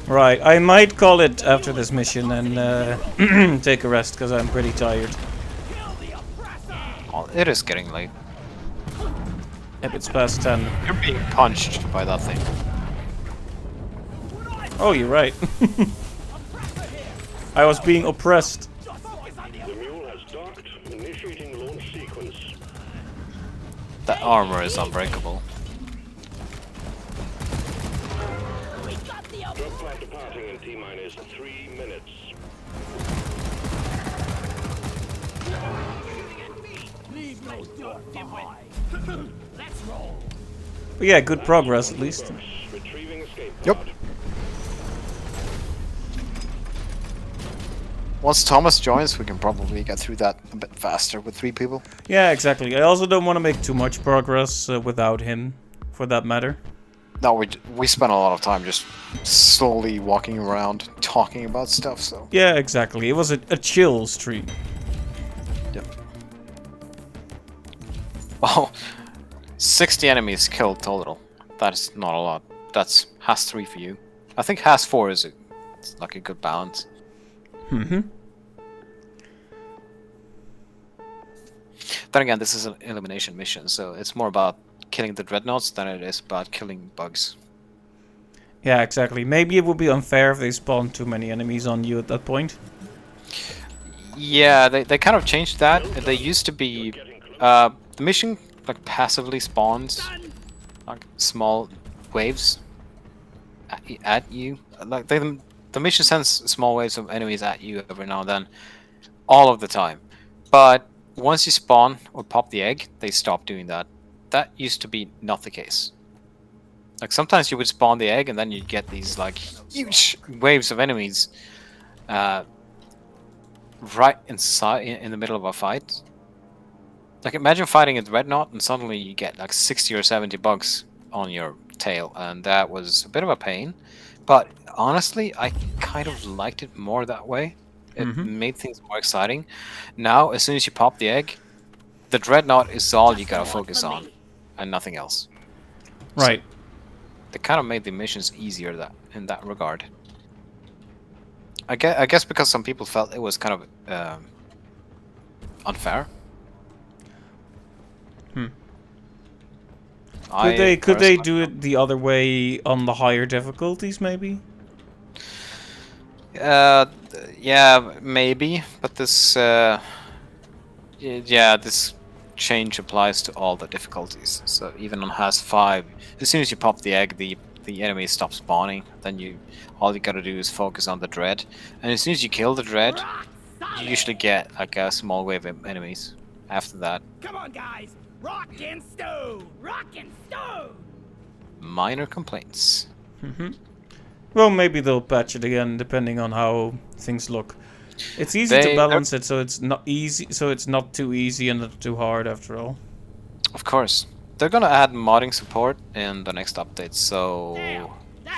Right, I might call it after this mission and take a rest because I'm pretty tired. Oh, it is getting late. If it's past 10. You're being punched by that thing. Oh, you're right. I was being oppressed. The mule has docked. Initiating launch sequence. That armor is unbreakable. We got the Drop pod departing in T-minus 3 minutes. Leave no dirt behind. Let's roll. But yeah, good progress at least. Retrieving escape Yep. pod. Once Thomas joins, we can probably get through that a bit faster with 3 people. Yeah, exactly. I also don't want to make too much progress without him, for that matter. No, we spent a lot of time just slowly walking around, talking about stuff, so... Yeah, exactly. It was a chill stream. Yep. Oh, 60 enemies killed total. That's not a lot. That's has 3 for you. I think has 4 is it's like a good balance. Mm-hmm. Then again, this is an elimination mission, so it's more about killing the dreadnoughts than it is about killing bugs. Yeah, exactly. Maybe it would be unfair if they spawned too many enemies on you at that point. Yeah, they kind of changed that. They used to be the mission like passively spawns like small waves at you. Like the mission sends small waves of enemies at you every now and then, all of the time. But once you spawn or pop the egg, they stop doing that. That used to be not the case. Like sometimes you would spawn the egg and then you'd get these like huge waves of enemies right inside in the middle of a fight. Like imagine fighting a dreadnought and suddenly you get like 60 or 70 bugs on your tail, and that was a bit of a pain. But honestly, I kind of liked it more that way. It made things more exciting. Now, as soon as you pop the egg, the dreadnought is all you gotta focus on, and nothing else. Right. So, they kind of made the missions easier in that regard. I guess because some people felt it was kind of unfair. Could they do it the other way on the higher difficulties, maybe? Yeah, maybe, but this yeah, this change applies to all the difficulties. So even on Has 5, as soon as you pop the egg, the enemy stops spawning. Then all you gotta do is focus on the dread, and as soon as you kill the dread, you usually get like a small wave of enemies after that. Come on, guys. Rock and stone. Rock and stone. Minor complaints. Well, maybe they'll patch it again, depending on how things look. It's easy to balance it, so it's not easy, so it's not too easy and not too hard after all. Of course. They're gonna add modding support in the next update, so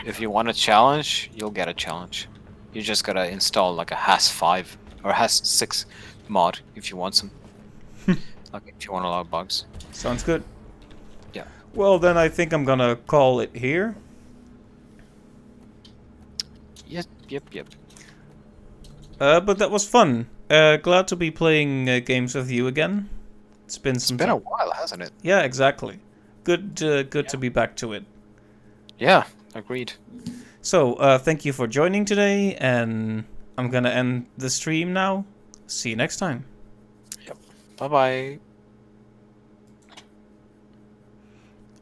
if you want a challenge, you'll get a challenge. You just gotta install like a Has 5 or Has 6 mod if you want some. Like if you want a lot of bugs. Sounds good. Yeah. Well, then I think I'm gonna call it here. Yep. But that was fun. Glad to be playing games with you again. It's been a while, hasn't it? Yeah, exactly. Good to be back to it. Yeah, agreed. So, thank you for joining today, and I'm gonna end the stream now. See you next time. Yep. Bye-bye.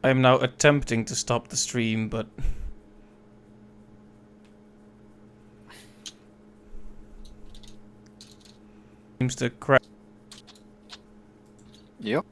I'm now attempting to stop the stream, but... seems to crash. Yep.